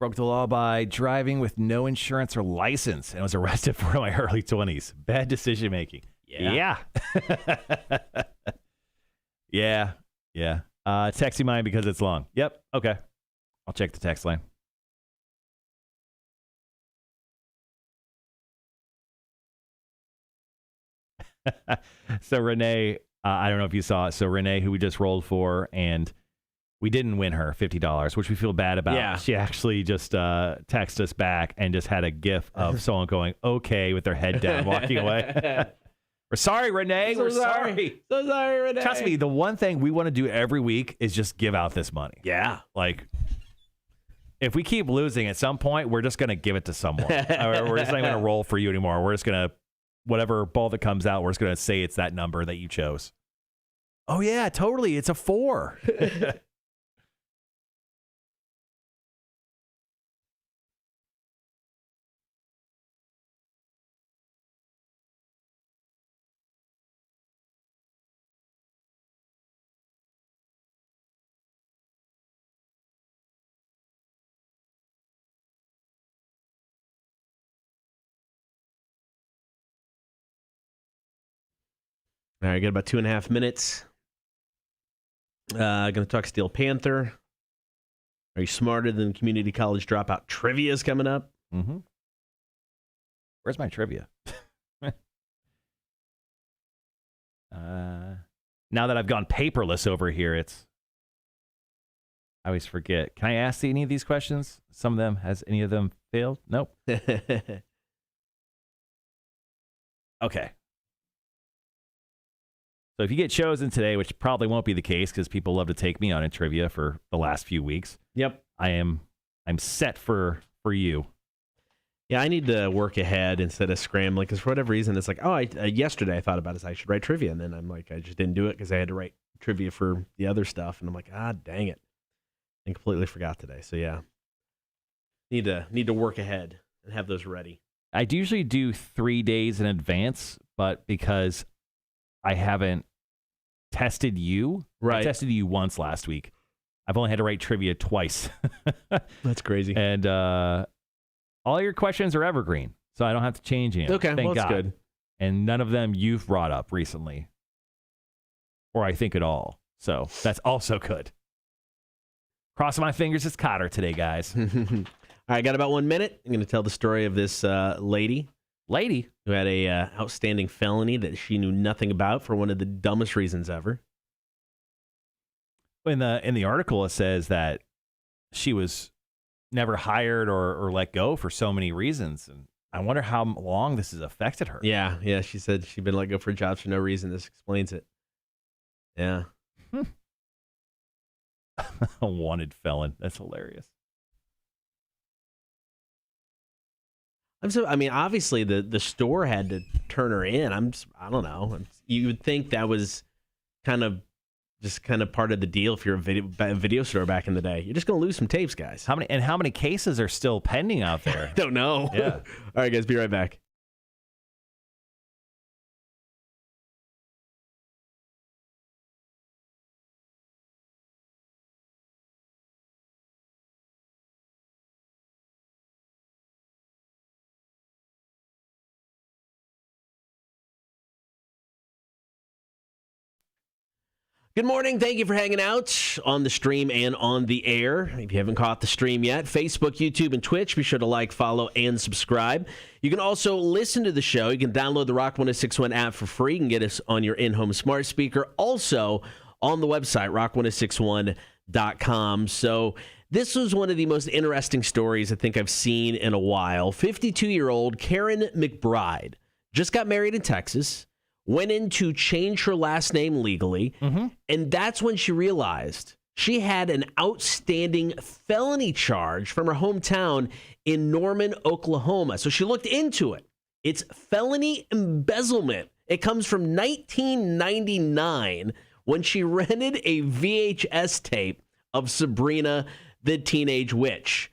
Broke the law by driving with no insurance or license and was arrested for my early 20s. Bad decision making. Yeah. Yeah. Texting mine because it's long. Yep. Okay. I'll check the text line. So Renee, I don't know if you saw it. So Renee, who we just rolled for, and we didn't win her $50, which we feel bad about. Yeah. She actually just texted us back and just had a gif of someone going, okay, with their head down, walking away. We're sorry, Renee. We're sorry. So sorry, Renee. Trust me, the one thing we want to do every week is just give out this money. Yeah. Like, if we keep losing at some point, we're just going to give it to someone. Or we're just not going to roll for you anymore. We're just going to, whatever ball that comes out, we're just going to say it's that number that you chose. Oh, yeah, totally. It's a 4. All right, got about 2.5 minutes. Going to talk Steel Panther. Are you smarter than community college dropout? Trivia is coming up. Mm-hmm. Where's my trivia? Now that I've gone paperless over here, I always forget. Can I ask any of these questions? Some of them, has any of them failed? Nope. Okay. So if you get chosen today, which probably won't be the case because people love to take me on in trivia for the last few weeks. Yep. I'm set for you. Yeah, I need to work ahead instead of scrambling because for whatever reason, it's like, yesterday I thought about it. I should write trivia. And then I'm like, I just didn't do it because I had to write trivia for the other stuff. And I'm like, dang it. I completely forgot today. So yeah, need to work ahead and have those ready. I usually do 3 days in advance, but because I haven't tested you. Right. I tested you once last week. I've only had to write trivia twice. That's crazy. And all your questions are evergreen, so I don't have to change any. Okay, Thank well, that's God. good. And none of them you've brought up recently, or I think at all. So that's also good. Crossing my fingers, it's Cotter today, guys. All right, got about 1 minute. I'm going to tell the story of this lady who had a outstanding felony that she knew nothing about for one of the dumbest reasons ever. In the article, it says that she was never hired or let go for so many reasons, and I wonder how long this has affected her. Yeah. She said she'd been let go for jobs for no reason. This explains it. Yeah. A wanted felon. That's hilarious. Obviously the store had to turn her in. I don't know. You would think that was kind of part of the deal if you're a video store back in the day. You're just going to lose some tapes, guys. How many cases are still pending out there? I don't know. Yeah. All right, guys, be right back. Good morning. Thank you for hanging out on the stream and on the air. If you haven't caught the stream yet, Facebook, YouTube, and Twitch, be sure to like, follow, and subscribe. You can also listen to the show. You can download the Rock 1061 app for free. You can get us on your in-home smart speaker. Also on the website, rock1061.com. So this was one of the most interesting stories I think I've seen in a while. 52-year-old Karen McBride just got married in Texas. Went in to change her last name legally, and that's when she realized she had an outstanding felony charge from her hometown in Norman, Oklahoma. So she looked into it. It's felony embezzlement. It comes from 1999 when she rented a VHS tape of Sabrina the Teenage Witch.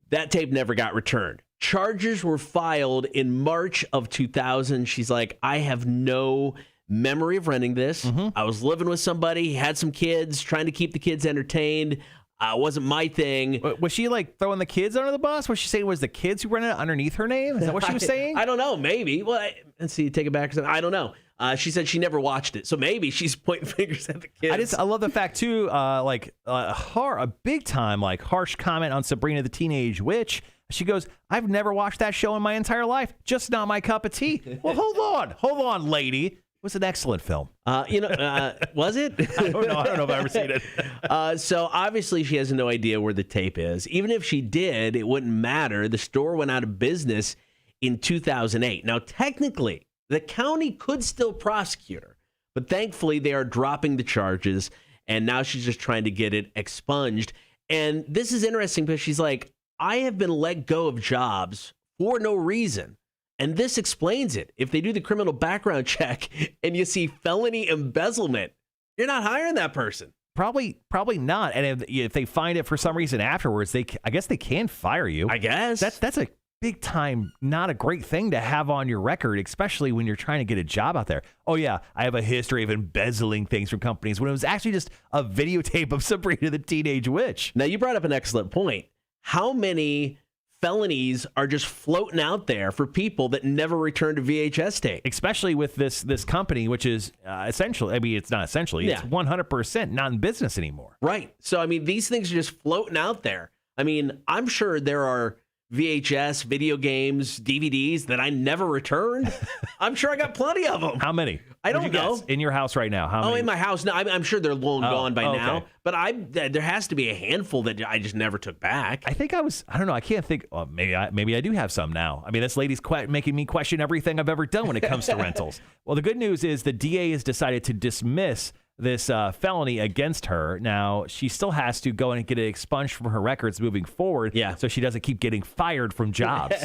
That tape never got returned. Charges were filed in March of 2000. She's like, I have no memory of renting this. I was living with somebody, had some kids, trying to keep the kids entertained. It wasn't my thing. Was she like throwing the kids under the bus? Was she saying it was the kids who rented it underneath her name? Is that what she was saying? I don't know. Maybe. Well, let's see. Take it back. I don't know. She said she never watched it. So maybe she's pointing fingers at the kids. I love the fact, too, a big time, harsh comment on Sabrina the Teenage Witch. She goes, I've never watched that show in my entire life. Just not my cup of tea. Well, hold on, lady. It was an excellent film. Was it? I don't know if I've ever seen it. So obviously she has no idea where the tape is. Even if she did, it wouldn't matter. The store went out of business in 2008. Now, technically, the county could still prosecute her, but thankfully they are dropping the charges, and now she's just trying to get it expunged. And this is interesting because she's like, I have been let go of jobs for no reason. And this explains it. If they do the criminal background check and you see felony embezzlement, you're not hiring that person. Probably not. And if they find it for some reason afterwards, I guess they can fire you. I guess. That's a big time, not a great thing to have on your record, especially when you're trying to get a job out there. Oh, yeah, I have a history of embezzling things from companies when it was actually just a videotape of Sabrina the Teenage Witch. Now, you brought up an excellent point. How many felonies are just floating out there for people that never returned to VHS tape? Especially with this company, which is essentially, I mean, it's not essentially, it's 100% not in business anymore. Right. So, I mean, these things are just floating out there. I mean, I'm sure there are VHS, video games, DVDs that I never returned. I'm sure I got plenty of them. How many? I don't know. Guess? In your house right now? How many? In my house. No, I'm sure they're long gone by now. Okay. But there has to be a handful that I just never took back. I think I don't know. I can't think. Well, maybe I do have some now. I mean, this lady's making me question everything I've ever done when it comes to rentals. Well, the good news is the DA has decided to dismiss this felony against her. Now, she still has to go and get it expunged from her records moving forward. Yeah. So she doesn't keep getting fired from jobs.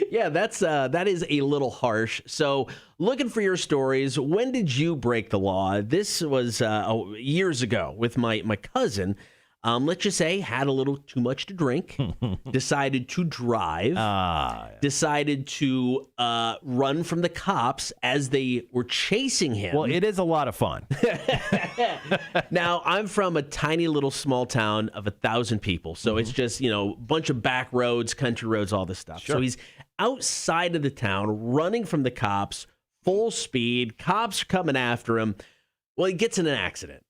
Yeah, that is a little harsh. So looking for your stories. When did you break the law? This was years ago with my cousin. Let's just say had a little too much to drink, decided to drive, decided to run from the cops as they were chasing him. Well, it is a lot of fun. Now, I'm from a tiny little small town of 1,000 people. So it's just, a bunch of back roads, country roads, all this stuff. Sure. So he's outside of the town, running from the cops, full speed. Cops are coming after him. Well, he gets in an accident.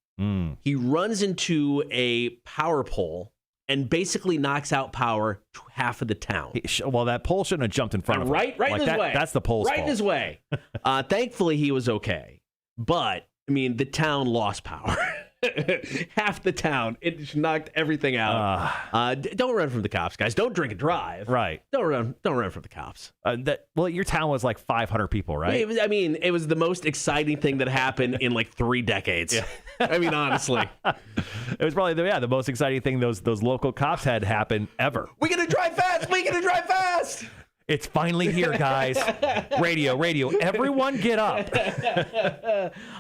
He runs into a power pole and basically knocks out power to half of the town. Well, that pole shouldn't have jumped in front of him. Right in his way. That's the pole's fault. fault. In his way. Thankfully, he was okay. But, I mean, the town lost power. Half the town. It just knocked everything out. Don't run from the cops, guys. Don't drink and drive. Right. Don't run from the cops. Well, your town was like 500 people, right? It was the most exciting thing that happened in like 3 decades. Yeah. I mean, honestly. It was probably the most exciting thing those local cops had happen ever. We're going to drive fast. We're going to drive fast. It's finally here, guys. Radio. Everyone get up.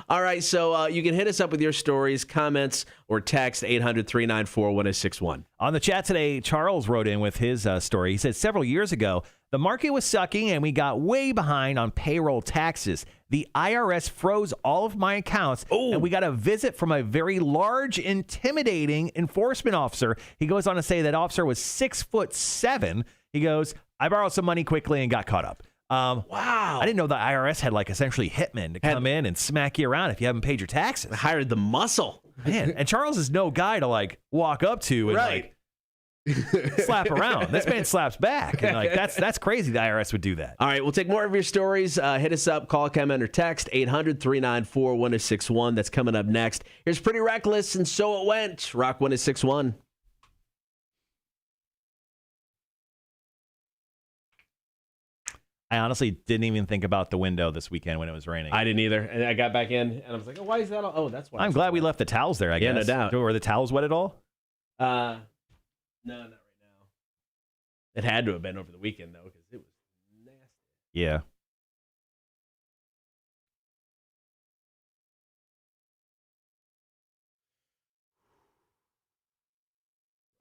All right, so you can hit us up with your stories, comments, or text 800-394-1061. On the chat today, Charles wrote in with his story. He said, several years ago, the market was sucking and we got way behind on payroll taxes. The IRS froze all of my accounts, and we got a visit from a very large, intimidating enforcement officer. He goes on to say that officer was 6'7". He goes, I borrowed some money quickly and got caught up. Wow. I didn't know the IRS had like essentially hitmen to come in and smack you around if you haven't paid your taxes. I hired the muscle. Man, and Charles is no guy to like walk up to and like slap around. This man slaps back. And like that's crazy the IRS would do that. All right, we'll take more of your stories. Hit us up, call, comment, or text 800-394-1061. That's coming up next. Here's Pretty Reckless and So It Went. Rock 1061. I honestly didn't even think about the window this weekend when it was raining. I didn't either. And I got back in and I was like, oh, why is that all? Oh, that's why. I'm glad we left the towels there, I guess. Yeah, no doubt. Were the towels wet at all? No, not right now. It had to have been over the weekend, though, because it was nasty. Yeah.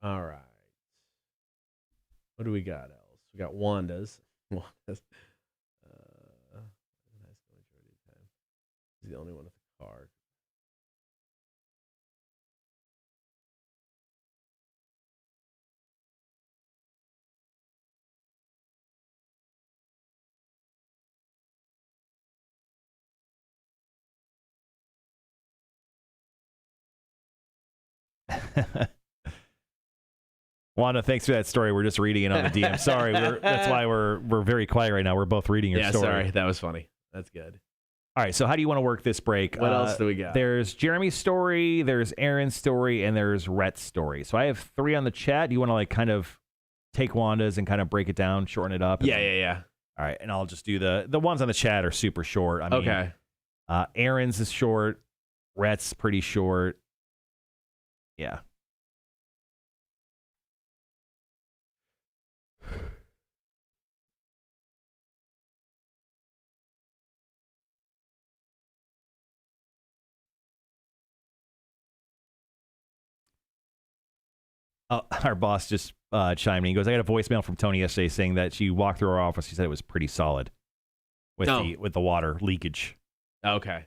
All right. What do we got else? We got Wanda's. He's the only one with a card. Wanda, thanks for that story. We're just reading it on the DM. Sorry, that's why we're very quiet right now. We're both reading your story. Sorry, that was funny. That's good. All right, so how do you want to work this break? What else do we got? There's Jeremy's story, there's Aaron's story, and there's Rhett's story. So I have 3 on the chat. Do you want to kind of take Wanda's and kind of break it down, shorten it up? Yeah. All right, and I'll just do the ones on the chat are super short. I mean, okay. Aaron's is short. Rhett's pretty short. Yeah. Our boss just chimed in. He goes, I got a voicemail from Tony yesterday saying that she walked through our office. She said it was pretty solid with the water leakage. Okay.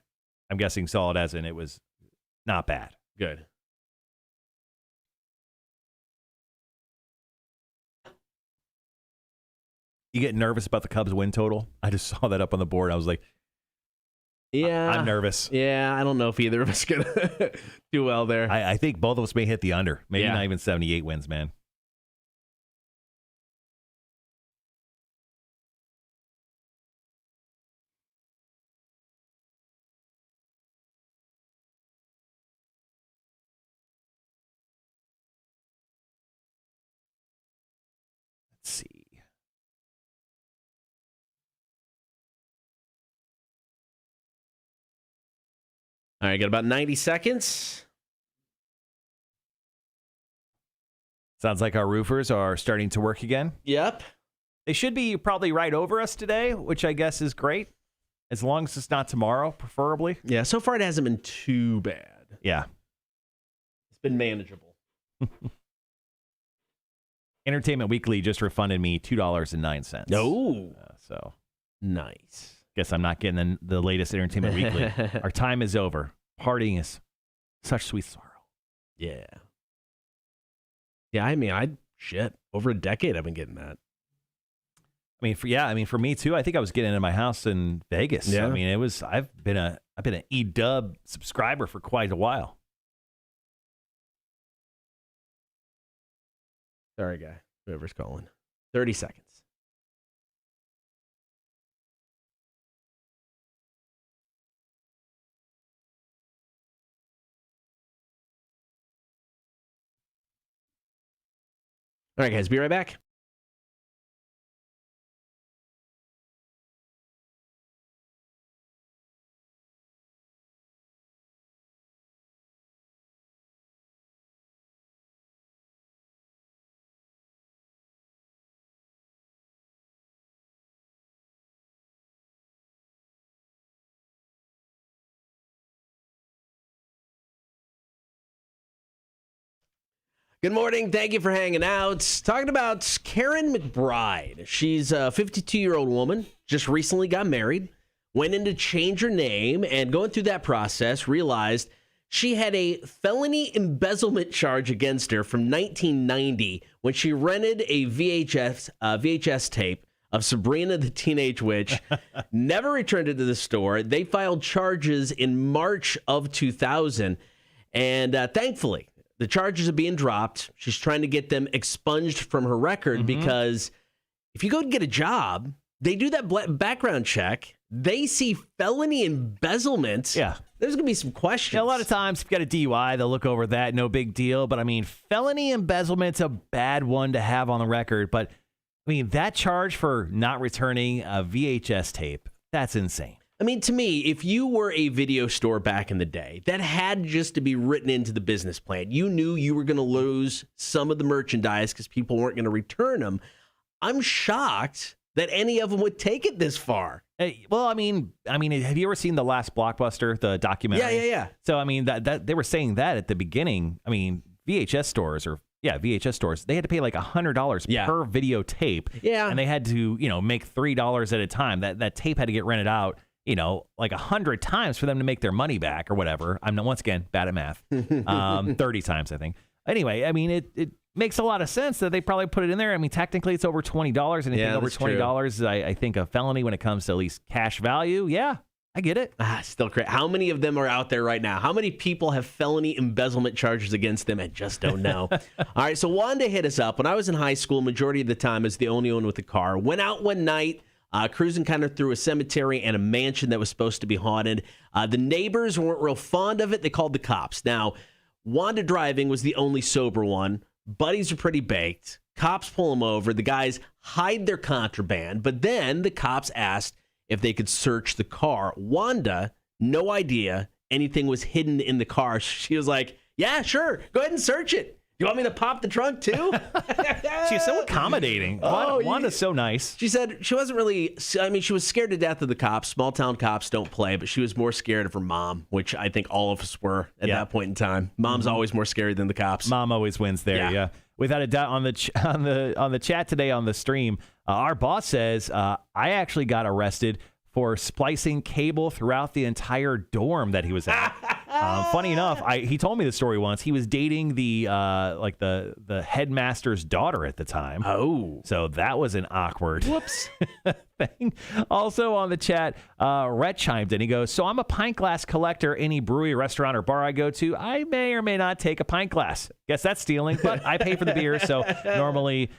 I'm guessing solid as in it was not bad. Good. You get nervous about the Cubs win total? I just saw that up on the board. I was like, yeah, I'm nervous. Yeah, I don't know if either of us going to do well there. I think both of us may hit the under. Maybe not even 78 wins, man. Let's see. All right, got about 90 seconds. Sounds like our roofers are starting to work again. Yep. They should be probably right over us today, which I guess is great. As long as it's not tomorrow, preferably. Yeah, so far it hasn't been too bad. Yeah. It's been manageable. Entertainment Weekly just refunded me $2.09. Oh. So nice. Guess I'm not getting the latest Entertainment Weekly. Our time is over. Partying is such sweet sorrow. Yeah. Yeah, I mean, over a decade I've been getting that. For me too. I think I was getting it in my house in Vegas. Yeah. I mean, I've been an eDub subscriber for quite a while. Sorry, guy. Whoever's calling. 30 seconds. All right, guys, be right back. Good morning. Thank you for hanging out. Talking about Karen McBride. She's a 52-year-old woman, just recently got married, went in to change her name, and going through that process, realized she had a felony embezzlement charge against her from 1990 when she rented a VHS tape of Sabrina the Teenage Witch, never returned it to the store. They filed charges in March of 2000, and thankfully, the charges are being dropped. She's trying to get them expunged from her record because if you go and get a job, they do that background check. They see felony embezzlement. Yeah. There's going to be some questions. Yeah, a lot of times, if you got a DUI, they'll look over that. No big deal. But, I mean, felony embezzlement's a bad one to have on the record. But, I mean, that charge for not returning a VHS tape, that's insane. I mean, to me, if you were a video store back in the day, that had just to be written into the business plan. You knew you were going to lose some of the merchandise because people weren't going to return them. I'm shocked that any of them would take it this far. Hey, well, I mean, have you ever seen The Last Blockbuster, the documentary? Yeah. So, I mean, that they were saying that at the beginning. I mean, VHS stores, they had to pay like $100 per videotape. Yeah. And they had to, make $3 at a time. That tape had to get rented out, like 100 times for them to make their money back or whatever. I'm not, once again, bad at math. 30 times, I think. Anyway, I mean, it makes a lot of sense that they probably put it in there. I mean, technically it's over $20. Anything over $20 is, I think, a felony when it comes to at least cash value. Yeah. I get it. Still crazy. How many of them are out there right now? How many people have felony embezzlement charges against them and just don't know? All right, so Wanda hit us up. When I was in high school, majority of the time, as the only one with a car, went out one night, cruising kind of through a cemetery and a mansion that was supposed to be haunted. The neighbors weren't real fond of it. They called the cops. Now, Wanda driving was the only sober one. Buddies are pretty baked. Cops pull them over. The guys hide their contraband, but then the cops asked if they could search the car. Wanda, no idea anything was hidden in the car. She was like, yeah, sure. Go ahead and search it. You want me to pop the trunk too? She's so accommodating. Wanda's so nice. She said she wasn't really, she was scared to death of the cops. Small town cops don't play, but she was more scared of her mom, which I think all of us were at that point in time. Mom's always more scary than the cops. Mom always wins there, yeah. Without a doubt, on the chat today on the stream, our boss says, I actually got arrested for splicing cable throughout the entire dorm that he was at. Funny enough, he told me the story once. He was dating the headmaster's daughter at the time. Oh. So that was an awkward thing. Also on the chat, Rhett chimed in. He goes, so I'm a pint glass collector. Any brewery, restaurant, or bar I go to, I may or may not take a pint glass. Guess that's stealing, but I pay for the beer, so normally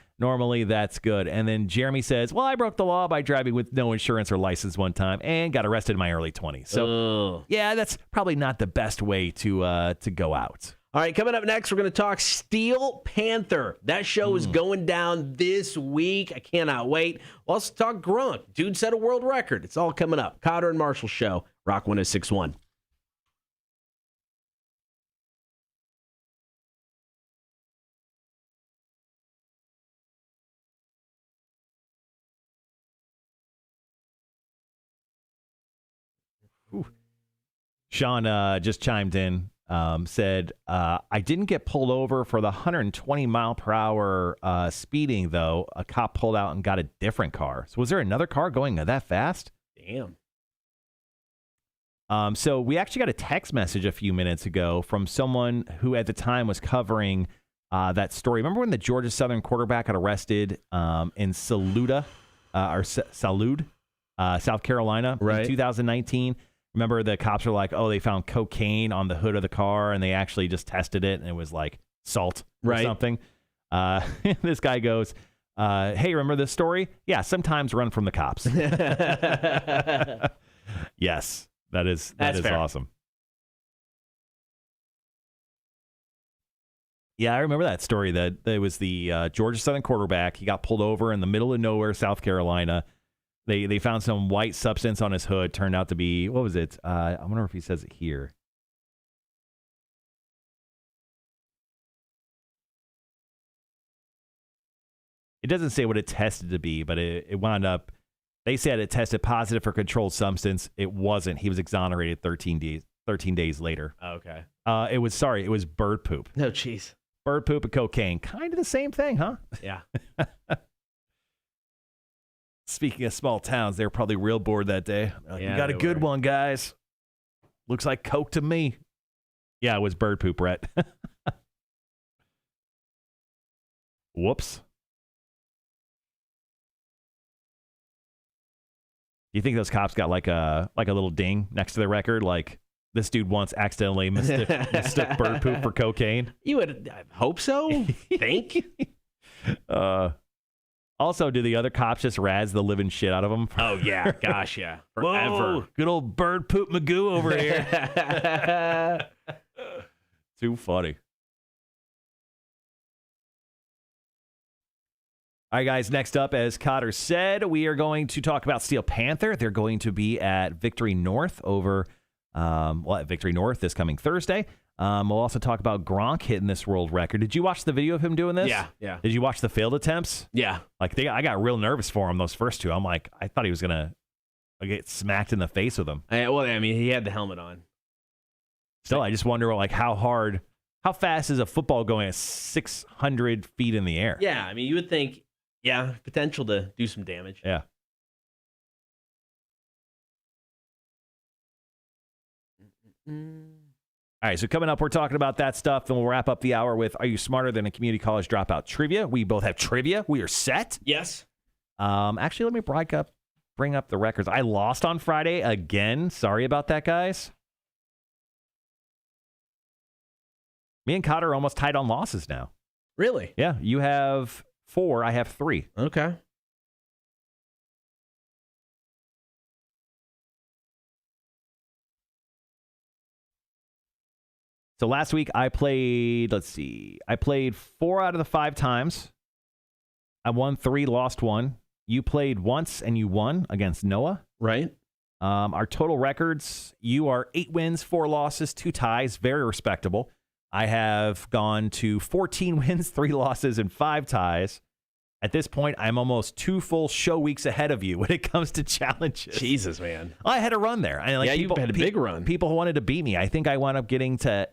that's good. And then Jeremy says, well, I broke the law by driving with no insurance or license one time and got arrested in my early 20s. So, yeah, that's probably not the best way to go out. All right, coming up next, we're going to talk Steel Panther. That show is going down this week. I cannot wait. We'll also talk Gronk. Dude set a world record. It's all coming up. Cotter and Marshall Show, Rock 106.1. Sean just chimed in, said, I didn't get pulled over for the 120 mile per hour speeding, though. A cop pulled out and got a different car. So was there another car going that fast? Damn. So we actually got a text message a few minutes ago from someone who at the time was covering that story. Remember when the Georgia Southern quarterback got arrested in Salud, South Carolina, in 2019? Remember the cops were like, oh, they found cocaine on the hood of the car, and they actually just tested it, and it was like salt or something. This guy goes, hey, remember this story? Yeah, sometimes run from the cops. Yes, that is fair. Awesome. Yeah, I remember that story. That it was the Georgia Southern quarterback. He got pulled over in the middle of nowhere, South Carolina. They found some white substance on his hood. Turned out to be, what was it? I wonder if he says it here. It doesn't say what it tested to be, but it wound up, they said it tested positive for controlled substance. It wasn't. He was exonerated 13 days later. Oh, okay. It was bird poop. No, jeez. Bird poop and cocaine. Kind of the same thing, huh? Yeah. Speaking of small towns, they were probably real bored that day. You got a good one, guys. Looks like coke to me. Yeah, it was bird poop, Brett. Whoops. Do you think those cops got like a little ding next to their record? Like, this dude once accidentally mistook bird poop for cocaine? You would hope so. Think. Also, do the other cops just razz the living shit out of them? Oh, yeah. Gosh, yeah. Forever. Whoa, good old bird poop Magoo over here. Too funny. All right, guys, next up, as Cotter said, we are going to talk about Steel Panther. They're going to be at Victory North at Victory North this coming Thursday. We'll also talk about Gronk hitting this world record. Did you watch the video of him doing this? Yeah. Did you watch the failed attempts? Yeah. I got real nervous for him those first two. I'm like, I thought he was going to get smacked in the face with them. He had the helmet on. Still, I just wonder, how fast is a football going at 600 feet in the air? Yeah, you would think, potential to do some damage. Yeah. All right, so coming up, we're talking about that stuff, and we'll wrap up the hour with Are You Smarter Than a Community College Dropout trivia? We both have trivia. We are set. Yes. Actually, let me break up bring up the records. I lost on Friday again. Sorry about that, guys. Me and Cotter are almost tied on losses now. Really? Yeah, you have 4. I have 3. Okay. So last week I played, I played 4 out of the 5 times. I won 3, lost 1. You played once and you won against Noah. Right. Our total records, you are 8 wins, 4 losses, 2 ties, very respectable. I have gone to 14 wins, 3 losses, and 5 ties. At this point, I'm almost 2 full show weeks ahead of you when it comes to challenges. Jesus, man. I had a run there. You had a big run. People wanted to beat me. I think I wound up getting to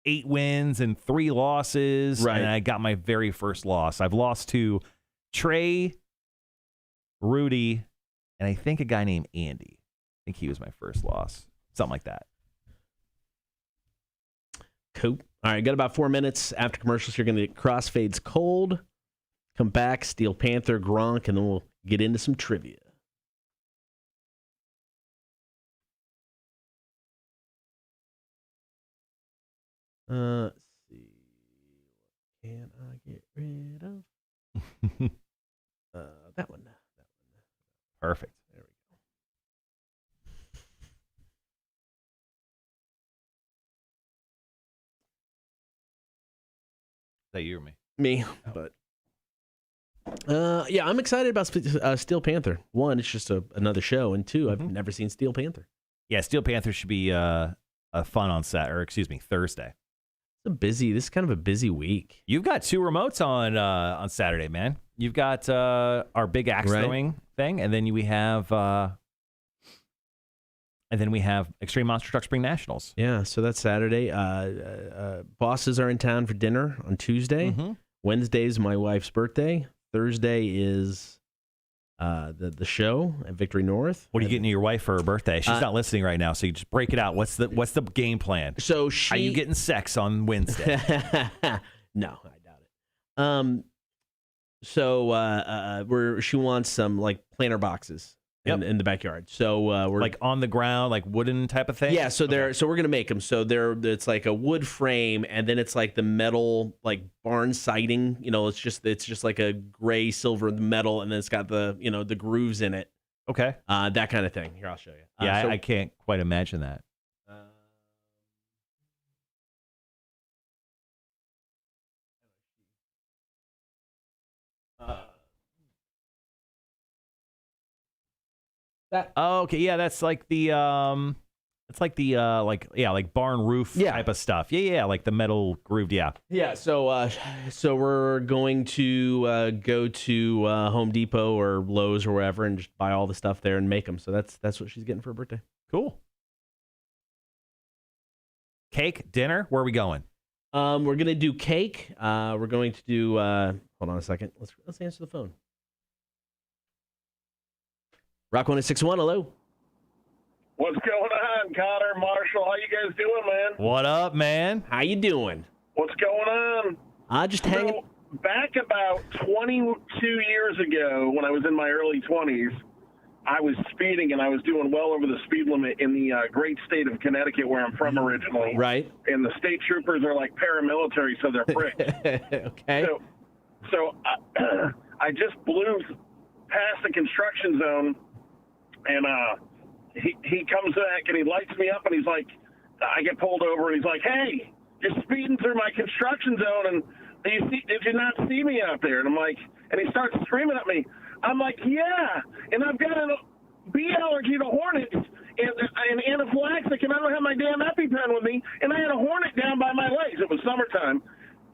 8 wins and 3 losses, right. And I got my very first loss. I've lost to Trey, Rudy, and I think a guy named Andy. I think he was my first loss. Something like that. Cool. All right, got about 4 minutes after commercials. You're going to get Crossfades Cold. Come back, Steel Panther, Gronk, and then we'll get into some trivia. Let's see. What can I get rid of? That one. Perfect. There we go. Is that you or me? Me, but yeah, I'm excited about Steel Panther. 1, it's just another show, and 2, I've never seen Steel Panther. Yeah, Steel Panther should be a fun on Thursday. This is kind of a busy week. You've got 2 remotes on Saturday, man. You've got our big axe throwing thing, and then we have Extreme Monster Truck Spring Nationals. Yeah, so that's Saturday. Bosses are in town for dinner on Tuesday. Mm-hmm. Wednesday's my wife's birthday. Thursday is the show at Victory North. What are you getting to your wife for her birthday? She's not listening right now, so you just break it out. What's the game plan? So are you getting sex on Wednesday? No, I doubt it. So she wants some like planter boxes in the backyard. So we're like on the ground, like wooden type of thing. Yeah. So we're gonna make them. So it's like a wood frame, and then it's like the metal like barn siding. It's just like a gray silver metal, and then it's got the the grooves in it. Okay. That kind of thing. Here, I'll show you. Yeah, I can't quite imagine that. Okay, yeah, that's like the like barn roof type of stuff. Yeah, like the metal grooved. Yeah. So we're going to go to Home Depot or Lowe's or wherever and just buy all the stuff there and make them. So that's what she's getting for her birthday. Cool. Cake, dinner. Where are we going? We're gonna do cake. We're going to do. Hold on a second. Let's answer the phone. Rock 1061, hello. What's going on, Connor, Marshall? How you guys doing, man? What up, man? How you doing? What's going on? Just hanging. So, back about 22 years ago, when I was in my early 20s, I was speeding, and I was doing well over the speed limit in the great state of Connecticut, where I'm from originally. Right. And the state troopers are like paramilitary, so they're pricks. Okay. So I just blew past the construction zone, and he comes back and he lights me up, and he's like, I get pulled over, and he's like, hey, you're speeding through my construction zone, and did you not see me out there? And I'm like, and he starts screaming at me. I'm like, yeah, and I've got a bee allergy to hornets and anaphylaxis, and I don't have my damn EpiPen with me, and I had a hornet down by my legs. It was summertime.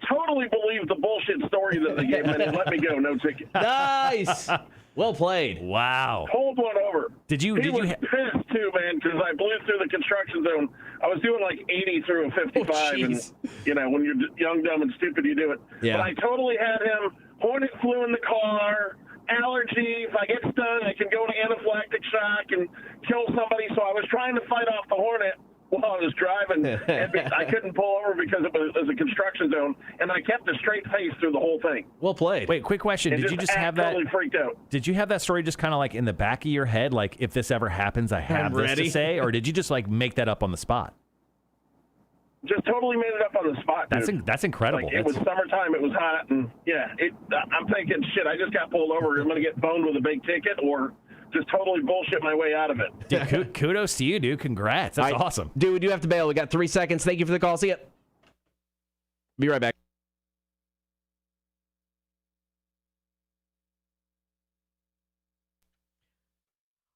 Totally believed the bullshit story that they gave me, and they let me go, no ticket. Nice. Well played. Wow. Pulled one over. He was pissed too, man, because I blew through the construction zone. I was doing like 80 through a 55, and when you're young, dumb, and stupid, you do it. Yeah. But I totally had him. Hornet flew in the car. Allergy. If I get stung, I can go to anaphylactic shock and kill somebody. So I was trying to fight off the hornet, while I was driving, and I couldn't pull over because it was a construction zone, and I kept a straight face through the whole thing. Well played. Wait, quick question. And Did you just have that? Totally freaked out. Did you have that story just kind of like in the back of your head, like if this ever happens, I have this to say, or did you just like make that up on the spot? Just totally made it up on the spot, dude. That's incredible. Like, it was summertime, it was hot, and I'm thinking, shit, I just got pulled over. I'm going to get boned with a big ticket, or just totally bullshit my way out of it. Dude, kudos to you, dude. Congrats. That's awesome. Dude, we do have to bail. We got 3 seconds. Thank you for the call. See ya. Be right back.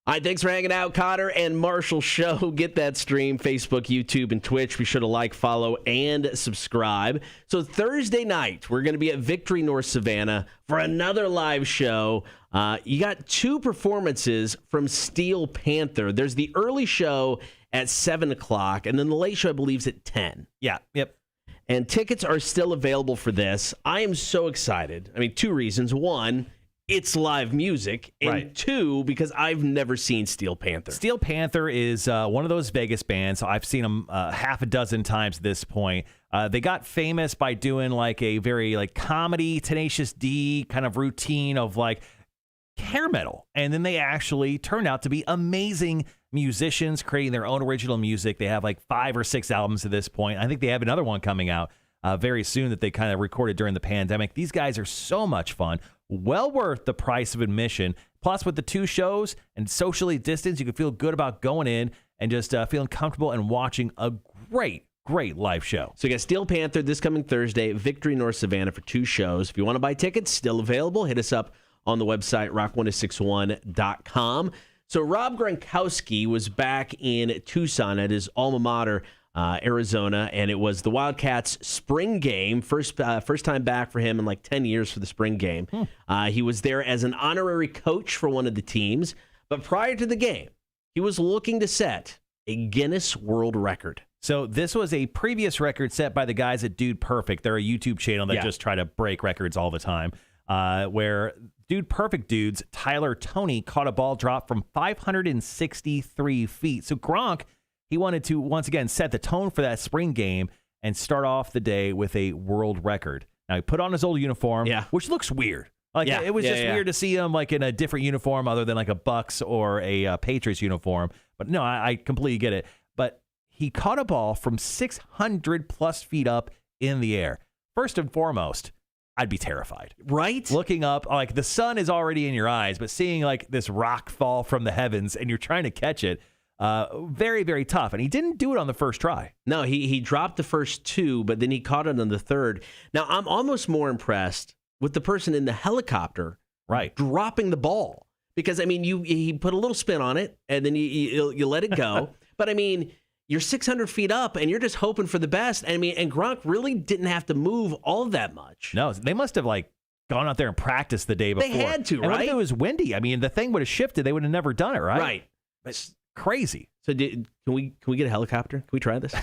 All right, thanks for hanging out, Cotter and Marshall Show. Get that stream, Facebook, YouTube, and Twitch. Be sure to like, follow, and subscribe. So Thursday night, we're going to be at Victory North Savannah for another live show. You got 2 performances from Steel Panther. There's the early show at 7 o'clock, and then the late show, I believe, is at 10. Yeah, yep. And tickets are still available for this. I am so excited. I mean, 2 reasons. 1, it's live music, and right. 2, because I've never seen Steel Panther. Steel Panther is one of those Vegas bands. I've seen them half a dozen times at this point. They got famous by doing like a very like comedy, Tenacious D kind of routine of like hair metal, and then they actually turned out to be amazing musicians, creating their own original music. They have like 5 or 6 albums at this point. I think they have another one coming out very soon that they kind of recorded during the pandemic. These guys are so much fun. Well worth the price of admission. Plus, with the 2 shows and socially distanced, you can feel good about going in and just feeling comfortable and watching a great live show. So you got Steel Panther this coming Thursday at Victory North Savannah for 2 shows. If you want to buy tickets, still available. Hit us up on the website, rock1061.com. So Rob Gronkowski was back in Tucson at his alma mater, Arizona, and it was the Wildcats spring game. First time back for him in like 10 years for the spring game. He was there as an honorary coach for one of the teams, but prior to the game, he was looking to set a Guinness World Record. So this was a previous record set by the guys at Dude Perfect. They're a YouTube channel that just try to break records all the time, where Dude Perfect dudes, Tyler Toney, caught a ball drop from 563 feet. So Gronk, he wanted to, once again, set the tone for that spring game and start off the day with a world record. Now, he put on his old uniform, which looks weird. Like, it was just weird to see him, like, in a different uniform other than, like, a Bucks or a Patriots uniform. But, no, I completely get it. But he caught a ball from 600-plus feet up in the air. First and foremost, I'd be terrified. Right? Looking up, like, the sun is already in your eyes, but seeing, like, this rock fall from the heavens and you're trying to catch it, very, very tough. And he didn't do it on the first try. No, he dropped the first 2, but then he caught it on the third. Now, I'm almost more impressed with the person in the helicopter dropping the ball. Because, I mean, he put a little spin on it, and then you let it go. But, I mean, you're 600 feet up, and you're just hoping for the best. I mean, and Gronk really didn't have to move all that much. No, they must have, like, gone out there and practiced the day before. They had to, and right? What if it was windy? I mean, the thing would have shifted. They would have never done it, right? Right. It's crazy. So can we get a helicopter? Can we try this?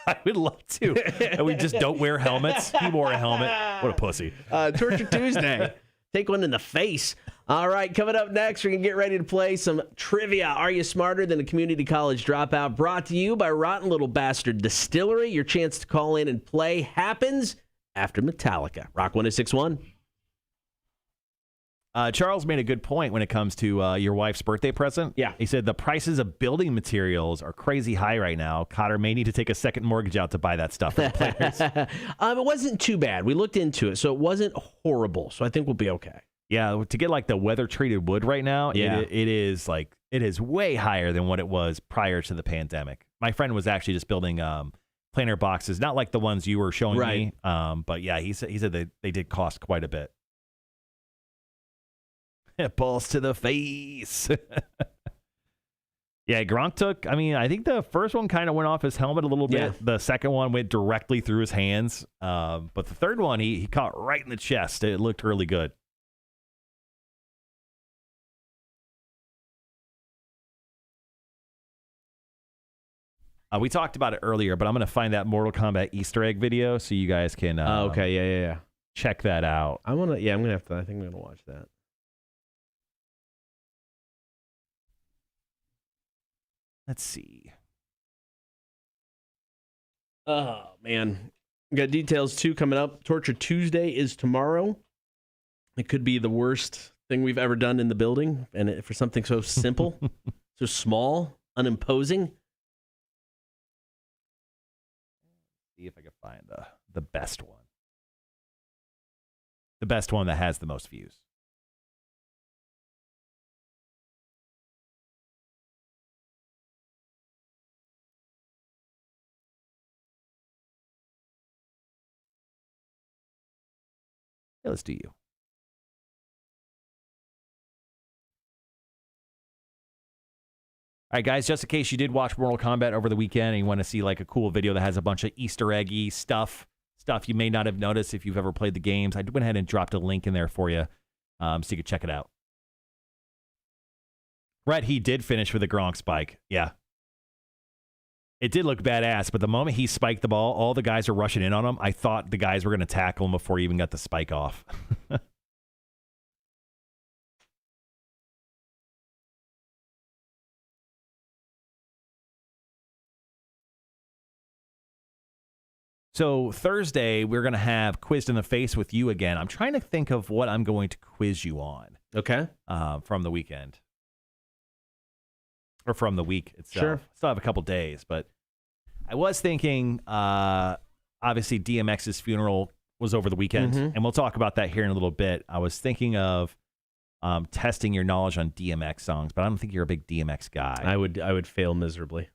I would love to. And we just don't wear helmets. He wore a helmet. What a pussy. Torture Tuesday. Take one in the face. All right, coming up next, we're going to get ready to play some trivia. Are you smarter than a community college dropout? Brought to you by Rotten Little Bastard Distillery. Your chance to call in and play happens after Metallica. Rock 1061. Charles made a good point when it comes to your wife's birthday present. Yeah. He said the prices of building materials are crazy high right now. Cotter may need to take a second mortgage out to buy that stuff for the players. It wasn't too bad. We looked into it, so it wasn't horrible. So I think we'll be okay. Yeah, to get like the weather-treated wood right now, it is way higher than what it was prior to the pandemic. My friend was actually just building planter boxes, not like the ones you were showing me. But yeah, he said they did cost quite a bit. Balls to the face. Yeah, Gronk took, I think the first one kind of went off his helmet a little bit. Yeah. The second one went directly through his hands. But the third one, he caught right in the chest. It looked really good. We talked about it earlier, but I'm going to find that Mortal Kombat Easter egg video so you guys can okay, yeah. check that out. I'm going to have to, I think I'm going to watch that. Let's see. Oh, man. We got details, too, coming up. Torture Tuesday is tomorrow. It could be the worst thing we've ever done in the building. And for something so simple, so small, unimposing. See if I can find the best one. The best one that has the most views. Yeah, let's do you. All right, guys, just in case you did watch Mortal Kombat over the weekend and you want to see like a cool video that has a bunch of Easter eggy stuff you may not have noticed if you've ever played the games, I went ahead and dropped a link in there for you so you could check it out. Brett, he did finish with a Gronk spike. Yeah. It did look badass, but the moment he spiked the ball, all the guys are rushing in on him. I thought the guys were going to tackle him before he even got the spike off. So Thursday, we're going to have Quizzed in the Face with you again. I'm trying to think of what I'm going to quiz you on. Okay. From the weekend. Or from the week itself. Sure. Still have a couple days, but I was thinking, obviously, DMX's funeral was over the weekend, and we'll talk about that here in a little bit. I was thinking of testing your knowledge on DMX songs, but I don't think you're a big DMX guy. I would fail miserably.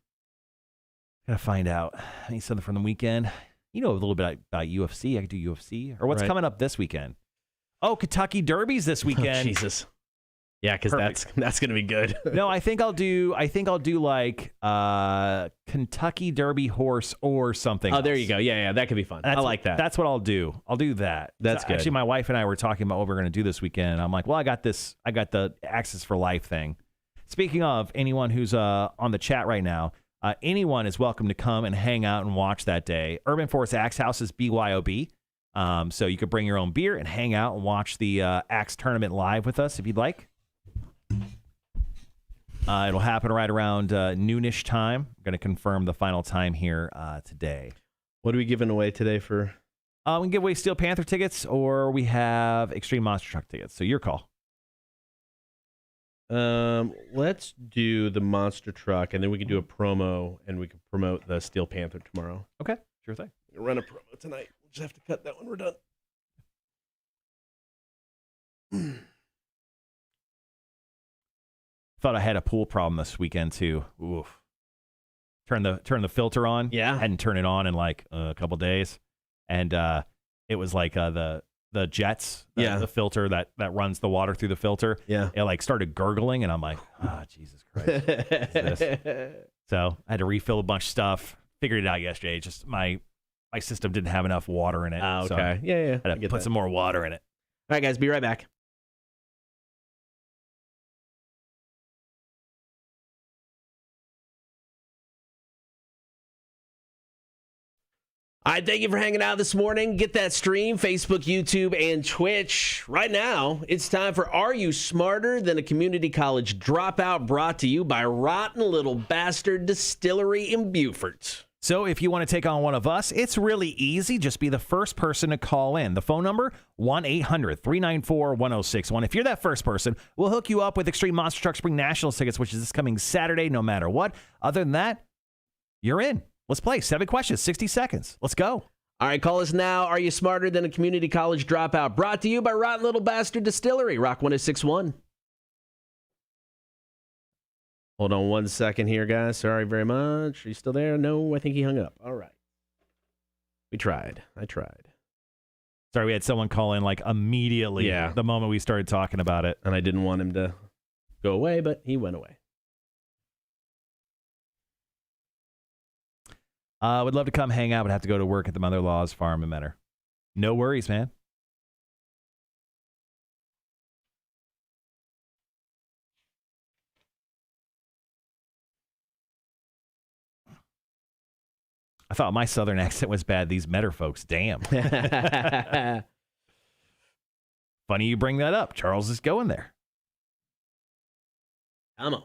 Gotta find out. I need something from the weekend. You know a little bit about UFC. I could do UFC. Or what's coming up this weekend? Oh, Kentucky Derby's this weekend. Oh, Jesus. Yeah, because that's gonna be good. No, I think I'll do like Kentucky Derby horse or something. Oh, there you go. Yeah, that could be fun. I like that. That's what I'll do. I'll do that. That's good. Actually, my wife and I were talking about what we're gonna do this weekend. And I'm like, well, I got this. I got the Access for Life thing. Speaking of anyone who's on the chat right now. Anyone is welcome to come and hang out and watch that day. Urban Force Axe House is BYOB. So you could bring your own beer and hang out and watch the Axe tournament live with us if you'd like. It'll happen right around noonish time. I'm going to confirm the final time here today. What are we giving away today for? We can give away Steel Panther tickets or we have Extreme Monster Truck tickets. So your call. Let's do the monster truck, and then we can do a promo, and we can promote the Steel Panther tomorrow. Okay, sure thing. We'll run a promo tonight. We'll just have to cut that when we're done. Thought I had a pool problem this weekend too. Oof. Turn the filter on. Yeah. Hadn't turned it on in like a couple days, and it was like the jets, the filter that runs the water through the filter. Yeah. It like started gurgling, and I'm like, oh, Jesus Christ. What is this? So I had to refill a bunch of stuff. Figured it out yesterday. Just my system didn't have enough water in it. Okay. So Yeah. I had to put some more water in it. All right, guys. Be right back. All right, thank you for hanging out this morning. Get that stream, Facebook, YouTube, and Twitch. Right now, it's time for Are You Smarter Than a Community College Dropout, brought to you by Rotten Little Bastard Distillery in Beaufort. So if you want to take on one of us, it's really easy. Just be the first person to call in. The phone number, 1-800-394-1061. If you're that first person, we'll hook you up with Extreme Monster Truck Spring Nationals tickets, which is this coming Saturday, no matter what. Other than that, you're in. Let's play. 7 questions, 60 seconds. Let's go. All right, call us now. Are you smarter than a community college dropout? Brought to you by Rotten Little Bastard Distillery, Rock 1061. Hold on 1 second here, guys. Sorry very much. Are you still there? No, I think he hung up. All right. We tried. I tried. Sorry, we had someone call in like immediately the moment we started talking about it. And I didn't want him to go away, but he went away. Would love to come hang out, but have to go to work at the mother-in-law's farm in Menor. No worries, man. I thought my southern accent was bad. These Menor folks, damn. Funny you bring that up. Charles is going there. Come on.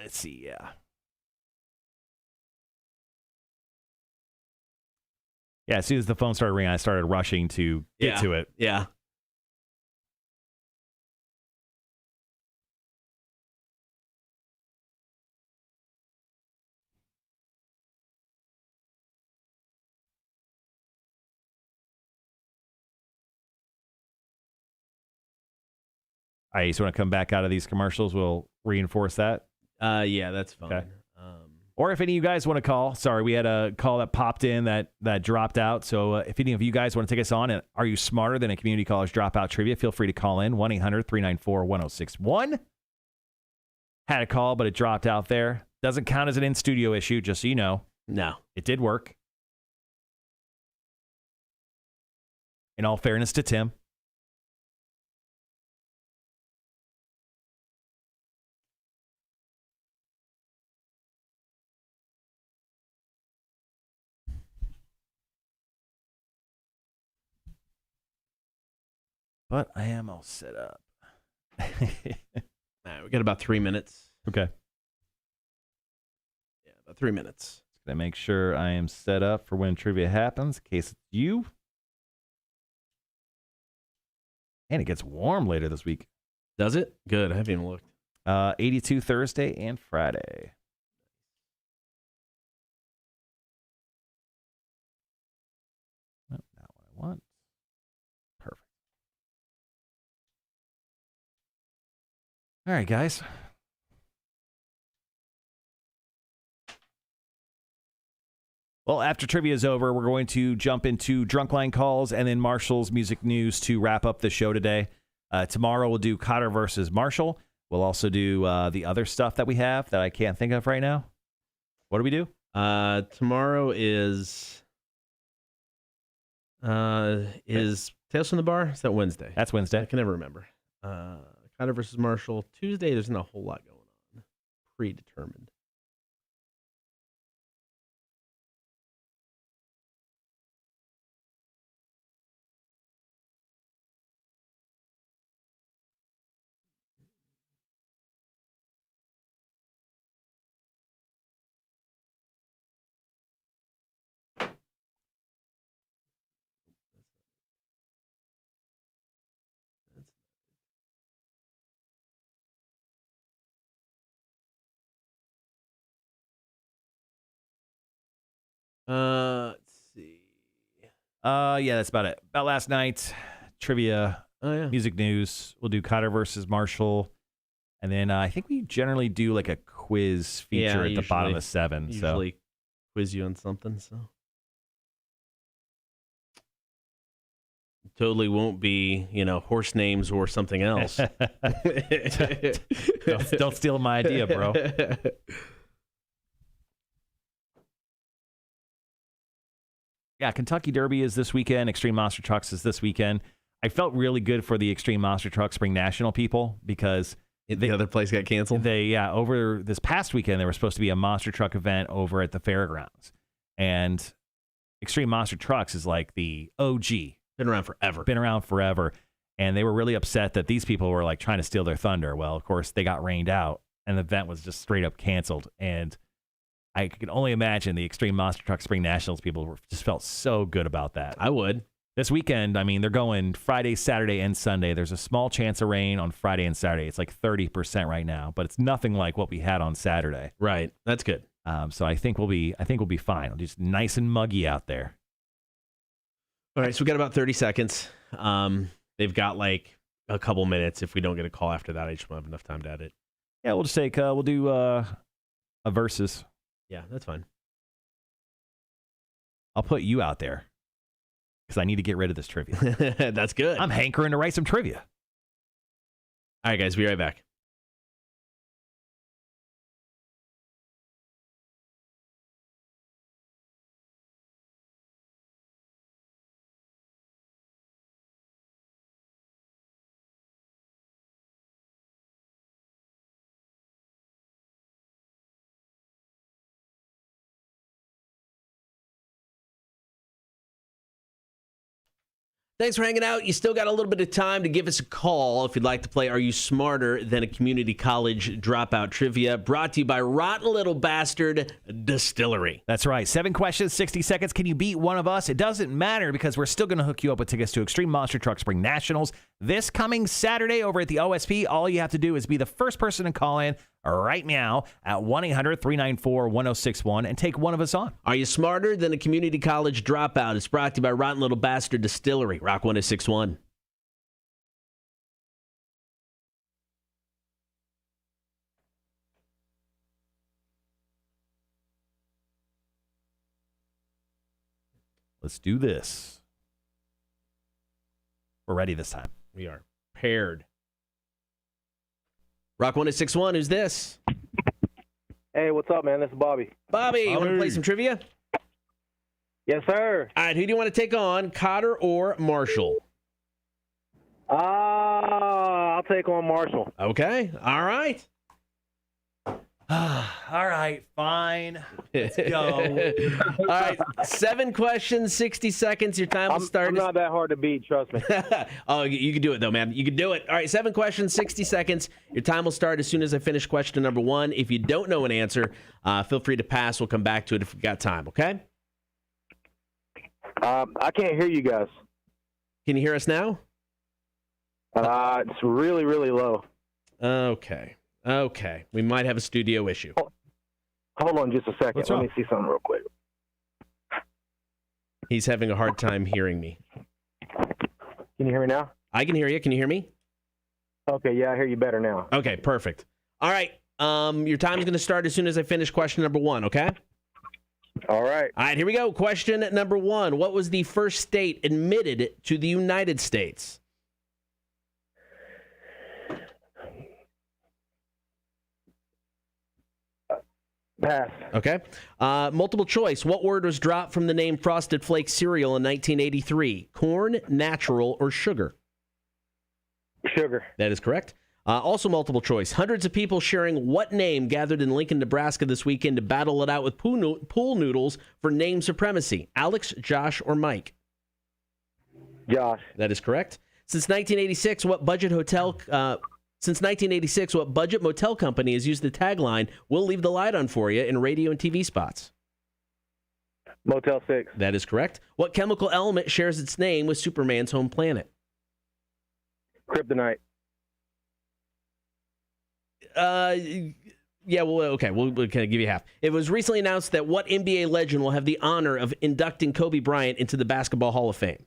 Let's see. Yeah. Yeah, as soon as the phone started ringing, I started rushing to get to it. Yeah. All right, you just want to come back out of these commercials? We'll reinforce that. Yeah, that's fine. Okay. Or if any of you guys want to call, sorry, we had a call that popped in that dropped out. So if any of you guys want to take us on, and are you smarter than a community college dropout trivia, feel free to call in 1-800-394-1061. Had a call, but it dropped out there. Doesn't count as an in-studio issue, just so you know. No. It did work. In all fairness to Tim. But I am all set up. All right, we got about 3 minutes. Okay. Yeah, about 3 minutes. Gonna make sure I am set up for when trivia happens, in case it's you. And it gets warm later this week. Does it? Good. I haven't even looked. 82 Thursday and Friday. Oh, not what I want. Perfect. All right, guys. Well, after trivia is over, we're going to jump into drunk line calls and then Marshall's music news to wrap up the show today. Tomorrow we'll do Cotter versus Marshall. We'll also do the other stuff that we have that I can't think of right now. What do we do? Tomorrow is Tales from the Bar? Is that Wednesday? That's Wednesday. I can never remember. Cotter versus Marshall. Tuesday, there's not a whole lot going on. Predetermined. Let's see. Yeah, that's about it. About last night, trivia, Oh, yeah. music news. We'll do Cotter versus Marshall. And then I think we generally do like a quiz feature at the bottom of 7. Usually quiz you on something, so. Totally won't be, horse names or something else. Don't steal my idea, bro. Yeah, Kentucky Derby is this weekend. Extreme Monster Trucks is this weekend. I felt really good for the Extreme Monster Truck Spring National people because the other place got canceled. Over this past weekend, there was supposed to be a monster truck event over at the fairgrounds, and Extreme Monster Trucks is like the OG. Been around forever. And they were really upset that these people were like trying to steal their thunder. Well, of course, they got rained out, and the event was just straight up canceled. And I can only imagine the Extreme Monster Truck Spring Nationals people just felt so good about that. I would. This weekend, I mean, they're going Friday, Saturday, and Sunday. There's a small chance of rain on Friday and Saturday. It's like 30% right now, but it's nothing like what we had on Saturday. Right. That's good. So I think we'll be fine. It'll just nice and muggy out there. All right, so we got about 30 seconds. They've got like a couple minutes. If we don't get a call after that, I just won't have enough time to edit. Yeah, we'll just take we'll do a versus. Yeah, that's fine. I'll put you out there because I need to get rid of this trivia. That's good. I'm hankering to write some trivia. All right, guys, be right back. Thanks for hanging out. You still got a little bit of time to give us a call if you'd like to play Are You Smarter Than a Community College Dropout Trivia, brought to you by Rotten Little Bastard Distillery. That's right. 7 questions, 60 seconds. Can you beat one of us? It doesn't matter because we're still going to hook you up with tickets to Extreme Monster Truck Spring Nationals this coming Saturday over at the OSP. All you have to do is be the first person to call in right now at 1-800-394-1061 and take one of us on. Are You Smarter Than a Community College Dropout? It's brought to you by Rotten Little Bastard Distillery, Rock 1061. Let's do this. We're ready this time. We are paired. Rock 1061, who's this? Hey, what's up, man? This is Bobby. Bobby, you want to play some trivia? Yes, sir. All right, who do you want to take on, Cotter or Marshall? I'll take on Marshall. Okay, all right. All right, fine. Let's go. All right, 7 questions, 60 seconds. Your time will start. I'm not that hard to beat, trust me. Oh, you can do it, though, man. You can do it. All right, 7 questions, 60 seconds. Your time will start as soon as I finish question number 1. If you don't know an answer, feel free to pass. We'll come back to it if we've got time, okay? I can't hear you guys. Can you hear us now? It's really, really low. Okay. We might have a studio issue. Hold on just a second. What's Let wrong? me see something real quick. He's having a hard time hearing me. Can you hear me now? I can hear you. Can you hear me? Okay, yeah, I hear you better now. Okay, perfect. All right. Your time is going to start as soon as I finish question number 1, okay? All right. All right, here we go. Question number 1. What was the first state admitted to the United States? Pass. Okay. Multiple choice. What word was dropped from the name Frosted Flakes cereal in 1983? Corn, natural, or sugar? Sugar. That is correct. Also multiple choice. Hundreds of people sharing what name gathered in Lincoln, Nebraska this weekend to battle it out with pool noodles for name supremacy? Alex, Josh, or Mike? Josh. That is correct. Since 1986, what budget motel company has used the tagline, "We'll leave the light on for you" in radio and TV spots? Motel 6. That is correct. What chemical element shares its name with Superman's home planet? Kryptonite. Yeah, well, okay, we'll kind of give you half. It was recently announced that what NBA legend will have the honor of inducting Kobe Bryant into the Basketball Hall of Fame?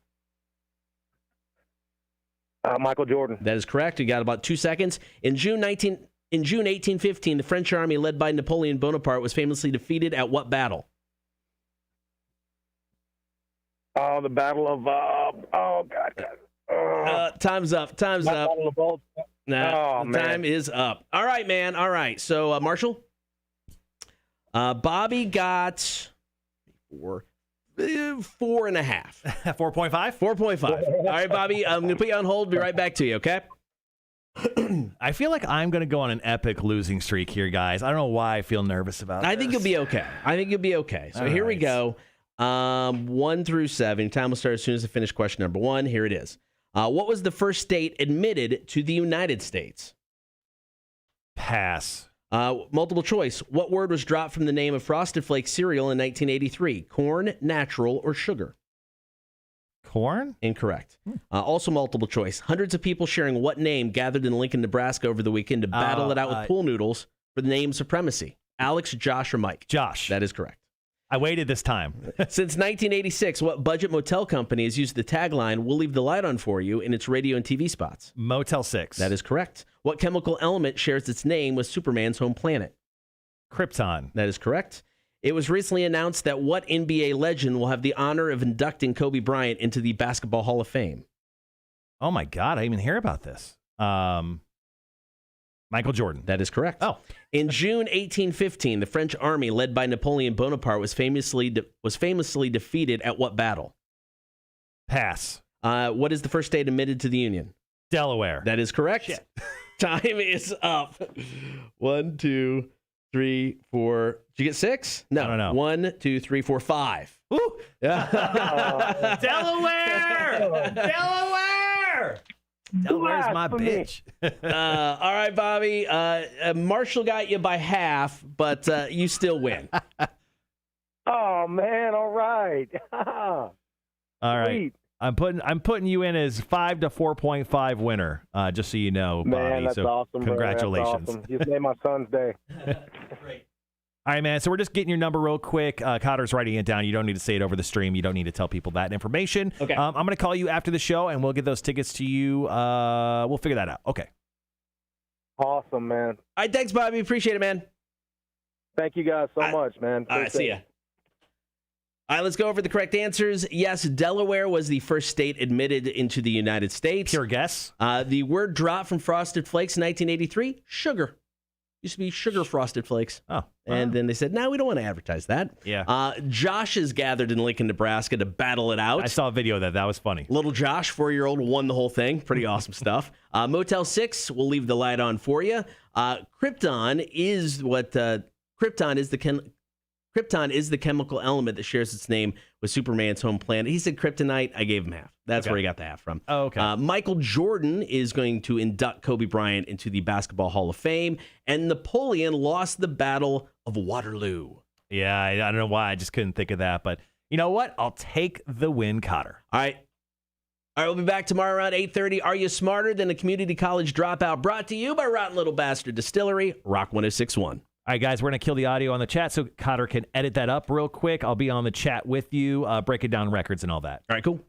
Michael Jordan. That is correct. You got about 2 seconds. In June 1815, the French army led by Napoleon Bonaparte was famously defeated at what battle? Oh, the Battle of oh God. Time's up. Time's up. Battle of Bulge. Nah, Oh, the man. time is up. All right, man. All right. So, Marshall? Bobby got 4.5. 4.5? 4.5. All right, Bobby, I'm going to put you on hold. Be right back to you, okay? I feel like I'm going to go on an epic losing streak here, guys. I don't know why I feel nervous about I this. think you'll be okay. So All here we right. go. 1 through 7. Time will start as soon as I finish question number 1. Here it is. What was the first state admitted to the United States? Pass. Multiple choice. What word was dropped from the name of Frosted Flakes cereal in 1983? Corn, natural, or sugar? Corn? Incorrect. Also multiple choice. Hundreds of people sharing what name gathered in Lincoln, Nebraska over the weekend to battle it out with pool noodles for the name supremacy? Alex, Josh, or Mike? Josh. That is correct. I waited this time. Since 1986, what budget motel company has used the tagline, "We'll leave the light on for you" in its radio and TV spots? Motel 6. That is correct. What chemical element shares its name with Superman's home planet? Krypton. That is correct. It was recently announced that what NBA legend will have the honor of inducting Kobe Bryant into the Basketball Hall of Fame? Oh, my God. I didn't even hear about this. Michael Jordan. That is correct. Oh. In June 1815, the French army led by Napoleon Bonaparte was famously defeated at what battle? Pass. What is the first state admitted to the Union? Delaware. That is correct. Shit. Time is up. 1, 2, 3, 4. Did you get 6? No. I don't know. 1, 2, 3, 4, 5. Ooh. Yeah. Delaware! Delaware's my Blasphemy. bitch. All right, Bobby. Marshall got you by half, but you still win. Oh man! All right. All right. Sweet. I'm putting you in as 5 to 4.5 winner, just so you know, Bobby. Man, that's so awesome. congratulations. Bro. That's awesome. You just made my son's day. All right, man. So we're just getting your number real quick. Cotter's writing it down. You don't need to say it over the stream. You don't need to tell people that information. Okay. I'm going to call you after the show, and we'll get those tickets to you. We'll figure that out. Okay. Awesome, man. All right, thanks, Bobby. Appreciate it, man. Thank you guys so much, man. All right, see ya. All right, let's go over the correct answers. Yes, Delaware was the first state admitted into the United States. Pure guess. The word dropped from Frosted Flakes in 1983, sugar. Used to be sugar Frosted Flakes. Oh. And then they said, no, we don't want to advertise that. Yeah. Josh is gathered in Lincoln, Nebraska to battle it out. I saw a video of that. That was funny. Little Josh, 4-year-old, won the whole thing. Pretty awesome stuff. Motel 6, we'll leave the light on for you. Krypton is what Krypton is the chemical element that shares its name with Superman's home planet. He said kryptonite. I gave him half. That's where he got the half from. Oh, okay. Michael Jordan is going to induct Kobe Bryant into the Basketball Hall of Fame. And Napoleon lost the Battle of Waterloo. Yeah, I don't know why. I just couldn't think of that. But you know what? I'll take the win, Cotter. All right. All right, we'll be back tomorrow around 8:30. Are you smarter than a community college dropout? Brought to you by Rotten Little Bastard Distillery, Rock 106.1. All right, guys, we're going to kill the audio on the chat so Cotter can edit that up real quick. I'll be on the chat with you, breaking down records and all that. All right, cool.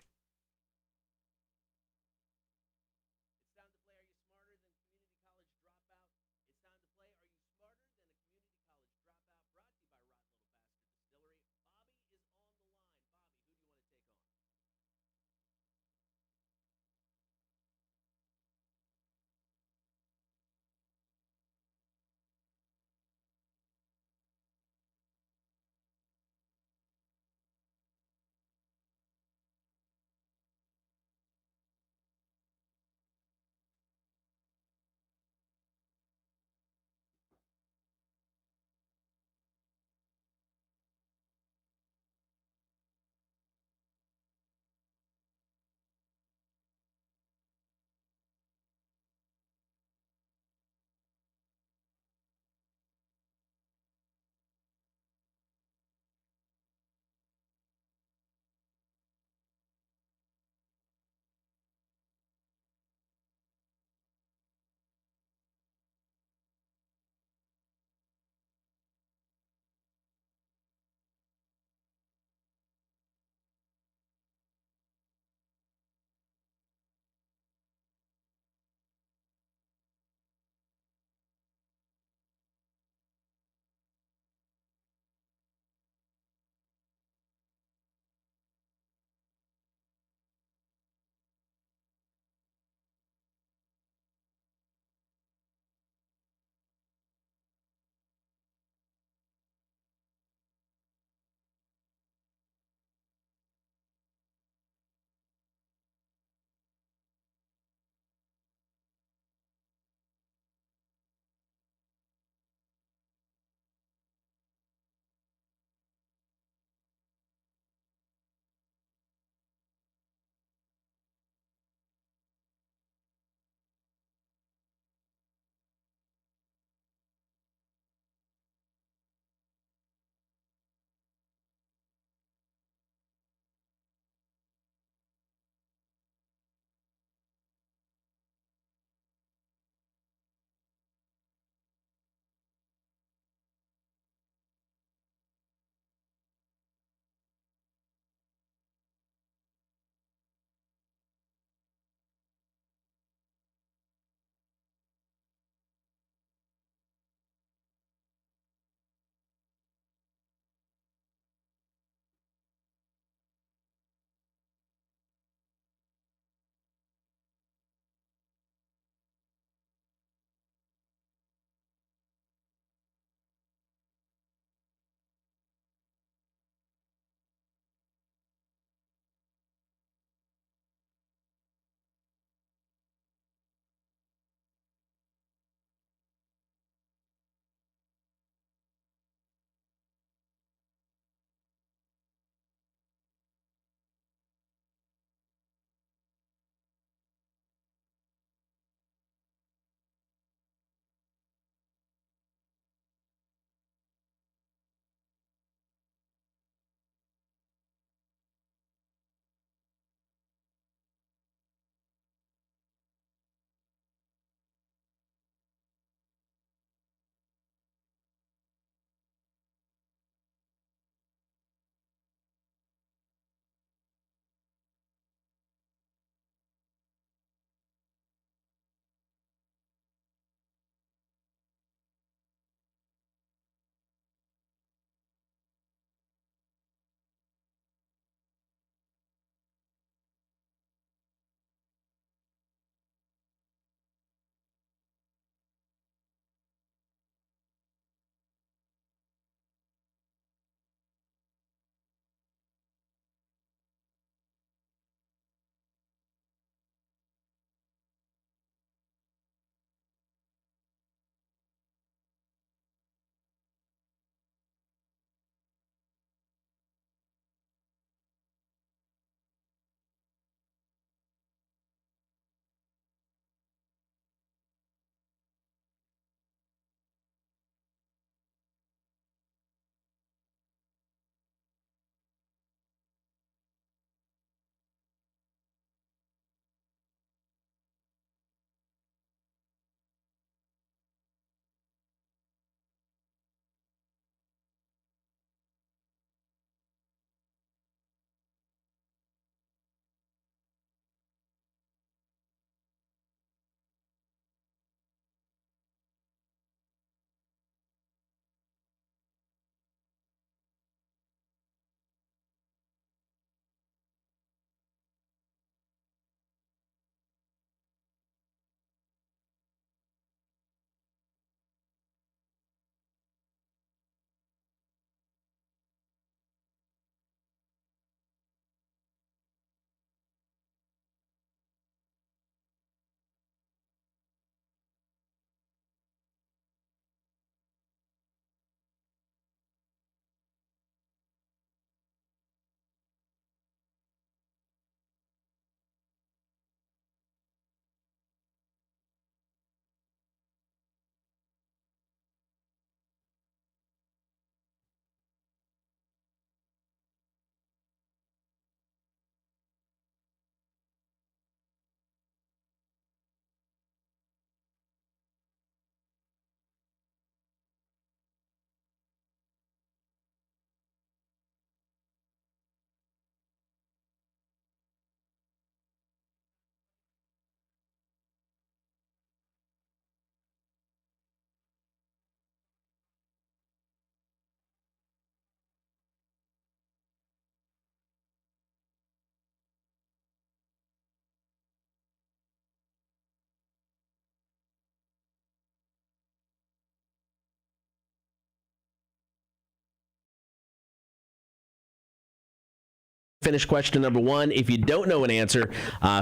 Finish question number 1. If you don't know an answer,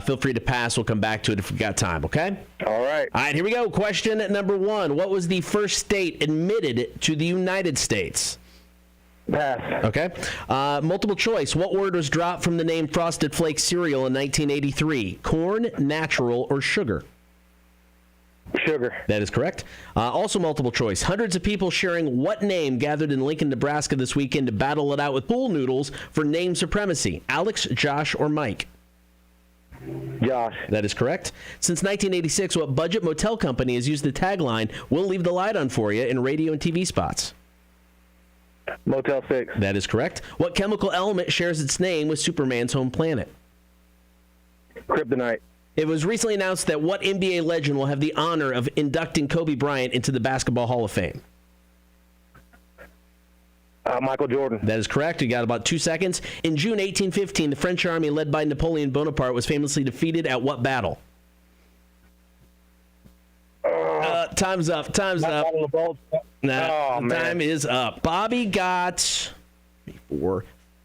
feel free to pass. We'll come back to it if we've got time, okay? All right. All right, here we go. Question number 1. What was the first state admitted to the United States? Pass. Okay. Multiple choice. What word was dropped from the name Frosted Flakes cereal in 1983? Corn, natural, or sugar? Sugar. That is correct. Also multiple choice. Hundreds of people sharing what name gathered in Lincoln, Nebraska this weekend to battle it out with pool noodles for name supremacy? Alex, Josh, or Mike? Josh. That is correct. Since 1986, what budget motel company has used the tagline, "We'll leave the light on for you" in radio and TV spots? Motel 6. That is correct. What chemical element shares its name with Superman's home planet? Kryptonite. It was recently announced that what NBA legend will have the honor of inducting Kobe Bryant into the Basketball Hall of Fame? Michael Jordan. That is correct. You got about 2 seconds. In June 1815, the French army led by Napoleon Bonaparte was famously defeated at what battle? Time's up. Time's up. Nah, time is up. Bobby got 4.5.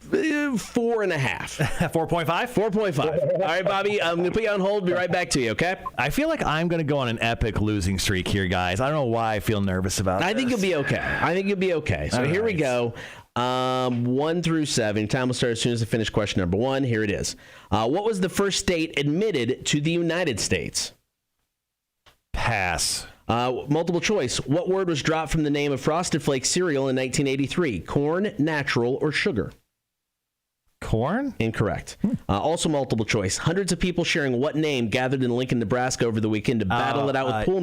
4.5? 4.5. All right, Bobby, I'm going to put you on hold. Be right back to you, okay? I feel like I'm going to go on an epic losing streak here, guys. I don't know why I feel nervous about this. I think you'll be okay. So here we go. 1 through 7. Time will start as soon as I finish question number 1. Here it is. What was the first state admitted to the United States? Pass. Multiple choice. What word was dropped from the name of Frosted Flakes cereal in 1983? Corn, natural, or sugar? Corn? Incorrect. Also multiple choice. Hundreds of people sharing what name gathered in Lincoln, Nebraska over the weekend to battle it out with pool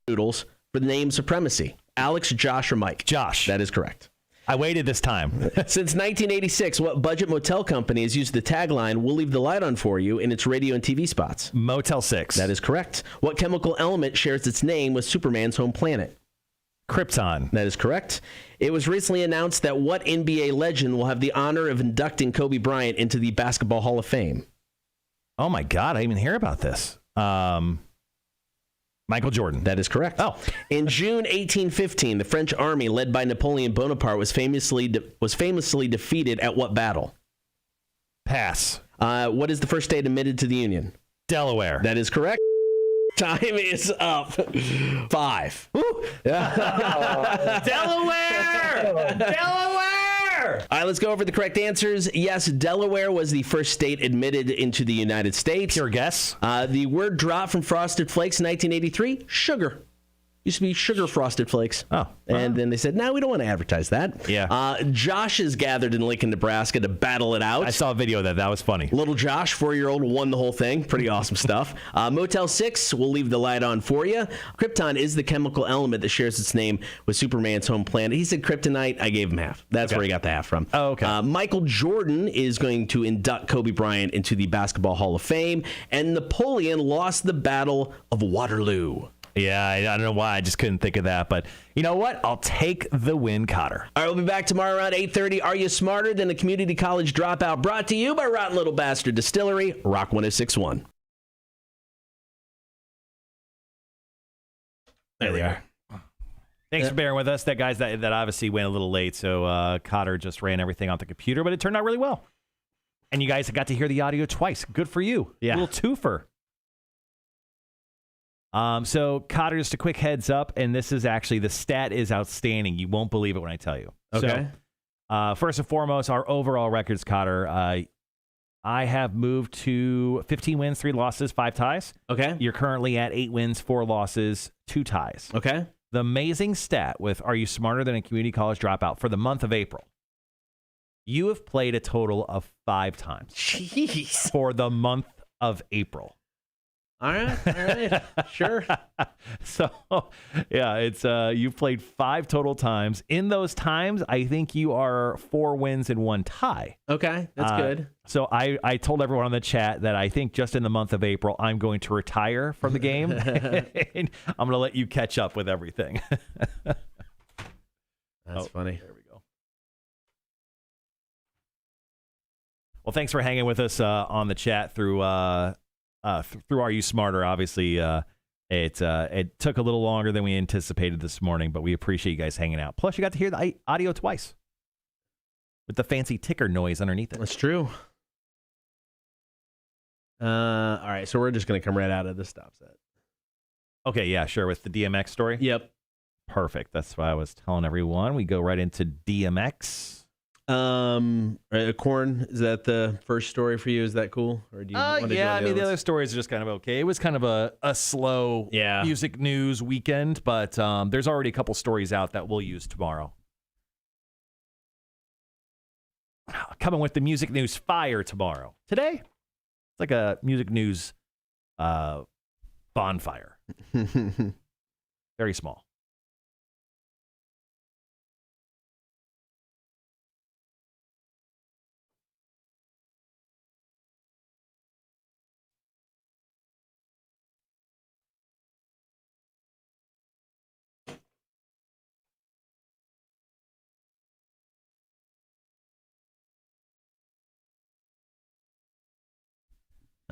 noodles for the name supremacy? Alex, Josh, or Mike? Josh. That is correct. I waited this time. Since 1986, what budget motel company has used the tagline, "We'll leave the light on for you" in its radio and TV spots? Motel 6. That is correct. What chemical element shares its name with Superman's home planet? Krypton. That is correct. It was recently announced that what NBA legend will have the honor of inducting Kobe Bryant into the Basketball Hall of Fame? Oh, my God. I didn't even hear about this. Michael Jordan. That is correct. Oh. In June 1815, the French army led by Napoleon Bonaparte was famously defeated at what battle? Pass. What is the first state admitted to the Union? Delaware. That is correct. Time is up. 5. Woo. Delaware! Delaware! All right, let's go over the correct answers. Yes, Delaware was the first state admitted into the United States. Your guess? The word dropped from Frosted Flakes in 1983, sugar. Used to be sugar Frosted Flakes. Oh. And then they said, no, we don't want to advertise that. Yeah. Josh is gathered in Lincoln, Nebraska to battle it out. I saw a video of that. That was funny. Little Josh, 4-year-old, won the whole thing. Pretty awesome stuff. Motel 6, we'll leave the light on for you. Krypton is the chemical element that shares its name with Superman's home planet. He said kryptonite. I gave him half. That's where he got the half from. Oh, okay. Michael Jordan is going to induct Kobe Bryant into the Basketball Hall of Fame. And Napoleon lost the Battle of Waterloo. Yeah, I don't know why. I just couldn't think of that. But you know what? I'll take the win, Cotter. All right, we'll be back tomorrow around 8:30. Are you smarter than a community college dropout? Brought to you by Rotten Little Bastard Distillery, Rock 106.1. There they are. Thanks for bearing with us. That guys that obviously went a little late, so Cotter just ran everything off the computer, but it turned out really well. And you guys got to hear the audio twice. Good for you. Yeah. A little twofer. So Cotter, just a quick heads up, and this is actually, the stat is outstanding. You won't believe it when I tell you. Okay. So, first and foremost, our overall records, Cotter. I have moved to 15 wins, 3 losses, 5 ties. Okay. You're currently at 8 wins, 4 losses, 2 ties. Okay. The amazing stat with Are You Smarter Than a Community College Dropout for the month of April. You have played a total of 5 times. Jeez. For the month of April. All right. Sure. So, yeah, it's you've played 5 total times. In those times, I think you are 4 wins and 1 tie. Okay, that's good. So I told everyone on the chat that I think just in the month of April, I'm going to retire from the game. And I'm going to let you catch up with everything. That's funny. There we go. Well, thanks for hanging with us on the chat through Are You Smarter? Obviously, it took a little longer than we anticipated this morning, but we appreciate you guys hanging out. Plus, you got to hear the audio twice with the fancy ticker noise underneath it. That's true. All right, so we're just going to come right out of the stop set. Okay, yeah, sure. With the DMX story? Yep. Perfect. That's why I was telling everyone. We go right into DMX. Corn, is that the first story for you? Is that cool? Or do you want to yeah, I mean, the other stories are just kind of okay. It was kind of a slow music news weekend, but there's already a couple stories out that we'll use tomorrow. Coming with the music news fire tomorrow. Today, it's like a music news bonfire. Very small.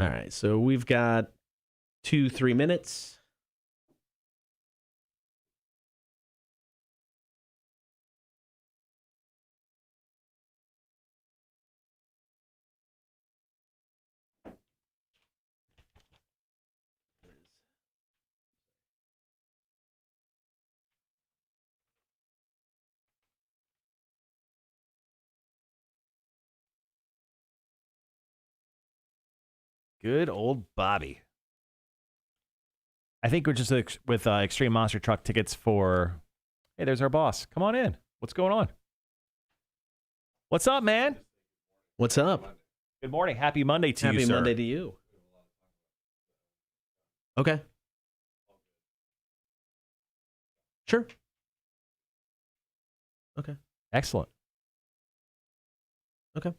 All right, so we've got 2-3 minutes. Good old Bobby. I think we're just with Extreme Monster Truck tickets for... Hey, there's our boss. Come on in. What's going on? What's up, man? What's up? Good morning. Happy Monday to you, sir. Happy Monday to you. Okay. Sure. Okay. Excellent. Okay.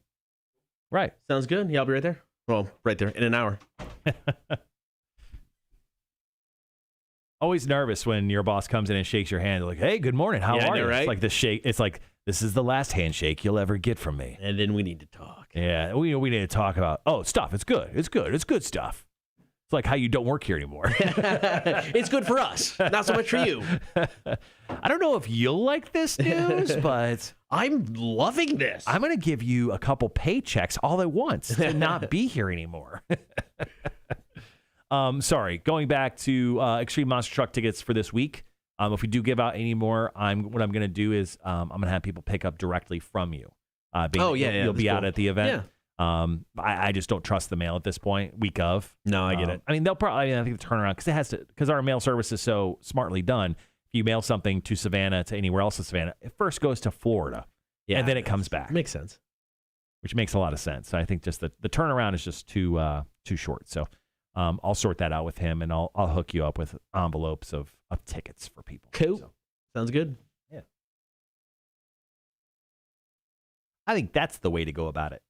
Right. Sounds good. Yeah, I'll be right there. Well, right there in an hour. Always nervous when your boss comes in and shakes your hand. Like, hey, good morning. How are you? Right? It's like the shake. It's like, this is the last handshake you'll ever get from me. And then we need to talk. Yeah, we need to talk about, stuff. It's good. It's good. It's good stuff. It's like how you don't work here anymore. It's good for us, not so much for you. I don't know if you'll like this news, but I'm loving this. I'm going to give you a couple paychecks all at once to not be here anymore. Sorry, going back to Extreme Monster Truck tickets for this week. If we do give out any more, what I'm going to do is I'm going to have people pick up directly from you. You'll be out at the event. Yeah. I just don't trust the mail at this point. Week of. No, I get it. I mean, they'll probably. I think the turnaround because our mail service is so smartly done. If you mail something to Savannah to anywhere else in Savannah, it first goes to Florida, and then it comes back. Makes sense. Which makes a lot of sense. I think just the turnaround is just too short. So I'll sort that out with him, and I'll hook you up with envelopes of tickets for people. Cool. So, sounds good. Yeah. I think that's the way to go about it.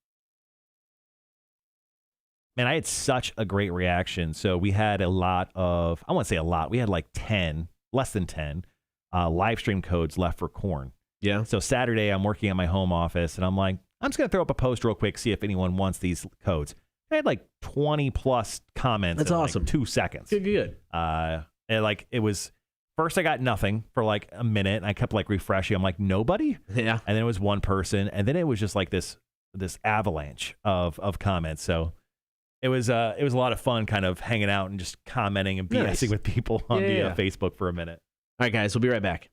Man, I had such a great reaction. So we had a lot of, I won't say a lot, we had like 10, less than 10 live stream codes left for Corn. Yeah. So Saturday, I'm working at my home office, and I'm like, I'm just going to throw up a post real quick, see if anyone wants these codes. I had like 20 plus comments. That's awesome. Like 2 seconds. Good. And like it was, first I got nothing for like a minute, and I kept like refreshing. I'm like, nobody? Yeah. And then it was one person, and then it was just like this avalanche of comments. So it was a lot of fun kind of hanging out and just commenting and BSing with people on the Facebook for a minute. All right, guys, we'll be right back.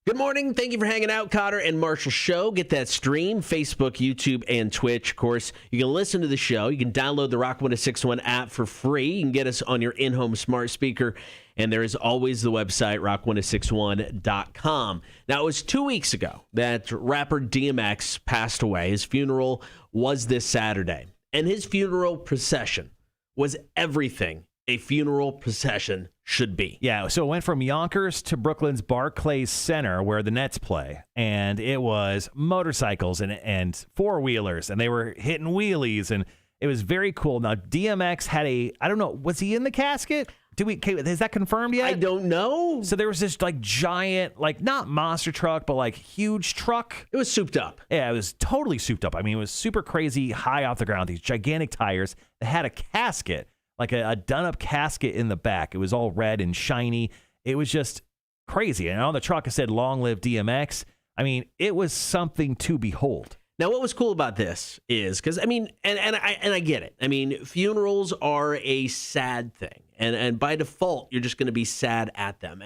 Good morning. Thank you for hanging out, Cotter and Marshall Show. Get that stream, Facebook, YouTube, and Twitch. Of course, you can listen to the show. You can download the Rock 1061 app for free. You can get us on your in-home smart speaker. And there is always the website, rock1061.com. Now, it was 2 weeks ago that rapper DMX passed away. His funeral was this Saturday. And his funeral procession was everything a funeral procession should be. Yeah, so it went from Yonkers to Brooklyn's Barclays Center where the Nets play, and it was motorcycles and four-wheelers, and they were hitting wheelies, and it was very cool. Now, DMX had I don't know, was he in the casket? Is that confirmed yet? I don't know. So there was this like giant, like not monster truck, but like huge truck. It was souped up. Yeah, it was totally souped up. I mean, it was super crazy, high off the ground. These gigantic tires that had a casket, like a done-up casket in the back. It was all red and shiny. It was just crazy. And on the truck, it said, "Long live DMX." I mean, it was something to behold. Now, what was cool about this is because I mean, and I get it. I mean, funerals are a sad thing, and by default, you're just going to be sad at them.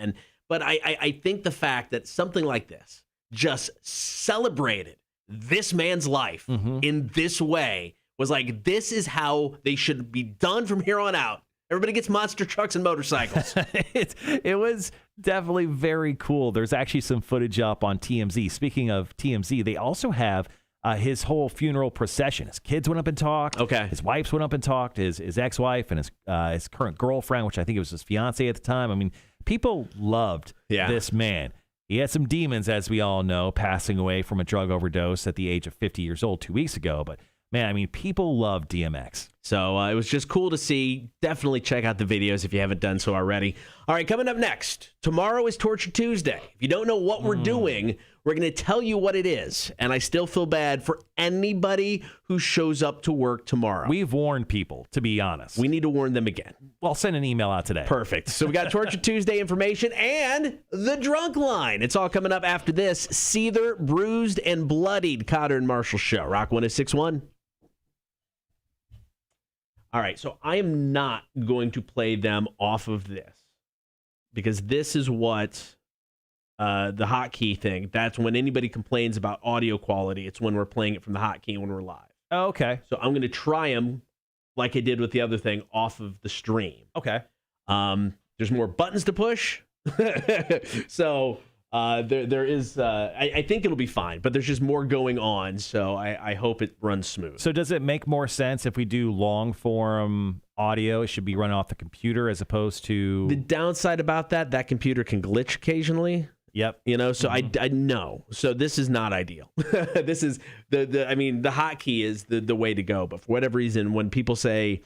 But I think the fact that something like this just celebrated this man's life in this way was like, this is how they should be done from here on out. Everybody gets monster trucks and motorcycles. It was definitely very cool. There's actually some footage up on TMZ. Speaking of TMZ, they also have his whole funeral procession. His kids went up and talked. Okay. His wives went up and talked. His ex-wife and his current girlfriend, which I think it was his fiance at the time. I mean, people loved this man. He had some demons, as we all know, passing away from a drug overdose at the age of 50 years old 2 weeks ago. But man, I mean, people love DMX. So it was just cool to see. Definitely check out the videos if you haven't done so already. All right, coming up next, tomorrow is Torture Tuesday. If you don't know what we're doing, we're going to tell you what it is. And I still feel bad for anybody who shows up to work tomorrow. We've warned people, to be honest. We need to warn them again. Well, send an email out today. Perfect. So we got Torture Tuesday information and the drunk line. It's all coming up after this. Seether, Bruised, and Bloodied. Cotter and Marshall Show. Rock 106.1. All right, so I am not going to play them off of this because this is what the hotkey thing. That's when anybody complains about audio quality. It's when we're playing it from the hotkey when we're live. Oh, okay. So I'm going to try them like I did with the other thing off of the stream. Okay. There's more buttons to push. So there is, I think it'll be fine, but there's just more going on. So I hope it runs smooth. So does it make more sense if we do long form audio? It should be run off the computer as opposed to... The downside about that computer can glitch occasionally. Yep. You know, so I know. So this is not ideal. This is the hotkey is the way to go. But for whatever reason, when people say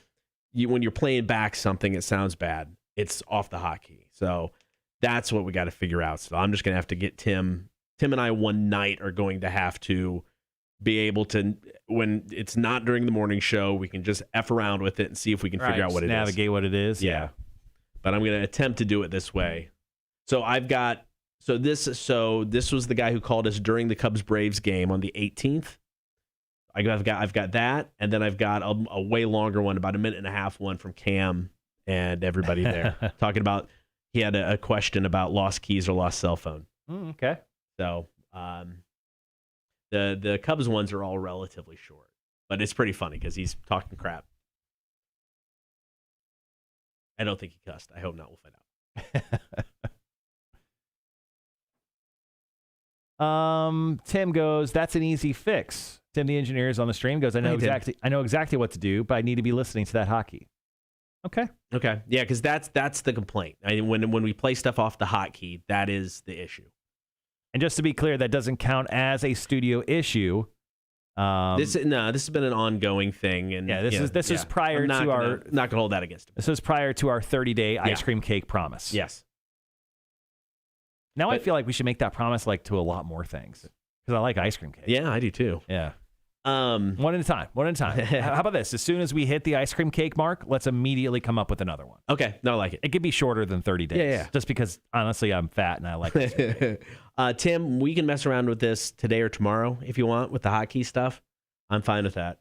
when you're playing back something, it sounds bad, it's off the hotkey. So that's what we got to figure out. So I'm just going to have to get Tim and I one night are going to have to be able to, when it's not during the morning show, we can just F around with it and see if we can figure out what it is. Navigate what it is. Yeah. But I'm going to attempt to do it this way. So this was the guy who called us during the Cubs-Braves game on the 18th. I've got that, and then I've got a way longer one, about a minute and a half one from Cam and everybody there talking about. He had a question about lost keys or lost cell phone. Okay. So the Cubs ones are all relatively short, but it's pretty funny because he's talking crap. I don't think he cussed. I hope not. We'll find out. Tim goes, that's an easy fix. Tim, the engineer, is on the stream, goes, I know exactly what to do, but I need to be listening to that hotkey. Okay. Yeah, because that's the complaint. I mean, when we play stuff off the hotkey, that is the issue. And just to be clear, that doesn't count as a studio issue. This has been an ongoing thing, and this is prior to our. Not gonna hold that against him. This was prior to our 30-day ice cream cake promise. Yes. Now I feel like we should make that promise like to a lot more things because I like ice cream cake. Yeah, I do too. Yeah. One at a time. How about this? As soon as we hit the ice cream cake mark, let's immediately come up with another one. Okay. No, I like it. It could be shorter than 30 days. Yeah. Just because, honestly, I'm fat and I like it. Tim, we can mess around with this today or tomorrow if you want with the hotkey stuff. I'm fine with that.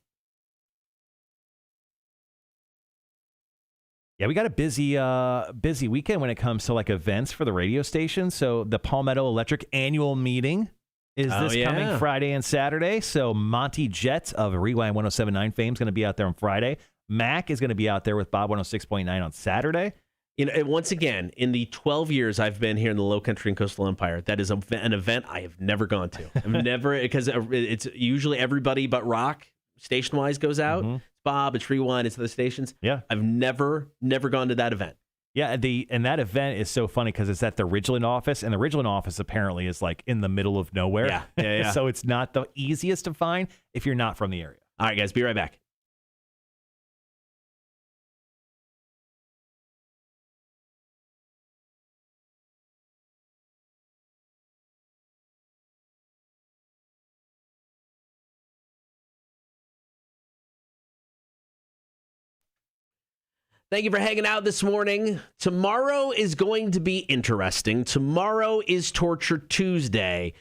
Yeah, we got a busy weekend when it comes to like events for the radio station. So the Palmetto Electric annual meeting is coming Friday and Saturday. So Monty Jett of Rewind 107.9 fame is going to be out there on Friday. Mac is going to be out there with Bob 106.9 on Saturday. You know, once again, in the 12 years I've been here in the Low Country and Coastal Empire, that is an event I have never gone to. I've never, because it's usually everybody but rock station-wise goes out. Mm-hmm. It's Bob, it's Rewind, it's the stations. Yeah. I've never gone to that event. Yeah, and that event is so funny because it's at the Ridgeland office, and the Ridgeland office apparently is like in the middle of nowhere. Yeah. So it's not the easiest to find if you're not from the area. All right, guys, be right back. Thank you for hanging out this morning. Tomorrow is going to be interesting. Tomorrow is Torture Tuesday,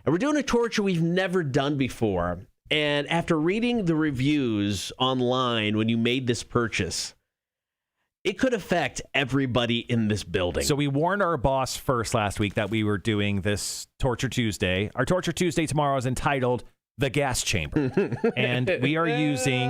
and we're doing a torture we've never done before. And after reading the reviews online when you made this purchase, it could affect everybody in this building. So we warned our boss first last week that we were doing this Torture Tuesday. Our Torture Tuesday tomorrow is entitled The Gas Chamber. And we are using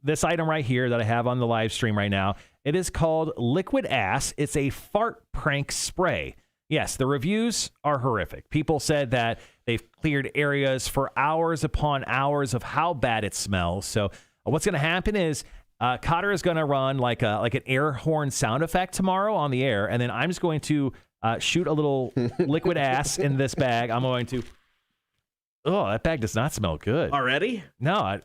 this item right here that I have on the live stream right now. It is called Liquid Ass. It's a fart prank spray. Yes, the reviews are horrific. People said that they've cleared areas for hours upon hours of how bad it smells. So what's going to happen is Cotter is going to run like an air horn sound effect tomorrow on the air, and then I'm just going to shoot a little liquid ass in this bag. I'm going to... Oh, that bag does not smell good. Already? No.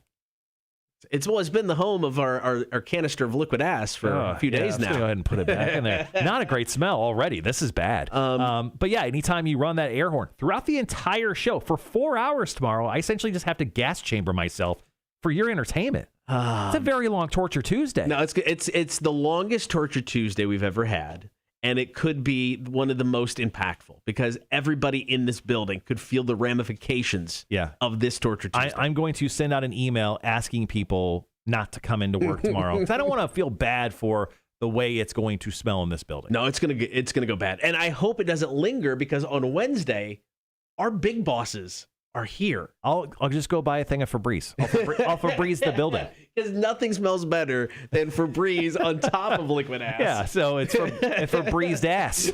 It's been the home of our canister of liquid ass for a few days now. Let's go ahead and put it back in there. Not a great smell already. This is bad. But yeah, anytime you run that air horn throughout the entire show for 4 hours tomorrow, I essentially just have to gas chamber myself for your entertainment. It's a very long Torture Tuesday. No, it's the longest Torture Tuesday we've ever had. And it could be one of the most impactful because everybody in this building could feel the ramifications of this Torture Tuesday. I'm going to send out an email asking people not to come into work tomorrow because I don't want to feel bad for the way it's going to smell in this building. No, it's gonna go bad. And I hope it doesn't linger because on Wednesday, our big bosses are here. I'll just go buy a thing of Febreze. I'll Febreze the building. Because nothing smells better than Febreze on top of liquid ass. Yeah, so it's Febrezed ass.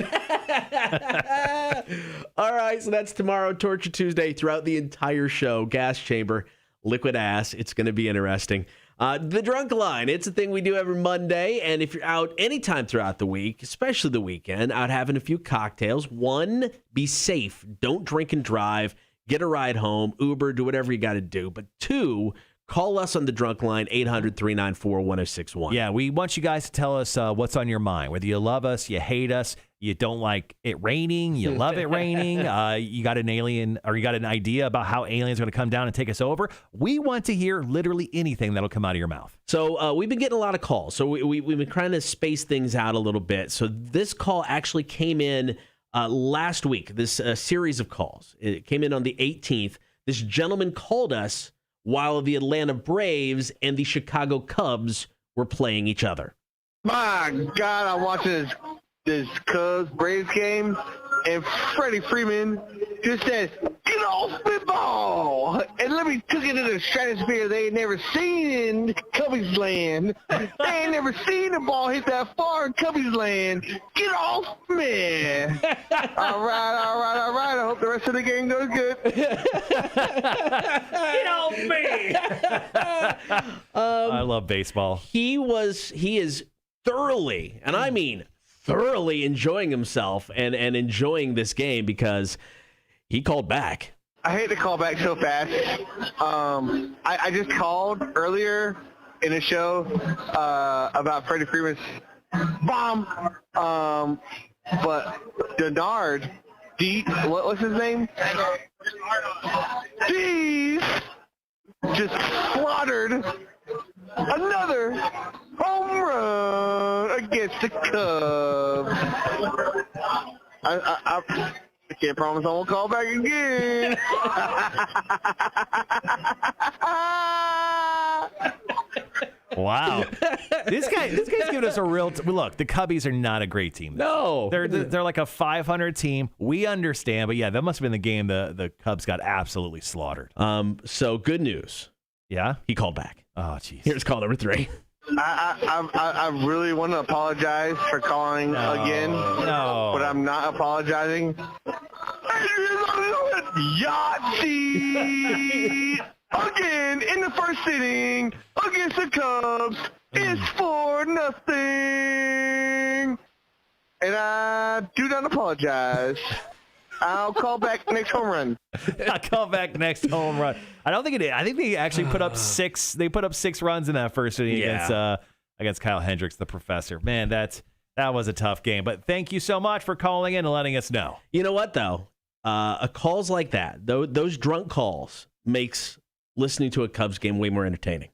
All right, so that's tomorrow, Torture Tuesday, throughout the entire show. Gas chamber, liquid ass. It's going to be interesting. The Drunk Line, it's a thing we do every Monday. And if you're out anytime throughout the week, especially the weekend, out having a few cocktails, one, be safe. Don't drink and drive. Get a ride home, Uber, do whatever you got to do. But two, call us on the Drunk Line, 800-394-1061. Yeah, we want you guys to tell us what's on your mind. Whether you love us, you hate us, you don't like it raining, you love it raining, you got an alien or you got an idea about how aliens are going to come down and take us over. We want to hear literally anything that'll come out of your mouth. So we've been getting a lot of calls. So we've been trying to space things out a little bit. So this call actually came in last week, this series of calls. It came in on the 18th. This gentleman called us while the Atlanta Braves and the Chicago Cubs were playing each other. My God, I'm watching this Cubs-Braves game, and Freddie Freeman just says, "Get off the ball!" And let me took it to the stratosphere they ain't never seen in Cubbies land. They ain't never seen a ball hit that far in Cubbies land. Get off me! All right. I hope the rest of the game goes good. Get off me! I love baseball. He is thoroughly, and I mean thoroughly enjoying himself and enjoying this game because he called back. I hate to call back so fast. I just called earlier in the show about Freddie Freeman's bomb. But Denard, what's his name? Dees just slaughtered another home run against the Cubs. I can't promise I won't call back again. Wow, this guy's giving us a real. Look, the Cubbies are not a great team. No, they're like a 500 team. We understand, but yeah, that must have been the game the Cubs got absolutely slaughtered. So good news. Yeah, he called back. Oh, jeez. Here's call number 3. I really want to apologize for calling again. No. But I'm not apologizing. Yahtzee! Again, in the first inning, against the Cubs, it's 4-0. And I do not apologize. I'll call back next home run. I'll call back next home run. I don't think it is. I think they actually put up 6. They put up 6 runs in that first inning against Kyle Hendricks, the professor. Man, that was a tough game. But thank you so much for calling in and letting us know. You know what, though? Calls like that, those drunk calls, makes listening to a Cubs game way more entertaining.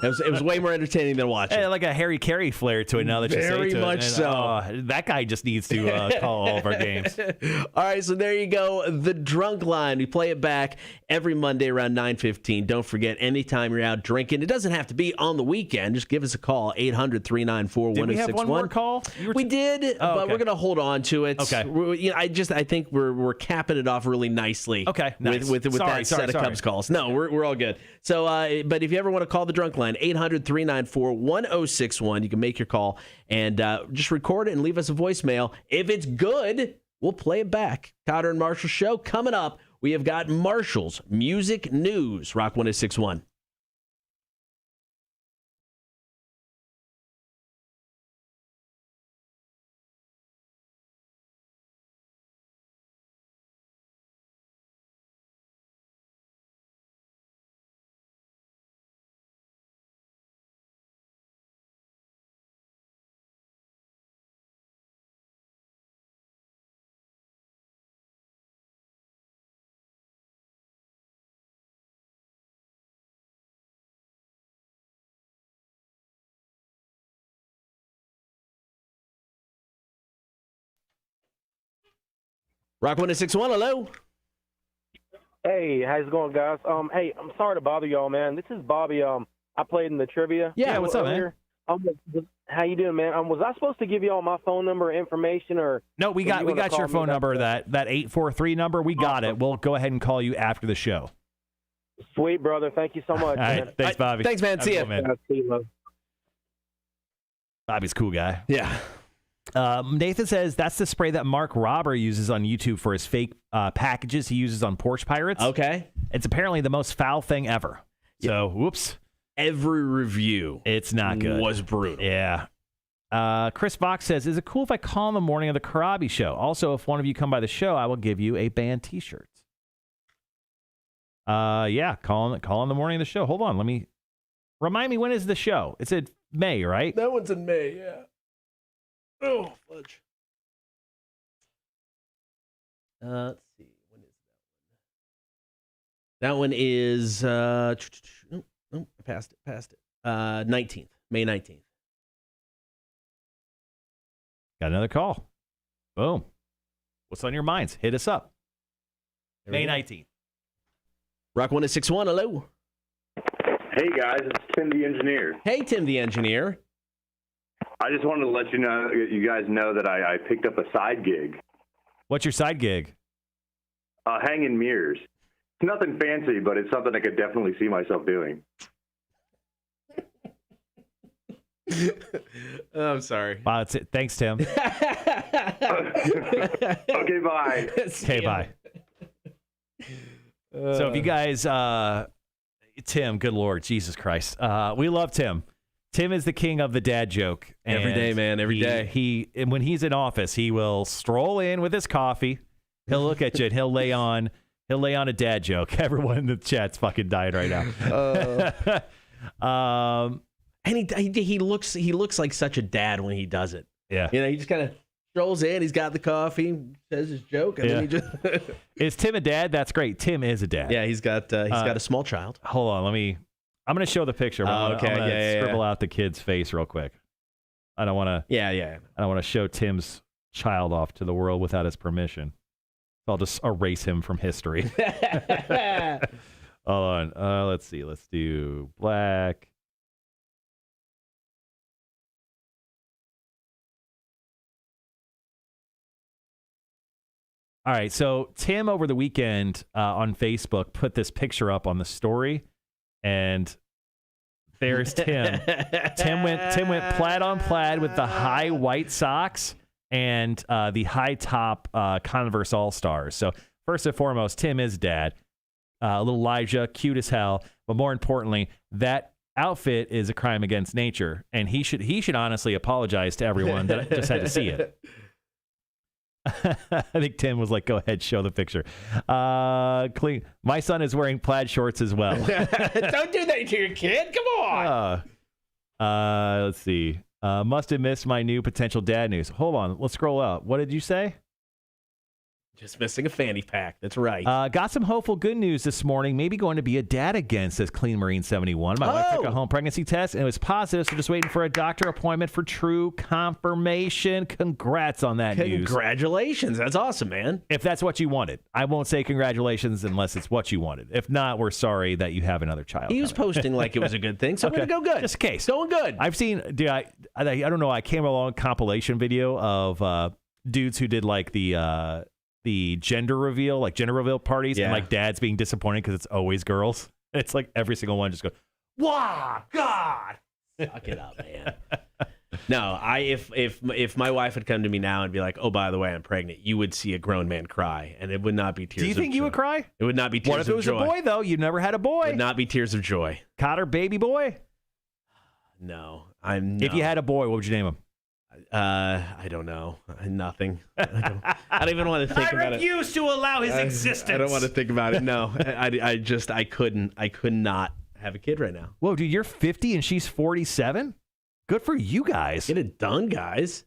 It was way more entertaining than watching. Hey, like a Harry Carey flair to it now that you say Very to much it. so. That guy just needs to call all of our games. All right, so there you go. The Drunk Line. We play it back every Monday around 9:15. Don't forget, anytime you're out drinking, it doesn't have to be on the weekend. Just give us a call, 800-394-1061. Did we have one more call? We did, but okay. we're going to hold on to it. Okay. I think we're capping it off really nicely. Okay, nice. With that set of Cubs calls. No, we're all good. So, but if you ever want to call the Drunk Line, 800-394-1061. You can make your call and just record it and leave us a voicemail. If it's good, we'll play it back. Cotter and Marshall Show coming up. We have got Marshall's Music News. Rock 1061. Rock 1061, hello. Hey, how's it going, guys? Hey, I'm sorry to bother y'all, man. This is Bobby. I played in the trivia. Yeah, what's up, man? How you doing, man? Was I supposed to give y'all my phone number information, or No, we got your phone number, that 843 number. We got it. We'll go ahead and call you after the show. Sweet, brother. Thank you so much. All right, thanks, Bobby. Thanks, man. See ya. See you, man. Bobby's a cool guy. Yeah. Nathan says that's the spray that Mark Robber uses on YouTube for his fake packages he uses on Porch Pirates. Okay. It's apparently the most foul thing ever. So, whoops. Every review It's not good. was brutal. Yeah. Chris Fox says, is it cool if I call in the morning of the Karabi show? Also, if one of you come by the show, I will give you a band t-shirt. Yeah, call in the morning of the show. Hold on, let me remind me, when is the show? It's in May, right? That one's in May, yeah. Oh, fudge. Let's see. When is that one? That one is I passed it. 19th. May 19th. Got another call. Boom. What's on your minds? Hit us up. May 19th. Rock 1061, hello. Hey guys, it's Tim the Engineer. Hey, Tim the Engineer. I just wanted to let you guys know that I picked up a side gig. What's your side gig? Hanging mirrors. It's nothing fancy, but it's something I could definitely see myself doing. Oh, I'm sorry. Wow, that's it. Thanks, Tim. Okay, bye. Okay, bye. So if you guys, Tim, good Lord, Jesus Christ. We love Tim. Tim is the king of the dad joke. Every day, man, every day. And when he's in office, he will stroll in with his coffee. He'll look at you and he'll lay on a dad joke. Everyone in the chat's fucking dying right now. And he looks like such a dad when he does it. Yeah. You know, he just kind of strolls in, he's got the coffee, says his joke, and then he just Is Tim a dad? That's great. Tim is a dad. Yeah, he's got a small child. Hold on, I'm going to show the picture. Okay, I'm gonna scribble yeah. out the kid's face real quick. I don't want to. Yeah. I don't want to show Tim's child off to the world without his permission. So I'll just erase him from history. Hold on. Let's see. Let's do black. All right. So Tim over the weekend on Facebook put this picture up on the story, and there's Tim. Tim went plaid on plaid with the high white socks and the high top Converse All Stars. So first and foremost, Tim is dad. Little Elijah, cute as hell. But more importantly, that outfit is a crime against nature, and he should honestly apologize to everyone that just had to see it. I think Tim was like, "Go ahead, show the picture." Clean. My son is wearing plaid shorts as well. Don't do that to your kid. Come on. Let's see. Must have missed my new potential dad news. Hold on. Let's scroll out. What did you say? Just missing a fanny pack. That's right. Got some hopeful good news this morning. Maybe going to be a dad again, says Clean Marine 71. My wife took a home pregnancy test, and it was positive, so just waiting for a doctor appointment for true confirmation. Congrats on that news. Congratulations. That's awesome, man. If that's what you wanted. I won't say congratulations unless it's what you wanted. If not, we're sorry that you have another child. He was posting like it was a good thing, so I'm going to go good. Just in case. Going good. I've seen, dude, I don't know, I came along a compilation video of dudes who did like the gender reveal parties, and like dads being disappointed because it's always girls. It's like every single one just goes, wow, God. Suck it up, man. No, if my wife had come to me now and be like, oh, by the way, I'm pregnant, you would see a grown man cry, and it would not be tears of joy. Do you think you would cry? It would not be tears of joy. What if it was a boy, though? You never had a boy. It would not be tears of joy. Cotter, baby boy? No. If you had a boy, what would you name him? I don't know. Nothing. I don't even want to think about it. I refuse to allow his existence. I don't want to think about it. No, I could not have a kid right now. Whoa, dude, you're 50 and she's 47? Good for you guys. Get it done, guys.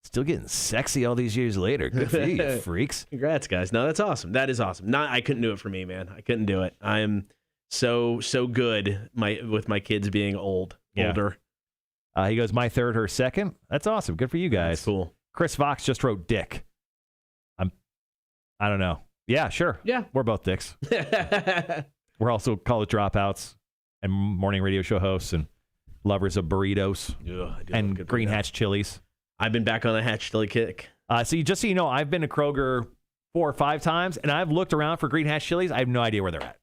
Still getting sexy all these years later. Good for you, you freaks. Congrats, guys. No, that's awesome. That is awesome. I couldn't do it for me, man. I couldn't do it. I'm so good with my kids being older. He goes, my third, her second. That's awesome. Good for you guys. That's cool. Chris Fox just wrote dick. I don't know. Yeah, sure. Yeah. We're both dicks. We're also college dropouts and morning radio show hosts and lovers of burritos and green hatch chilies. I've been back on a hatch chili kick. So you know, I've been to Kroger 4 or 5 times, and I've looked around for green hatch chilies. I have no idea where they're at.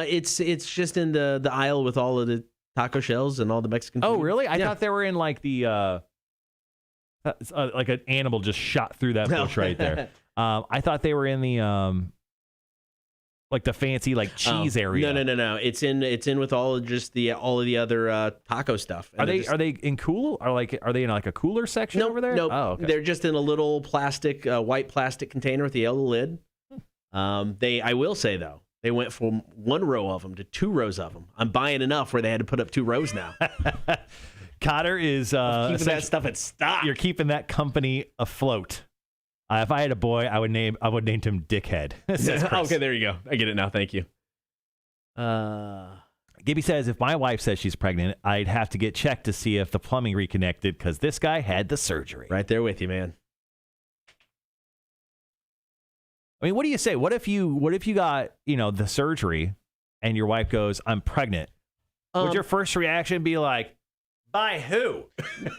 It's just in the aisle with all of the taco shells and all the Mexican food. Oh, really? I thought they were in like the like an animal just shot through that bush right there. I thought they were in the like the fancy like cheese area. No. It's in with all of the other taco stuff. And are they in cool? Are they in like a cooler section over there? Nope. Oh, okay. They're just in a little white plastic container with the yellow lid. I will say though, they went from 1 row of them to 2 rows of them. I'm buying enough where they had to put up 2 rows now. Cotter is keeping that stuff in stock. You're keeping that company afloat. If I had a boy, I would name him Dickhead. Okay, there you go. I get it now. Thank you. Gibby says, if my wife says she's pregnant, I'd have to get checked to see if the plumbing reconnected because this guy had the surgery. Right there with you, man. I mean, what do you say? What if you got, the surgery and your wife goes, I'm pregnant? Would your first reaction be like, by who?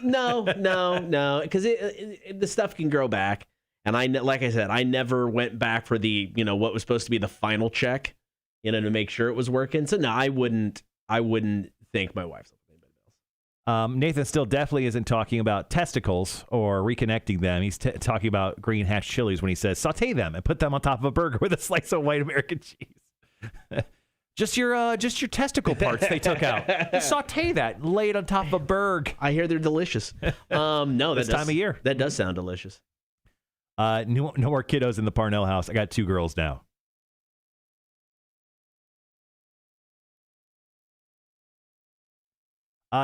No, because the stuff can grow back. And like I said, I never went back for the, what was supposed to be the final check, to make sure it was working. So no, I wouldn't think my wife's Nathan still definitely isn't talking about testicles or reconnecting them. He's talking about green hatch chilies when he says saute them and put them on top of a burger with a slice of white American cheese. just your testicle parts they took out. Just saute that and lay it on top of a burger. I hear they're delicious. No, this time of year. That does sound delicious. No more kiddos in the Parnell house. I got 2 girls now.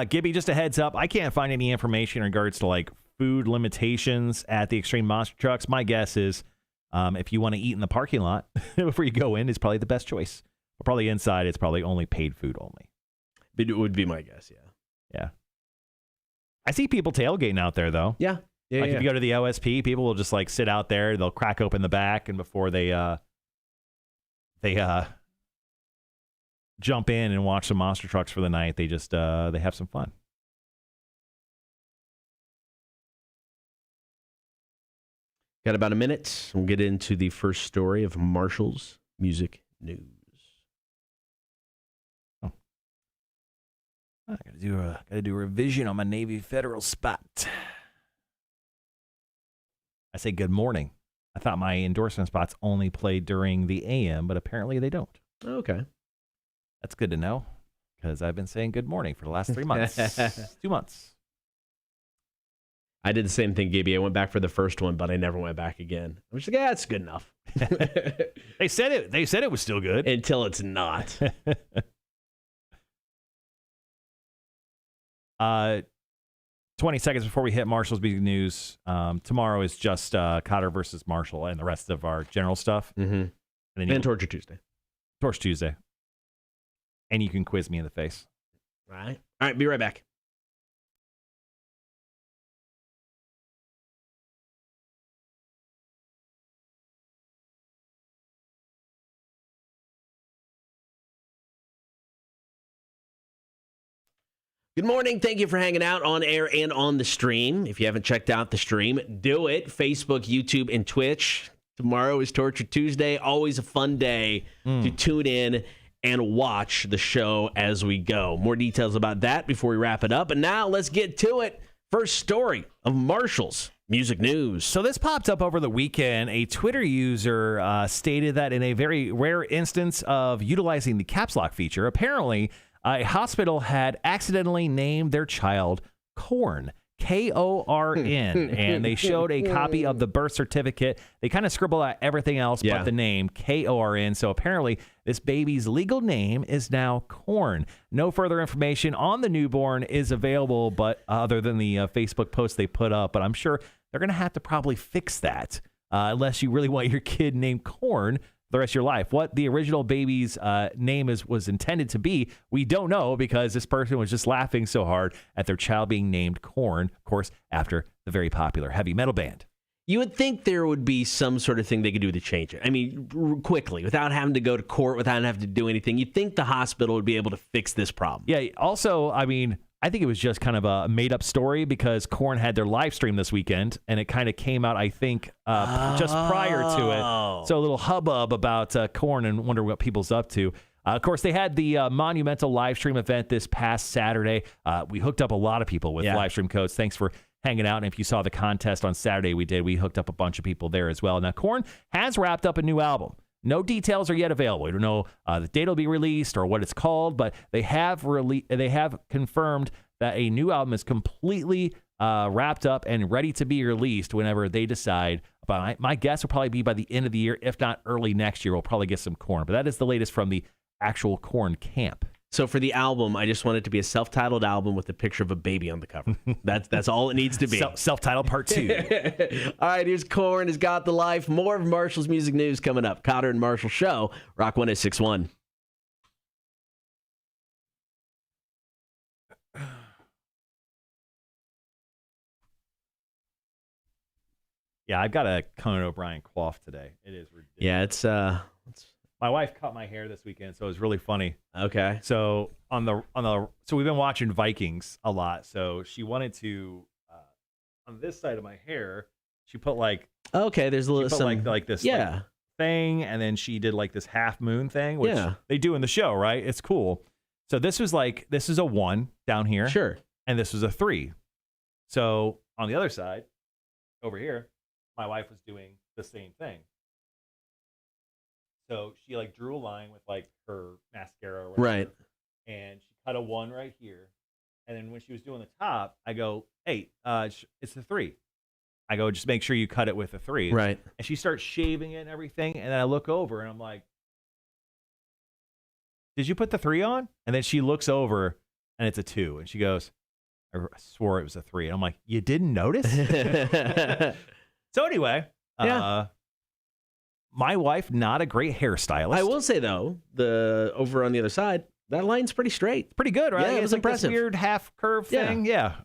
Gibby, just a heads up. I can't find any information in regards to like food limitations at the Extreme Monster Trucks. My guess is if you want to eat in the parking lot before you go in, is probably the best choice. Or probably inside, it's probably only paid food only. It would be my guess, yeah. Yeah. I see people tailgating out there, though. Yeah. If you go to the OSP, people will just like sit out there. They'll crack open the back, and before they jump in and watch some monster trucks for the night, they just they have some fun. Got about a minute. We'll get into the first story of Marshall's music news. Oh, I gotta do a revision on my Navy Federal spot. I say good morning. I thought my endorsement spots only played during the AM, but apparently they don't. Okay. That's good to know, because I've been saying good morning for the last 3 months. 2 months. I did the same thing, Gibby. I went back for the first one, but I never went back again. I'm just like, yeah, it's good enough. They said it was still good. Until it's not. 20 seconds before we hit Marshall's big news. Tomorrow is just Cotter versus Marshall and the rest of our general stuff. Mm-hmm. And Torture Tuesday. Torture Tuesday. And you can quiz me in the face. All right, be right back. Good morning. Thank you for hanging out on air and on the stream. If you haven't checked out the stream, do it. Facebook, YouTube, and Twitch. Tomorrow is Torture Tuesday. Always a fun day to tune in and watch the show as we go. More details about that before we wrap it up. And now let's get to it. First story of Marshall's music news. So this popped up over the weekend. A Twitter user stated that in a very rare instance of utilizing the caps lock feature, apparently a hospital had accidentally named their child Korn, Korn, and they showed a copy of the birth certificate. They kind of scribbled out everything else but the name, Korn. So apparently this baby's legal name is now Korn. No further information on the newborn is available, but other than the Facebook post they put up. But I'm sure they're going to have to probably fix that unless you really want your kid named Korn the rest of your life. What the original baby's name was intended to be, we don't know, because this person was just laughing so hard at their child being named Korn, of course, after the very popular heavy metal band. You would think there would be some sort of thing they could do to change it. I mean, quickly, without having to go to court, without having to do anything. You'd think the hospital would be able to fix this problem. Yeah, also, I mean, I think it was just kind of a made-up story because Korn had their live stream this weekend, and it kind of came out, I think, just prior to it. So a little hubbub about Korn and wonder what people's up to. Of course, they had the monumental live stream event this past Saturday. We hooked up a lot of people with live stream codes. Thanks for hanging out. And if you saw the contest on Saturday we hooked up a bunch of people there as well. Now, Korn has wrapped up a new album. No details are yet available. We don't know the date will be released or what it's called, but they have confirmed that a new album is completely wrapped up and ready to be released whenever they decide. But my guess will probably be by the end of the year, if not early next year, we'll probably get some Korn. But that is the latest from the actual Korn camp. So for the album, I just want it to be a self-titled album with a picture of a baby on the cover. That's all it needs to be. Self-titled part 2. All right, here's Korn has got the life. More of Marshall's music news coming up. Cotter and Marshall Show, Rock 106.1. Yeah, I've got a Conan O'Brien coif today. It is ridiculous. Yeah, it's my wife cut my hair this weekend, so it was really funny. Okay. So so we've been watching Vikings a lot. So she wanted to on this side of my hair, she put like there's a little like this thing, and then she did like this half moon thing, which they do in the show, right? It's cool. So this is a 1 down here, sure, and this was a 3. So on the other side, over here, my wife was doing the same thing. So she like drew a line with like her mascara, right? And she cut a 1 right here. And then when she was doing the top, I go, "Hey, it's a 3." I go, "Just make sure you cut it with a 3." Right. And she starts shaving it and everything. And then I look over and I'm like, "Did you put the 3 on?" And then she looks over and it's a 2. And she goes, "I swore it was a 3." And I'm like, "You didn't notice?" So anyway, my wife, not a great hairstylist. I will say, though, over on the other side, that line's pretty straight. Pretty good, right? Yeah, it was impressive. This weird half curve thing. Yeah.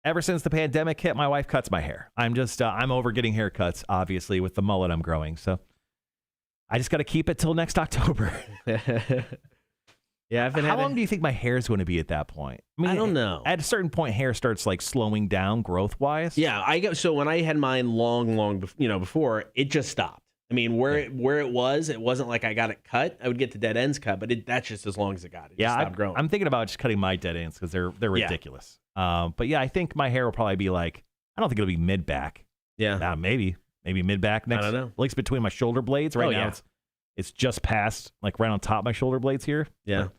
Ever since the pandemic hit, my wife cuts my hair. I'm just, I'm over getting haircuts, obviously, with the mullet I'm growing. So I just got to keep it till next October. Yeah, How long do you think my hair is going to be at that point? I mean, I don't know. At a certain point, hair starts like slowing down growth-wise. Yeah, so when I had mine long before, it just stopped. I mean, where it was, it wasn't like I got it cut. I would get the dead ends cut, but that's just as long as it got. It just stopped growing. I'm thinking about just cutting my dead ends because they're ridiculous. But yeah, I think my hair will probably be like, I don't think it'll be mid-back. Yeah. Maybe mid-back next. I don't know. At least between my shoulder blades. Right now, it's just past, like right on top of my shoulder blades here. Yeah. But,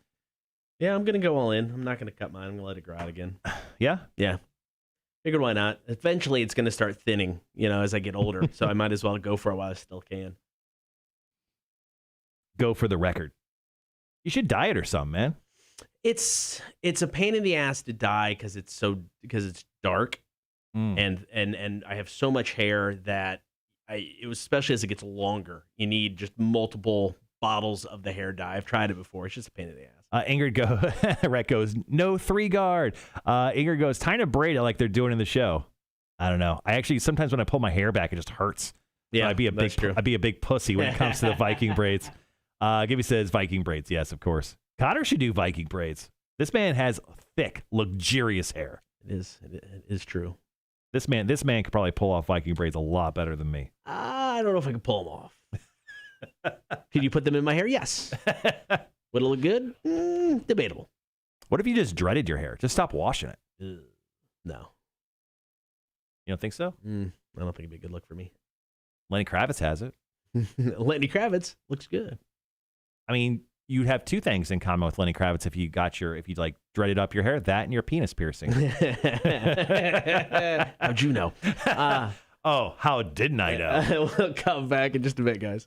yeah, I'm going to go all in. I'm not going to cut mine. I'm going to let it grow out again. Yeah? Yeah. Figured why not? Eventually, it's going to start thinning, as I get older. So I might as well go for it while I still can. Go for the record. You should diet or something, man. It's a pain in the ass to dye because it's dark, and I have so much hair that especially as it gets longer, you need just multiple bottles of the hair dye. I've tried it before. It's just a pain in the ass. Ingrid goes, no 3-guard. Ingrid goes, time to braid it like they're doing in the show. I don't know. I actually, sometimes when I pull my hair back, it just hurts. Yeah, so I'd be a big pussy when it comes to the Viking braids. Gibby says Viking braids. Yes, of course. Cotter should do Viking braids. This man has thick, luxurious hair. It is true. This man could probably pull off Viking braids a lot better than me. I don't know if I can pull them off. Could you put them in my hair? Yes. Would it look good? Debatable. What if you just dreaded your hair? Just stop washing it. No. You don't think so? I don't think it'd be a good look for me. Lenny Kravitz has it. Lenny Kravitz looks good. I mean, you'd have two things in common with Lenny Kravitz if you like dreaded up your hair, that and your penis piercing. How'd you know? How didn't I know? We'll come back in just a bit, guys.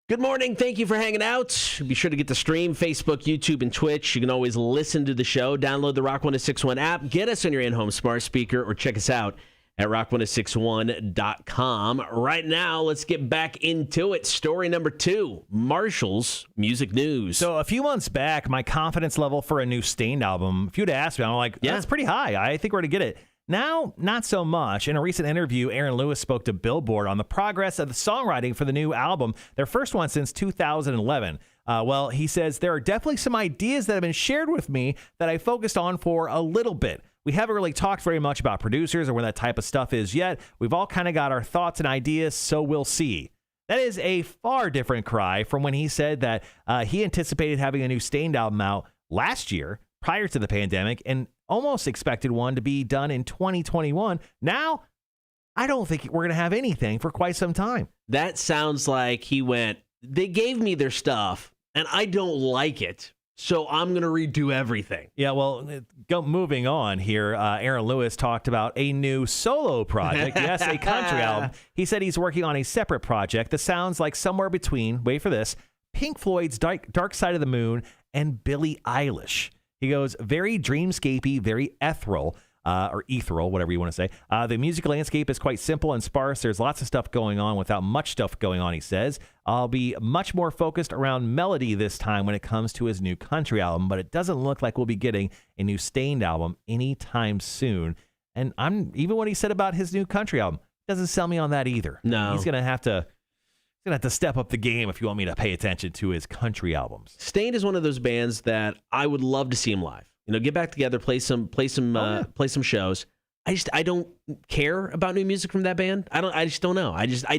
Good morning. Thank you for hanging out. Be sure to get the stream, Facebook, YouTube, and Twitch. You can always listen to the show. Download the Rock 1061 app. Get us on your in-home smart speaker or check us out at rock1061.com. Right now, let's get back into it. Story number 2, Marshall's music news. So a few months back, my confidence level for a new Stained album, if you'd asked me, I'm like, that's pretty high. I think we're going to get it. Now, not so much. In a recent interview, Aaron Lewis spoke to Billboard on the progress of the songwriting for the new album, their first one since 2011. Well, he says, there are definitely some ideas that have been shared with me that I focused on for a little bit. We haven't really talked very much about producers or where that type of stuff is yet. We've all kind of got our thoughts and ideas, so we'll see. That is a far different cry from when he said that he anticipated having a new Stained album out last year, prior to the pandemic, and almost expected one to be done in 2021. Now, I don't think we're going to have anything for quite some time. That sounds like they gave me their stuff, and I don't like it, so I'm going to redo everything. Yeah, well, moving on here, Aaron Lewis talked about a new solo project. Yes, a country album. He said he's working on a separate project that sounds like somewhere between, wait for this, Pink Floyd's Dark Side of the Moon and Billie Eilish. He goes, very dreamscapey, very ethereal, or ethereal, whatever you want to say. The music landscape is quite simple and sparse. There's lots of stuff going on without much stuff going on, he says. I'll be much more focused around melody this time when it comes to his new country album, but it doesn't look like we'll be getting a new Stained album anytime soon. And even what he said about his new country album doesn't sell me on that either. No. He's going to have to step up the game if you want me to pay attention to his country albums. Stained is one of those bands that I would love to see him live. Get back together, play some shows. I don't care about new music from that band. I just don't know.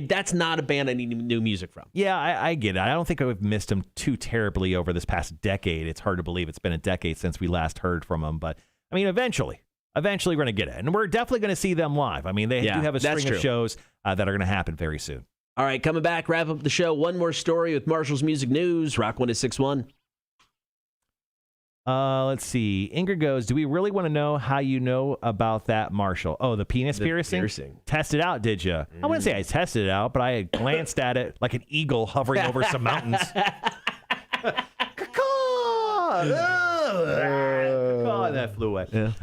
That's not a band I need new music from. Yeah, I get it. I don't think I've missed him too terribly over this past decade. It's hard to believe it's been a decade since we last heard from him, but I mean, eventually we're going to get it, and we're definitely going to see them live. I mean, they do have a string of shows that are going to happen very soon. All right, coming back, wrap up the show. One more story with Marshall's Music News, Rock 1061. Let's see. Ingrid goes, do we really want to know how you know about that, Marshall? Oh, the penis piercing? Test it out, did you? I wouldn't say I tested it out, but I had glanced at it like an eagle hovering over some mountains. That flew away. Yeah.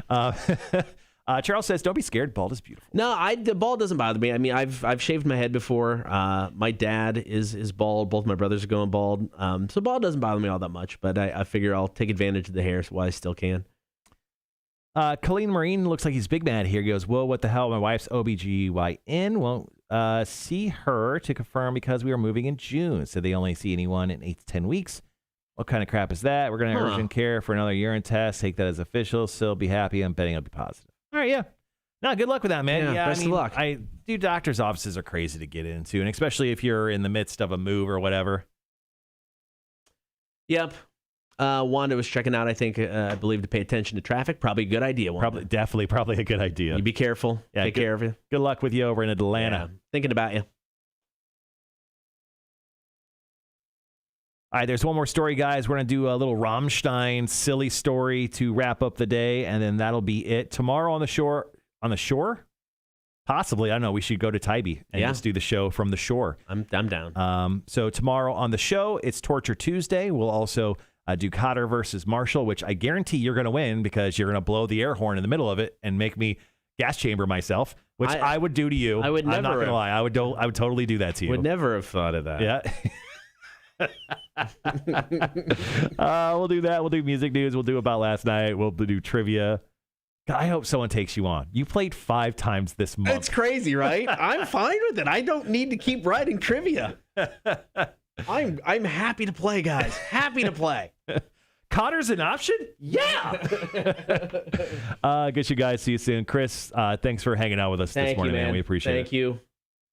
Charles says, don't be scared. Bald is beautiful. No, the bald doesn't bother me. I mean, I've shaved my head before. My dad is bald. Both my brothers are going bald. So bald doesn't bother me all that much, but I figure I'll take advantage of the hair while I still can. Colleen Marine looks like he's big mad here. He goes, whoa, what the hell? My wife's OBGYN won't see her to confirm because we are moving in June. So they only see anyone in 8 to 10 weeks. What kind of crap is that? We're going to urgent care for another urine test. Take that as official. So be happy. I'm betting it'll be positive. All right, yeah. No, good luck with that, man. Yeah, best of luck. Doctors' offices are crazy to get into, and especially if you're in the midst of a move or whatever. Yep. Wanda was checking out, I believe, to pay attention to traffic. Probably a good idea, Wanda. Probably a good idea. You be careful. Yeah, Take care of you. Good luck with you over in Atlanta. Yeah, thinking about you. All right, there's one more story, guys. We're going to do a little Rammstein silly story to wrap up the day, and then that'll be it. Tomorrow on the shore? Possibly. I don't know. We should go to Tybee and just do the show from the shore. I'm down. So tomorrow on the show, it's Torture Tuesday. We'll also do Cotter versus Marshall, which I guarantee you're going to win because you're going to blow the air horn in the middle of it and make me gas chamber myself, which I would do to you. I would never. I'm not going to lie. I would totally do that to you. Would never have thought of that. Yeah. We'll do that. We'll do music news. We'll do About Last Night. We'll do trivia. God, I hope someone takes you on. You played 5 times this month. It's crazy, right? I'm fine with it. I don't need to keep writing trivia. I'm happy to play, guys. Happy to play. Cotter's an option? Yeah. Guess you guys. See you soon. Chris, thanks for hanging out with us this morning, man. We appreciate it. Thank you.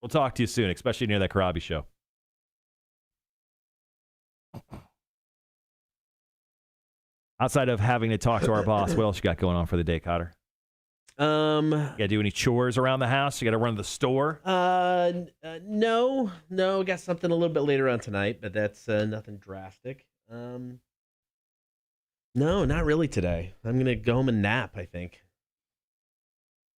We'll talk to you soon, especially near that Karabi show. Outside of having to talk to our boss, what else you got going on for the day, Cotter? You got to do any chores around the house? You got to run to the store? No. Got something a little bit later on tonight, but that's nothing drastic. No, not really today. I'm gonna go home and nap, I think.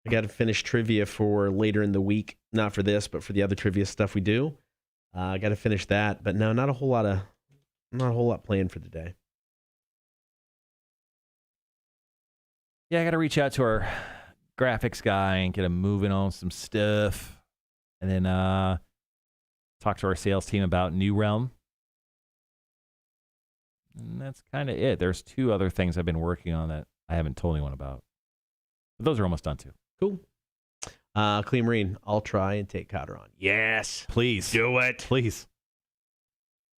I got to finish trivia for later in the week. Not for this, but for the other trivia stuff we do. I got to finish that, but no, not a whole lot planned for today. Yeah, I got to reach out to our graphics guy and get him moving on some stuff. And then talk to our sales team about New Realm. And that's kind of it. There's 2 other things I've been working on that I haven't told anyone about. But those are almost done, too. Cool. Clean Marine, I'll try and take Cotter on. Yes. Please. Do it. Please.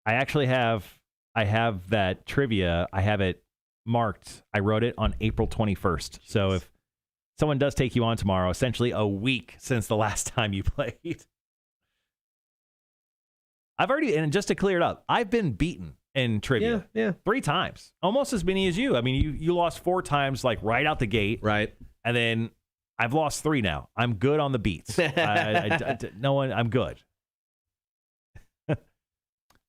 I have that trivia. I have it marked. I wrote it on April 21st. So if someone does take you on tomorrow, essentially a week since the last time you played. And just to clear it up, I've been beaten in trivia 3 times. Almost as many as you. I mean, you lost 4 times, like right out the gate. Right. And then I've lost 3 now. I'm good on the beats. I'm good.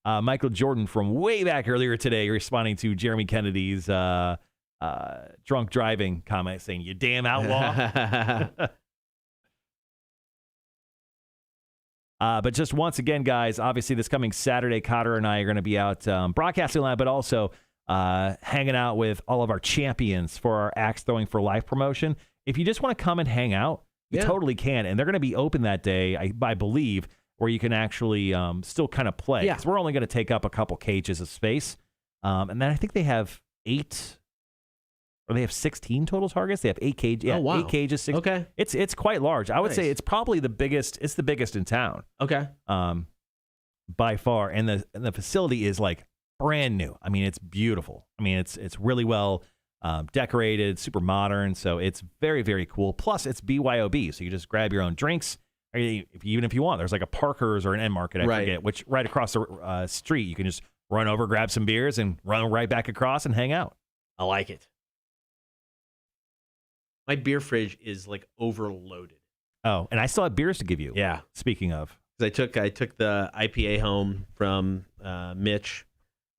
Michael Jordan from way back earlier today responding to Jeremy Kennedy's drunk driving comment saying, "You damn outlaw." But just once again, guys, obviously this coming Saturday, Cotter and I are going to be out broadcasting live, but also hanging out with all of our champions for our Axe Throwing for Life promotion. If you just want to come and hang out, you totally can. And they're going to be open that day, I believe, where you can actually still kind of play. Because we're only going to take up a couple cages of space. And then I think they have 8, or they have 16 total targets. They have 8 cages. Yeah, 8 cages. 6. Okay. It's quite large. I would say it's probably the biggest. It's the biggest in town. Okay. By far. And the facility is like brand new. I mean, it's beautiful. I mean, it's really well decorated, super modern. So it's very, very cool. Plus, it's BYOB. So you just grab your own drinks. Or even if you want, there's like a Parker's or an End Market, I forget, which right across the street, you can just run over, grab some beers, and run right back across and hang out. I like it. My beer fridge is like overloaded. Oh, and I still have beers to give you. Yeah. Speaking of, I took the IPA home from Mitch.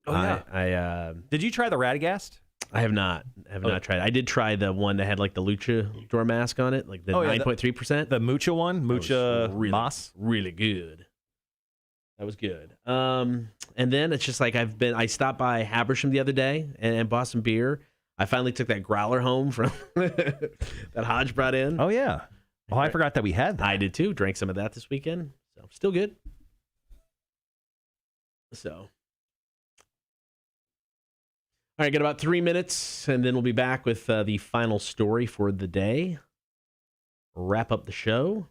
Oh yeah. Did you try the Radagast? I have not. Not tried. I did try the one that had like the luchador mask on it, like the 9.3%. The Mucha one, Mucha Moss, really good. That was good. And then it's just like I stopped by Habersham the other day and bought some beer. I finally took that growler home from that Hodge brought in. Oh yeah. Oh, I forgot that we had that. I did too. Drank some of that this weekend. So still good. So. All right, got about 3 minutes, and then we'll be back with the final story for the day. Wrap up the show.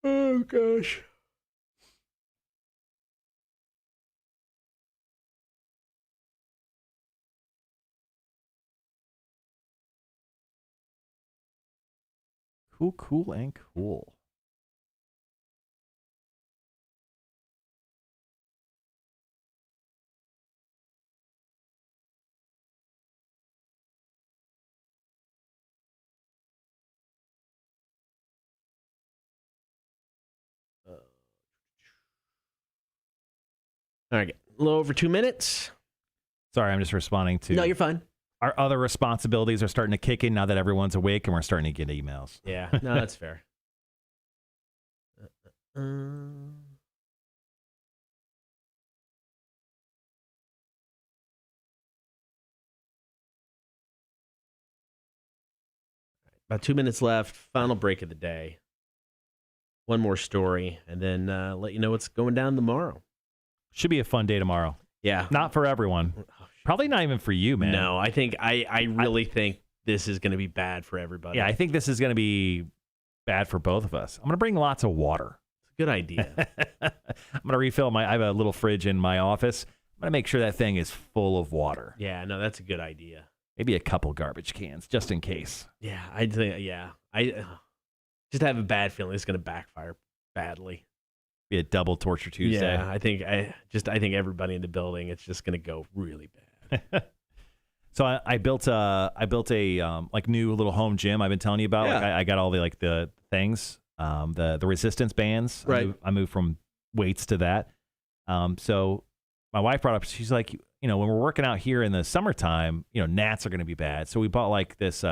Oh, gosh. Cool, and cool. All right, a little over 2 minutes. Sorry, I'm just responding to. No, you're fine. Our other responsibilities are starting to kick in now that everyone's awake and we're starting to get emails. Yeah, no, that's fair. About 2 minutes left. Final break of the day. One more story, and then let you know what's going down tomorrow. Should be a fun day tomorrow. Yeah. Not for everyone. Probably not even for you, man. No, I think I really think this is going to be bad for everybody. Yeah, I think this is going to be bad for both of us. I'm going to bring lots of water. It's a good idea. I'm going to refill I have a little fridge in my office. I'm going to make sure that thing is full of water. Yeah, no, that's a good idea. Maybe a couple garbage cans, just in case. Yeah, I think, I just have a bad feeling it's going to backfire badly. Be a double torture Tuesday. Yeah, I think everybody in the building, it's just going to go really bad. So I built a like new little home gym I've been telling you about. Yeah. Like I got all the things, the resistance bands. Right. I moved from weights to that. So my wife brought up, she's like, when we're working out here in the summertime, gnats are going to be bad. So we bought like this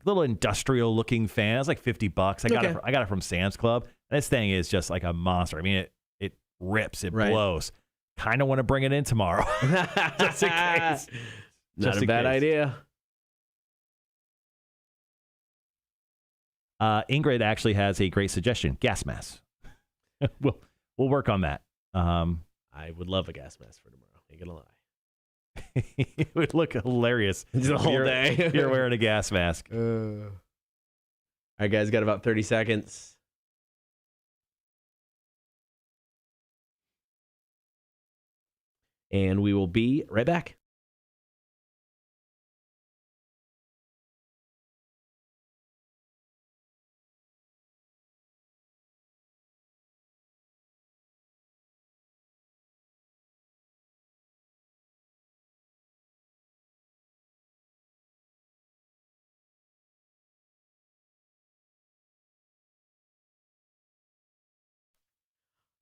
little industrial looking fan. It was like $50. I got it from Sam's Club. And this thing is just like a monster. I mean, it rips, it blows. Kind of want to bring it in tomorrow, just in case. Not a bad idea. Ingrid actually has a great suggestion: gas mask. we'll work on that. I would love a gas mask for tomorrow. Ain't gonna lie. It would look hilarious the whole day if you're wearing a gas mask. All right, guys, got about 30 seconds. And we will be right back.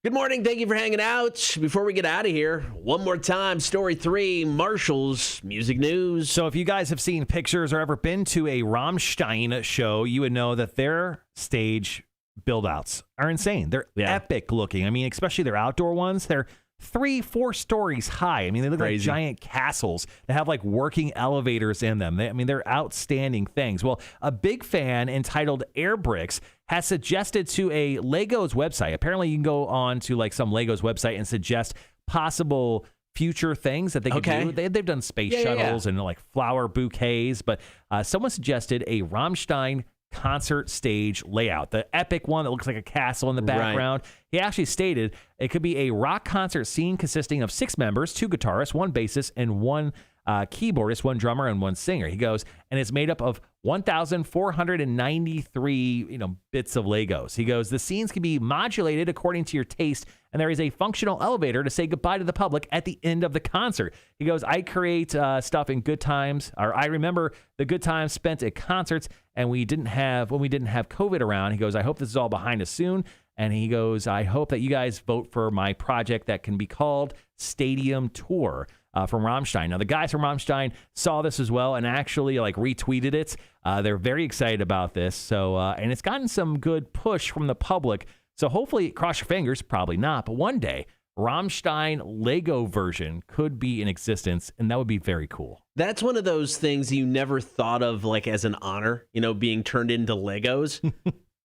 Good morning. Thank you for hanging out. Before we get out of here, one more time, story 3, Marshall's music news. So if you guys have seen pictures or ever been to a Rammstein show, you would know that their stage build-outs are insane. They're epic looking. I mean, especially their outdoor ones. They're 3-4 stories high. I mean, they look like giant castles that have like working elevators in them. They're outstanding things. Well, a big fan entitled Airbricks has suggested to a Legos website. Apparently, you can go on to like some Legos website and suggest possible future things that they could do. They've done space shuttles and like flower bouquets, but someone suggested a Rammstein concert stage layout, the epic one that looks like a castle in the background. He actually stated it could be a rock concert scene consisting of 6 members, 2 guitarists, 1 bassist, and 1 keyboardist, 1 drummer, and 1 singer. He goes, and it's made up of 1,493 bits of Legos. He goes, the scenes can be modulated according to your taste, and there is a functional elevator to say goodbye to the public at the end of the concert. He goes, I create stuff in good times, or I remember the good times spent at concerts, and when we didn't have COVID around. He goes, I hope this is all behind us soon. And he goes, I hope that you guys vote for my project that can be called Stadium Tour from Rammstein. Now, the guys from Rammstein saw this as well and actually like retweeted it. They're very excited about this. So, and it's gotten some good push from the public. So hopefully, cross your fingers, probably not, but one day, Rammstein Lego version could be in existence, and that would be very cool. That's one of those things you never thought of like as an honor, being turned into Legos.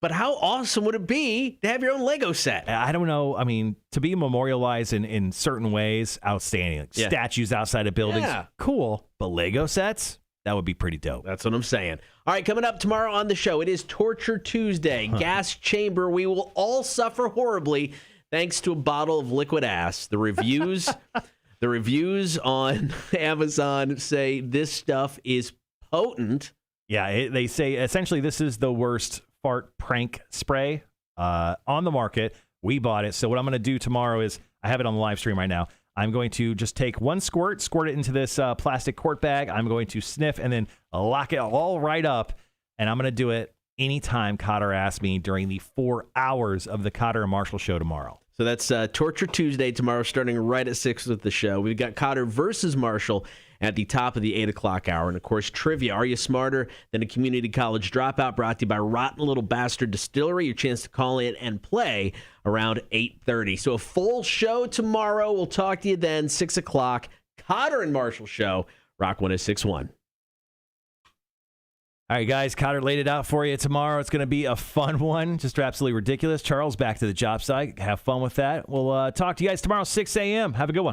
But how awesome would it be to have your own Lego set? I don't know. I mean, to be memorialized in certain ways, outstanding. Like statues outside of buildings, cool. But Lego sets, that would be pretty dope. That's what I'm saying. All right, coming up tomorrow on the show, it is Torture Tuesday. Gas chamber. We will all suffer horribly thanks to a bottle of liquid ass. The reviews, on Amazon say this stuff is potent. Yeah, they say essentially this is the worst fart prank spray on the market. We bought it. So what I'm going to do tomorrow is, I have it on the live stream right now. I'm going to just take 1 squirt it into this plastic quart bag. I'm going to sniff and then lock it all right up. And I'm going to do it anytime Cotter asks me during the 4 hours of the Cotter and Marshall show tomorrow. So that's Torture Tuesday tomorrow, starting right at 6 with the show. We've got Cotter versus Marshall at the top of the 8 o'clock hour. And, of course, trivia. Are you smarter than a community college dropout? Brought to you by Rotten Little Bastard Distillery. Your chance to call in and play around 8:30. So a full show tomorrow. We'll talk to you then, 6 o'clock. Cotter and Marshall Show, Rock 106.1. All right, guys, Cotter laid it out for you tomorrow. It's going to be a fun one, just absolutely ridiculous. Charles, back to the job site. Have fun with that. We'll talk to you guys tomorrow, 6 a.m. Have a good one.